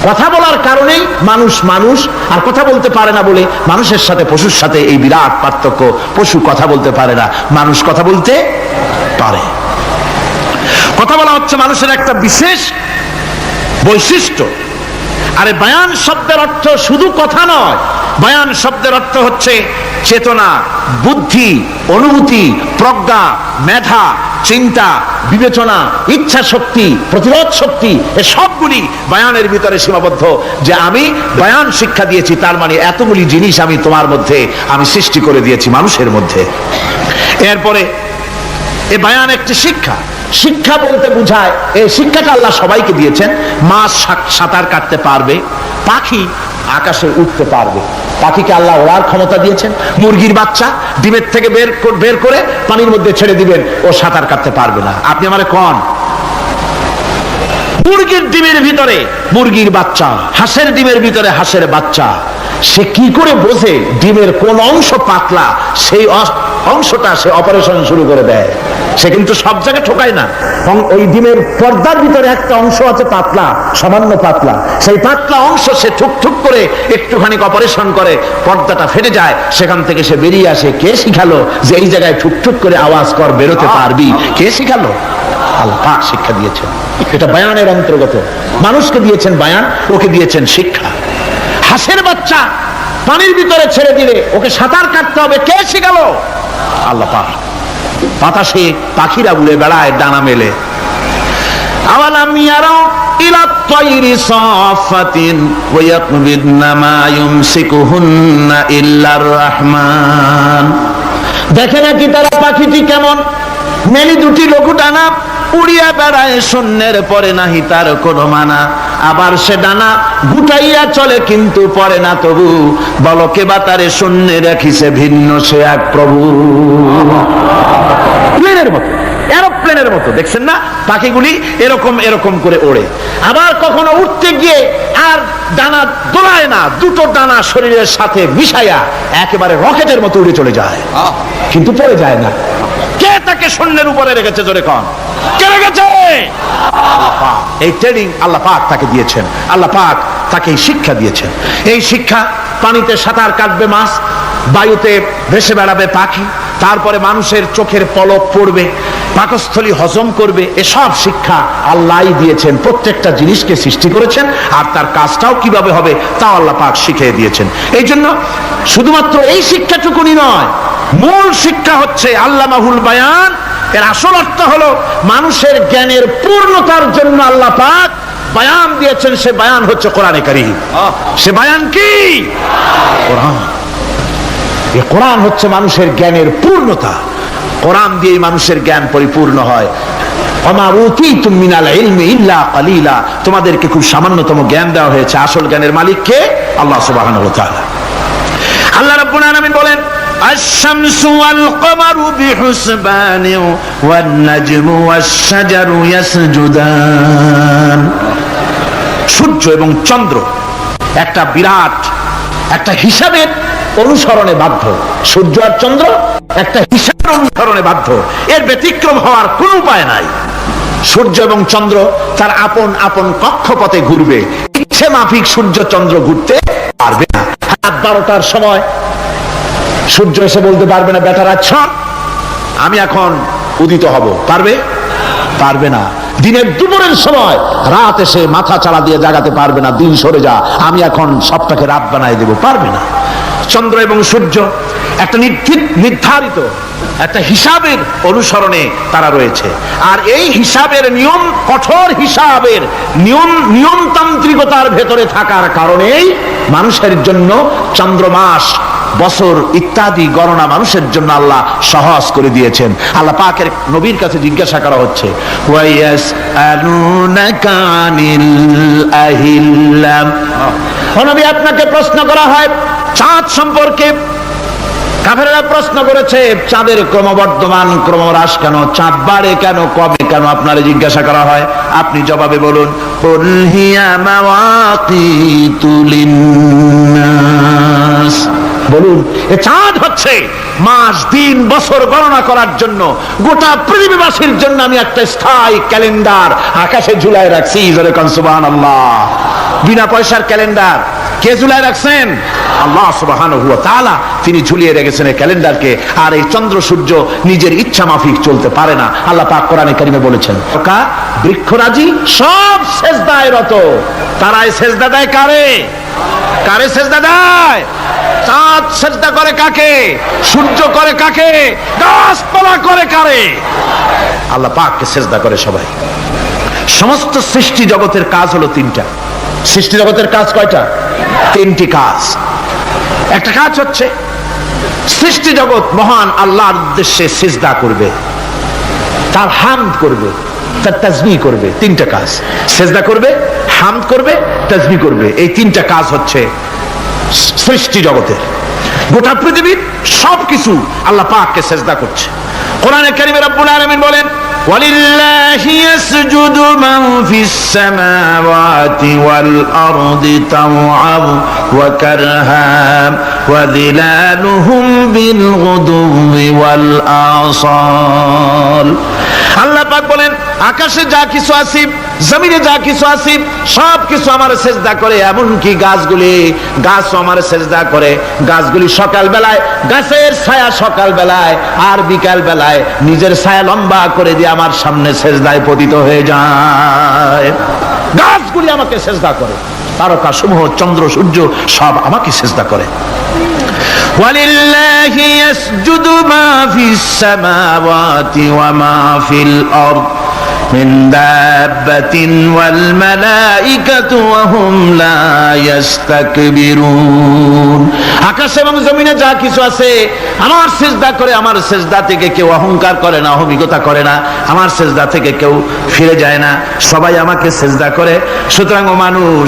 [SPEAKER 3] কথা বলার কারণেই মানুষ মানুষ, আর কথা বলতে পারে না বলে মানুষের সাথে পশুর সাথে এই বিরাট পার্থক্য। পশু কথা বলতে পারে না, মানুষ কথা বলতে পারে। কথা বলা হচ্ছে মানুষের একটা বিশেষ বৈশিষ্ট্য। আরে বায়ান শব্দের অর্থ শুধু কথা নয়, বায়ান শব্দের অর্থ হচ্ছে চেতনা, বুদ্ধি, অনুভূতি, প্রজ্ঞা, মেধা, চিন্তা, বিবেচনা, ইচ্ছা শক্তি, প্রতিরোধ শক্তি, এ সবগুলি বায়ানের ভিতরে সীমাবদ্ধ। যে আমি বায়ান শিক্ষা দিয়েছি, তার মানে এতগুলি জিনিস আমি তোমার মধ্যে আমি সৃষ্টি করে দিয়েছি মানুষের মধ্যে। এরপরে এ বায়ান একটি শিক্ষা। শিক্ষা বলতে বোঝায়, এই শিক্ষাটা আল্লাহ সবাইকে দিয়েছেন। মাছ সাঁতার কাটতে পারবে, পাখি আকাশে উঠতে পারবে। পাখিকে আল্লাহ ওড়ার ক্ষমতা দিয়েছেন। মুরগির বাচ্চা ডিমের থেকে বের করে পানির মধ্যে ছেড়ে দিবেন, ও সাঁতার কাটতে পারবে না। আপনি আমারে কোন মুরগির ডিমের ভিতরে মুরগির বাচ্চা, হাঁসের ডিমের ভিতরে হাঁসের বাচ্চা, সে কি করে বোঝে ডিমের কোন অংশ পাতলা? সেই অংশটা সে অপারেশন শুরু করে দেয়। সে কিন্তু সব জায়গায় ঠকায় না। ওই ডিমের পর্দার ভিতরে একটা অংশ আছে পাতলা, সামান্য পাতলা, সেই পাতলা অংশ সে ঠুক করে একটুখানি অপারেশন করে, পর্দাটা ফেটে যায়, সেখান থেকে সে বেরিয়ে আসে। কে শিখালো যে এই জায়গায় ঠুক করে আওয়াজ কর, বেরোতে পারবি? কে শিখালো? আল্লাহ শিক্ষা দিয়েছেন। এটা বায়ানের অন্তর্গত। মানুষকে দিয়েছেন বায়ান, ওকে দিয়েছেন শিক্ষা। হাঁসের বাচ্চা পানির ভিতরে ছেড়ে দিলে ওকে সাঁতার কাটতে হবে, কে শিখালো? আল্লাহ পাক। বাতাসে পাখিরা উড়ে বেড়ায় ডানা মেলে। আওয়ালাম ইয়ারাও ইলা তায়রি সাফাতিন ওয়া ইয়াকবিদনা মা ইউমসিকুহুন্না ইল্লার রাহমান। দেখে নাকি তারা পাখিটি কেমন? মেলি দুটি লঘু ডানা, উড়িয়া বেড়ায় শূন্যের পরে নাহি তার কোনো মানা। আবার সে ডানা গুটাইয়া চলে কিন্তু পরে না তবু, বলকে বা তারে শূন্যে রাখিছে ভিন্ন সে এক প্রভু। প্লেনের মতো, এরোপ্লেনের
[SPEAKER 1] ফ্যানের মতো, দেখছেন না পাখিগুলি এরকম এরকম করে ওড়ে। আবার কখনো উঠতে গিয়ে আর ডানা দোলায় না, দুটো ডানা শরীরের সাথে মিশাইয়া একেবারে রকেটের মতো উড়ে চলে যায়, কিন্তু পড়ে যায় না। কে তাকে শূন্যের উপরে রেখেছে? জোরে কন, কে রেখেছে? আল্লাহ পাক। এই ট্রেনিং আল্লাহ পাক তাকে দিয়েছেন, আল্লাহ পাক তাকে এই শিক্ষা দিয়েছেন। এই শিক্ষা, পানিতে সাঁতার কাটবে মাছ, বায়ুতে ভেসে বেড়াবে পাখি, তারপরে মানুষের চোখের পলক পড়বে, পাকস্থলী হজম করবে, এসব শিক্ষা আল্লাহই দিয়েছেন। প্রত্যেকটা জিনিসকে সৃষ্টি করেছেন, আর তার কাজটাও কিভাবে হবে তাও আল্লাহ পাক শিখিয়ে দিয়েছেন। এই জন্য শুধুমাত্র এই শিক্ষাটুকুনি নয়, মূল শিক্ষা হচ্ছে আল্লামাহুল বায়ান। এর আসল অর্থ হলো মানুষের জ্ঞানের পূর্ণতার জন্য আল্লাহ পাক বায়ান দিয়েছেন। সে বায়ান হচ্ছে কোরআনে কারীম। সে বায়ান কি? কোরআন। এই কোরআন হচ্ছে মানুষের জ্ঞানের পূর্ণতা। কোরআন দিয়ে মানুষের জ্ঞান পরিপূর্ণ হয়। ওমা উতীতুম মিনাল ইলমি ইল্লা কালিলা, তোমাদেরকে খুব সামান্যতম জ্ঞান দেওয়া হয়েছে। আসল জ্ঞানের মালিক কে? আল্লাহ সুবহানাহু ওয়া তাআলা। আল্লাহ রাব্বুল আলামিন বলেন, আশ-শামসু ওয়াল কমারু বিহুসবানিন ওয়ান নাজমু ওয়াশ-শাজারু ইয়াসজুদান। সূর্য এবং চন্দ্র একটা বিরাট একটা হিসাবের অনুসরণে বাধ্য। সূর্য আর চন্দ্র একটা হিসাবের অনুসরণে বাধ্য, এর ব্যতিক্রম হওয়ার কোনো উপায় নাই। সূর্য এবং চন্দ্র তার আপন আপন কক্ষপথে ঘুরবে, ইচ্ছে মাফিক সূর্য চন্দ্র ঘুরতে পারবে না। রাত 12টার সময় সূর্য এসে বলতে পারবে না, বেটা রাত আমি এখন উদিত হব, পারবে? পারবে না। দিনের দুপুরের সময় রাত এসে মাথা চালা দিয়ে জাগাতে পারবে না, দিন সরে যা, আমি এখন সবটাকে রাত বানাই দেব, পারবে না। চন্দ্র এবং সূর্য একটা নির্ধারিত একটা হিসাবের অনুসরণে তারা রয়েছে, আর এই হিসাবের নিয়ম, কঠোর হিসাবের নিয়মতান্ত্রিকতার ভেতরে থাকার কারণেই মানুষের জন্য চন্দ্র, মাস, বছর ইত্যাদি গণনা মানুষের জন্য আল্লাহ সহজ করে দিয়েছেন। আল্লাহ পাকের নবীর কাছে জিজ্ঞাসা করা হচ্ছে, ওয়ায়াসআলুনাকা আনিল আহিল্লাম। ও নবী, আপনাকে প্রশ্ন করা হয় চাঁদ সম্পর্কে। কাফেররা প্রশ্ন করেছে, চাঁদের ক্রমবর্ধমান ক্রমহ্রাস কেন, চাঁদ বাড়ে কেন, কমে কেন, আপনারে জিজ্ঞাসা করা হয়, আপনি জবাবে বলুন, কুল হিয়া মাওয়াকিতু লিন্নাস। বলুন, এ চাঁদ হচ্ছে মাস, দিন, বছর গণনা করার জন্য, গোটা পৃথিবীবাসীর জন্য আমি একটা স্থায়ী ক্যালেন্ডার আকাশে ঝুলাই রাখছি। সুবহানাল্লাহ। বিনা পয়সার ক্যালেন্ডার কে ঝুলাই রাখছেন? আল্লাহ সুবহানাহু ওয়া তাআলা। তিনি ঝুলিয়ে রেখেছেন এই ক্যালেন্ডারকে। আর এই চন্দ্র সূর্য নিজের ইচ্ছা মাফিক চলতে পারে না। আল্লাহ পাক কোরআনে কারিমে বলেছেন, বৃক্ষরাজি সব সেজদায় রত। তারাই সেজদা দেয় কারে? কারে সেজদা দেয়? চাঁদ সেজদা করে কাকে? সূর্য করে কাকে? গাছপালা করে কারে? আল্লাহ পাককে সেজদা করে সবাই। সমস্ত সৃষ্টি জগতের কাজ হলো তিনটা। সৃষ্টি জগতের কাজ কয়টা? তিনটি কাজ। একটা কাজ হচ্ছে সৃষ্টি জগৎ মহান আল্লাহর উদ্দেশ্যে সিজদা করবে, তার হামদ করবে, তার তাসবিহ করবে। তিনটা কাজ, সিজদা করবে, হামদ করবে, তাসবিহ করবে। এই তিনটা কাজ হচ্ছে সৃষ্টি জগতের। গোটা পৃথিবীর সবকিছু আল্লাহ পাককে সিজদা করছে। কোরআনে কারিমে রব্বুল আলামিন বলেন, ওয়ালিল্লাহি ইয়াসজুদু মান ফিস সামাওয়াতি ওয়াল আরদি তাওআন ওয়া কারহান ওয়া যিলালুহুম বিল গুদুওয়ি ওয়াল আসাল। আল্লাহ পাক বলেন, আকাশে যা কিছু আছে, জমিনে যা কিছু আছে, সব কিছু আমার সেজদা করে। এমনকি গাছগুলি, গাছও আমার সেজদা করে। গাছগুলি সকাল বেলায়, গাছের ছায়া সকাল বেলায় আর বিকাল বেলায় নিজের ছায়া লম্বা করে দিয়ে আমার সামনে সেজদায় পতিত হয়ে যায়। গাছগুলি আমাকে সেজদা করে, তারকা সমূহ, চন্দ্র, সূর্য সব আমাকে সেজদা করে। ওয়ালিল্লাহি ইয়াসজুদু মা ফিস সামাওয়াতি ওয়া মা ফিল আরদ মিন দাব্বাতিন ওয়াল মালাইকাতু ওয়া হুম লা ইস্তাকবিরুন। আকাশ এবং জমিনে যা কিছু আছে আমার সিজদা করে, আমার সিজদা থেকে কেউ অহংকার করে না, অহমিকতা করে না, আমার সিজদা থেকে কেউ ফিরে যায় না, সবাই আমাকে সিজদা করে। সুতরাং ও মানুষ,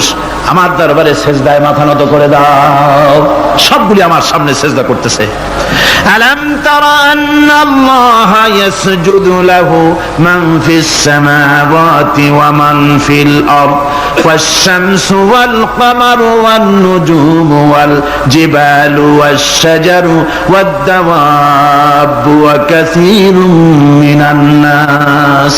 [SPEAKER 1] আমার দরবারে সিজদায় মাথা নত করে দাও। সবগুলি আমার সামনে সিজদা করতেছে। আলাম তারা আন্নাল্লাহা ইয়াসজুদু লাহু মান ফিস সামাওয়াতি ওয়া মান ফিল আরদ ওয়াশ-শামসু ওয়াল কামারু ওয়ান নুজুমু ওয়াল জিবালু ওয়াশ-শাজারু ওয়াদ-দাওয়াবু ওয়া কাসীরুম মিনান নাস।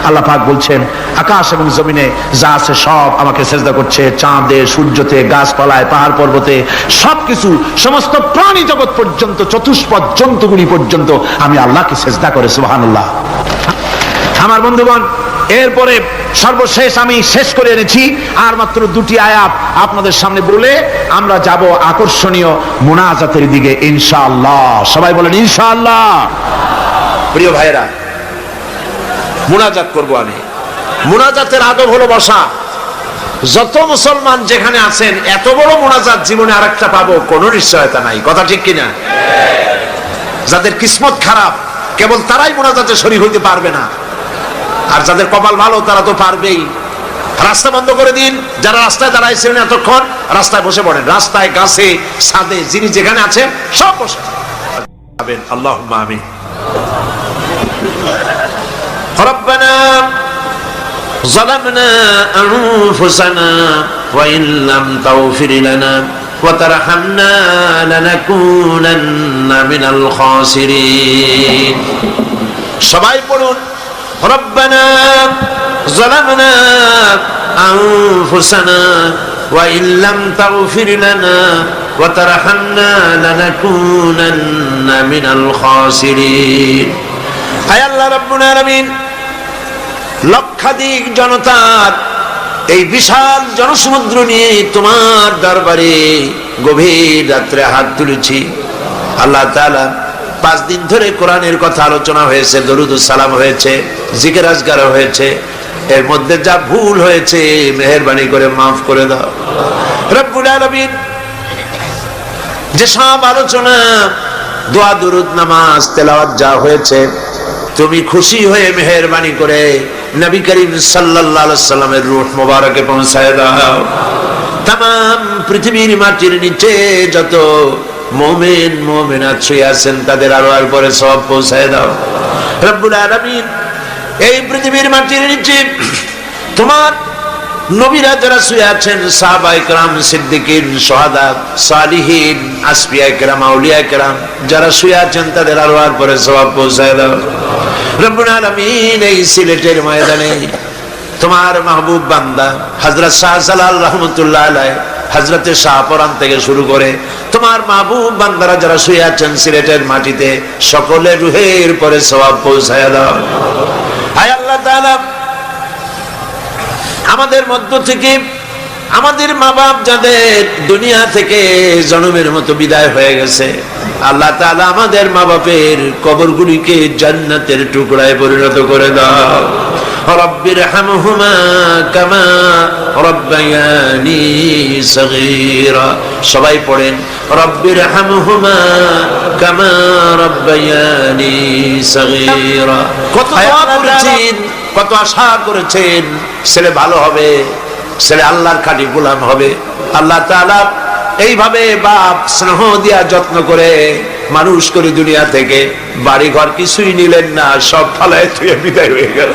[SPEAKER 1] আল্লাহ পাক বলছেন, আকাশ এবং জমিনে যা আছে সব আমাকে সিজদা করছে। চাঁদে, সূর্যতে, গাছপালায়, পাহাড় পর্বতে, সবকিছু, সমস্ত প্রাণী জগৎ পর্যন্ত, চতুষ্পদ জন্তুগুলি পর্যন্ত আমি আল্লাহকে সিজদা করে। সুবহানাল্লাহ। আমার বন্ধুগণ, এরপরে সর্বশেষ আমি শেষ করে এনেছি আর মাত্র দুটি আয়াত আপনাদের সামনে বলে আমরা যাব আকর্ষণীয় মুনাজাতের দিকে ইনশাআল্লাহ। সবাই বলেন ইনশাআল্লাহ। প্রিয় ভাইরা, মুনাজাত করব আমি। মুনাজাতের আদব হলো বসা। যত মুসলমান যেখানে আছেন, এত বড় মুনাজাত জীবনে আরেকটা পাবো কোনো নিশ্চয়তা নাই। কথা ঠিক কিনা? যাদের কিসমত খারাপ কেবল তারাই মুনাজাতে শরীক হইতে পারবে না, আর যাদের কপাল ভালো তারা তো পারবেই। রাস্তা বন্ধ করে দিন, যারা রাস্তায় দাঁড়াইছিলেন এতক্ষণ রাস্তায় বসে পড়েন। রাস্তায়, গাছে, ছাদে, যিনি যেখানে আছেন সব বসে আল্লাহুম্মা আমিন। রব্বানা ظلمنا أنفسنا وإن لم تغفر لنا وترحمنا لنكونن من الخاسرين। সবাই পড়ুন, ربنا ظلمنا أنفسنا وإن لم تغفر لنا وترحمنا لنكونن من الخاسرين। হায় আল্লাহ রাব্বুল আলামিন, লক্ষাধিক জনতার এই বিশাল জনসমুদ্র নিয়ে তোমার দরবারে গভীর রাত্রে হাত তুলেছি। আল্লাহ তাআলা 5 দিন ধরে কোরআনের কথা আলোচনা হয়েছে, দরুদ ও সালাম হয়েছে, জিকির আজকার হয়েছে। এর মধ্যে যা ভুল হয়েছে মেহেরবানি করে মাফ করে দাও রব্বুল আলামিন। যেসব আলোচনা, দোয়া, দরুদ, নামাজ, তেলাওয়াত যা হয়েছে, তুমি খুশি হয়ে মেহেরবানি করে নবী করিম সাল্লাল্লাহু আলাইহি সাল্লামের রূহ মোবারকে পৌঁছায় দাও। तमाम পৃথিবীর মাটির নিচে যত মুমিন মুমিনাত শুয়ে আছেন তাদের আরোয়ার পরে সওয়াব পৌঁছায় দাও রব্বুল আলামিন। এই পৃথিবীর মাটির নিচে তোমার নবীরা যারা শুয়ে আছেন, সাহাবায়ে কেরাম, সিদ্দিকিন, শুহাদা, সালিহিন, আসফিয়ায়ে কেরাম, আউলিয়ায়ে কেরাম যারা শুয়ে আছেন তাদের আরোয়ার পরে সওয়াব পৌঁছায় দাও রব্বুল আলামিন। এই সিলেটের ময়দানে তোমার মাহবুব বান্দা হযরত শাহজালাল রাহমাতুল্লাহ আলাইহি, হযরতে শাহপরান থেকে শুরু করে তোমার মাহবুব বান্দারা যারা শুয়ে আছেন সিলেটের মাটিতে, সকলের রুহের পরে সওয়াব পৌঁছায় দাও। হায় আল্লাহ তাআলা, আমাদের মধ্য থেকে আমাদের মা বাপ যাদের দুনিয়া থেকে জনমের মতো বিদায় হয়ে গেছে, আল্লাহ তাআলা আমাদের মা বাপের কবরগুলিকে জান্নাতের টুকরায় পরিণত করে দাও। রব্বিরহামহুমা কামা রব্বায়ানি সগীরা। সবাই পড়েন, রব্বিরহামহুমা কামা রব্বায়ানি সগীরা। কত দোয়া করেছেন, কত আশা করেছেন ছেলে ভালো হবে, ছেলে আল্লাহর খাঁটি গোলাম হবে। আল্লাহ তাআলা এইভাবে বাপ স্নেহ দিয়া যত্ন করে মানুষ করে দুনিয়া থেকে বাড়ি ঘর কিছুই নিলেন না, সব ফালায় থুয়ে বিদায় হয়ে গেল।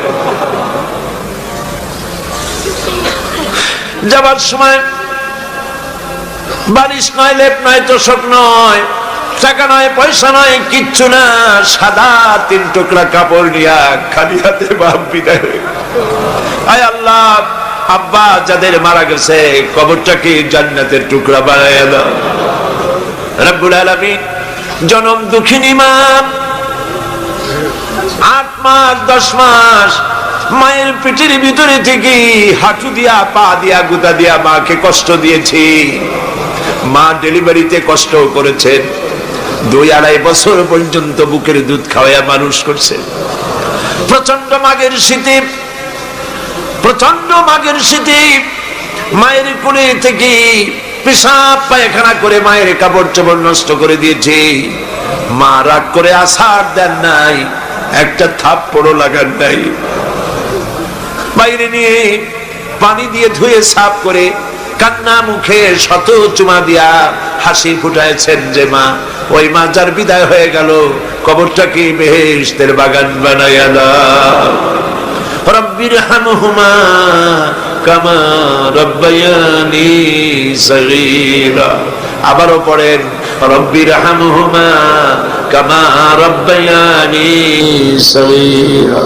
[SPEAKER 1] যাবার সময় বালিশ নয়, লেপ নয়, তোষক নয়, টাকা নয়, পয়সা নয়, কিচ্ছু না, সাদা 3 টুকরা কাপড় নিয়া খালি হাতে বাপ বিদায় হয়ে গেল। আয় আল্লাহ, আব্বা যাদের মারা গেছে কবরটাকে জান্নাতের টুকরা বানায় দাও রব্বুল আলামিন। জনম দুঃখিনী মা 8 মাস 10 মাস মায়ের পেটের ভিতরে থেকে হাঁটু দিয়া, পা দিয়া, গুদা দিয়া মাকে কষ্ট দিয়েছি। মা ডেলিভারিতে কষ্ট করেছেন, 2-2.5 বছর পর্যন্ত বুকের দুধ খাওয়াইয়া মানুষ করছে। প্রচন্ড মাঘের শীতে প্রচন্ড মাঘের শীতে মায়ের কোলে থেকে পেশাব পায়খানা করে মায়ের কাপড় চোপড় নষ্ট করে দিয়েছে। মা রাগ করে আছাড় দেন নাই, একটা থাপ্পড়ও লাগান নাই। বাইরে নিয়ে পানি দিয়ে ধুয়ে সাফ করে কান্না মুখে শত চুমা দিয়া হাসি ফুটাইছেন যে মা, ওই মা যার বিদায় হয়ে গেল, কবরটাকে বেহেশতের বাগান বানাইয়া দাও। রব্বির হামহুমা কামা রব্বায়ানি সগীরা। আবারও পড়েন, রব্বির হামহুমা কামা রব্বায়ানি সগীরা।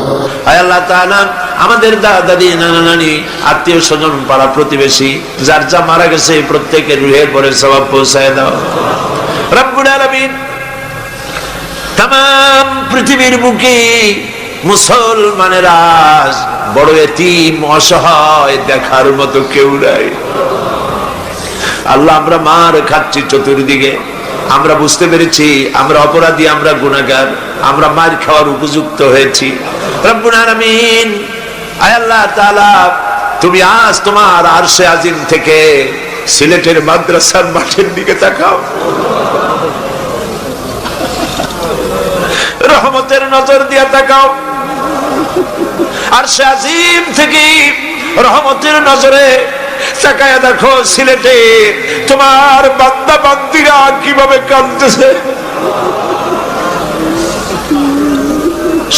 [SPEAKER 1] আয় আল্লাহ তাআলা, আমাদের দাদা দাদি নানা নানি আত্মীয় স্বজন পাড়া প্রতিবেশী যার যা মারা গেছে প্রত্যেকের রুহের পরে সওয়াব পৌঁছায় দাও রব্বুল আলামিন। তাম পৃথিবীর বুকে মুসলমানেরা বড় এতিম অসহায়, দেখার মতো কেউ নাই। আল্লাহ, আমরা মার খাচ্ছি চতুর্দিকে, আমরা বুঝতে পেরেছি আমরা অপরাধী, আমরা গুনাহগার, আমরা মার খাওয়ার উপযুক্ত হয়েছি। রব্বুল আলামিন, আয় আল্লাহ তাআলা, তুমি আজ তোমার আরশে আজিম থেকে সিলেটের মাদ্রাসার মাঠের দিকে তাকাও, রহমতের নজর দিয়া তাকাও। আরশে আজিম থেকে রহমতের নজরে তাকায়া দেখো সিলেটে তোমার বান্দা বান্দিরা কিভাবে কাঁদতেছে।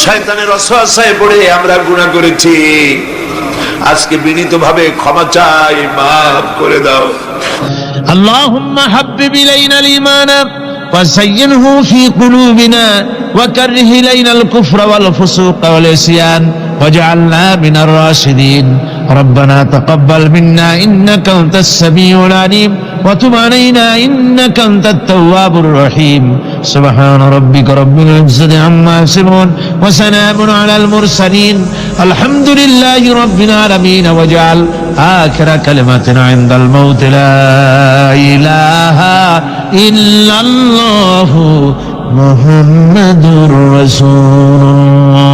[SPEAKER 1] শয়তানের ওয়াসওয়াসায় পড়ে আমরা গুনাহ করেছি, আজকে বিনীতভাবে ক্ষমা চাই, মাফ করে দাও।
[SPEAKER 4] আল্লাহুম্মা হাব্বিব ইলাইনাল ঈমান وزينه في قلوبنا وكره إلينا الكفر والفسوق والعصيان واجعلنا من الراشدين ربنا تقبل منا إنك أنت السميع العليم وتب علينا إنك أنت التواب الرحيم سبحان ربك رب العزة عما يصفون وسلام على المرسلين الحمد لله رب العالمين واجعل آخر كلمتنا عند الموت لا إله إلا الله محمد رسول الله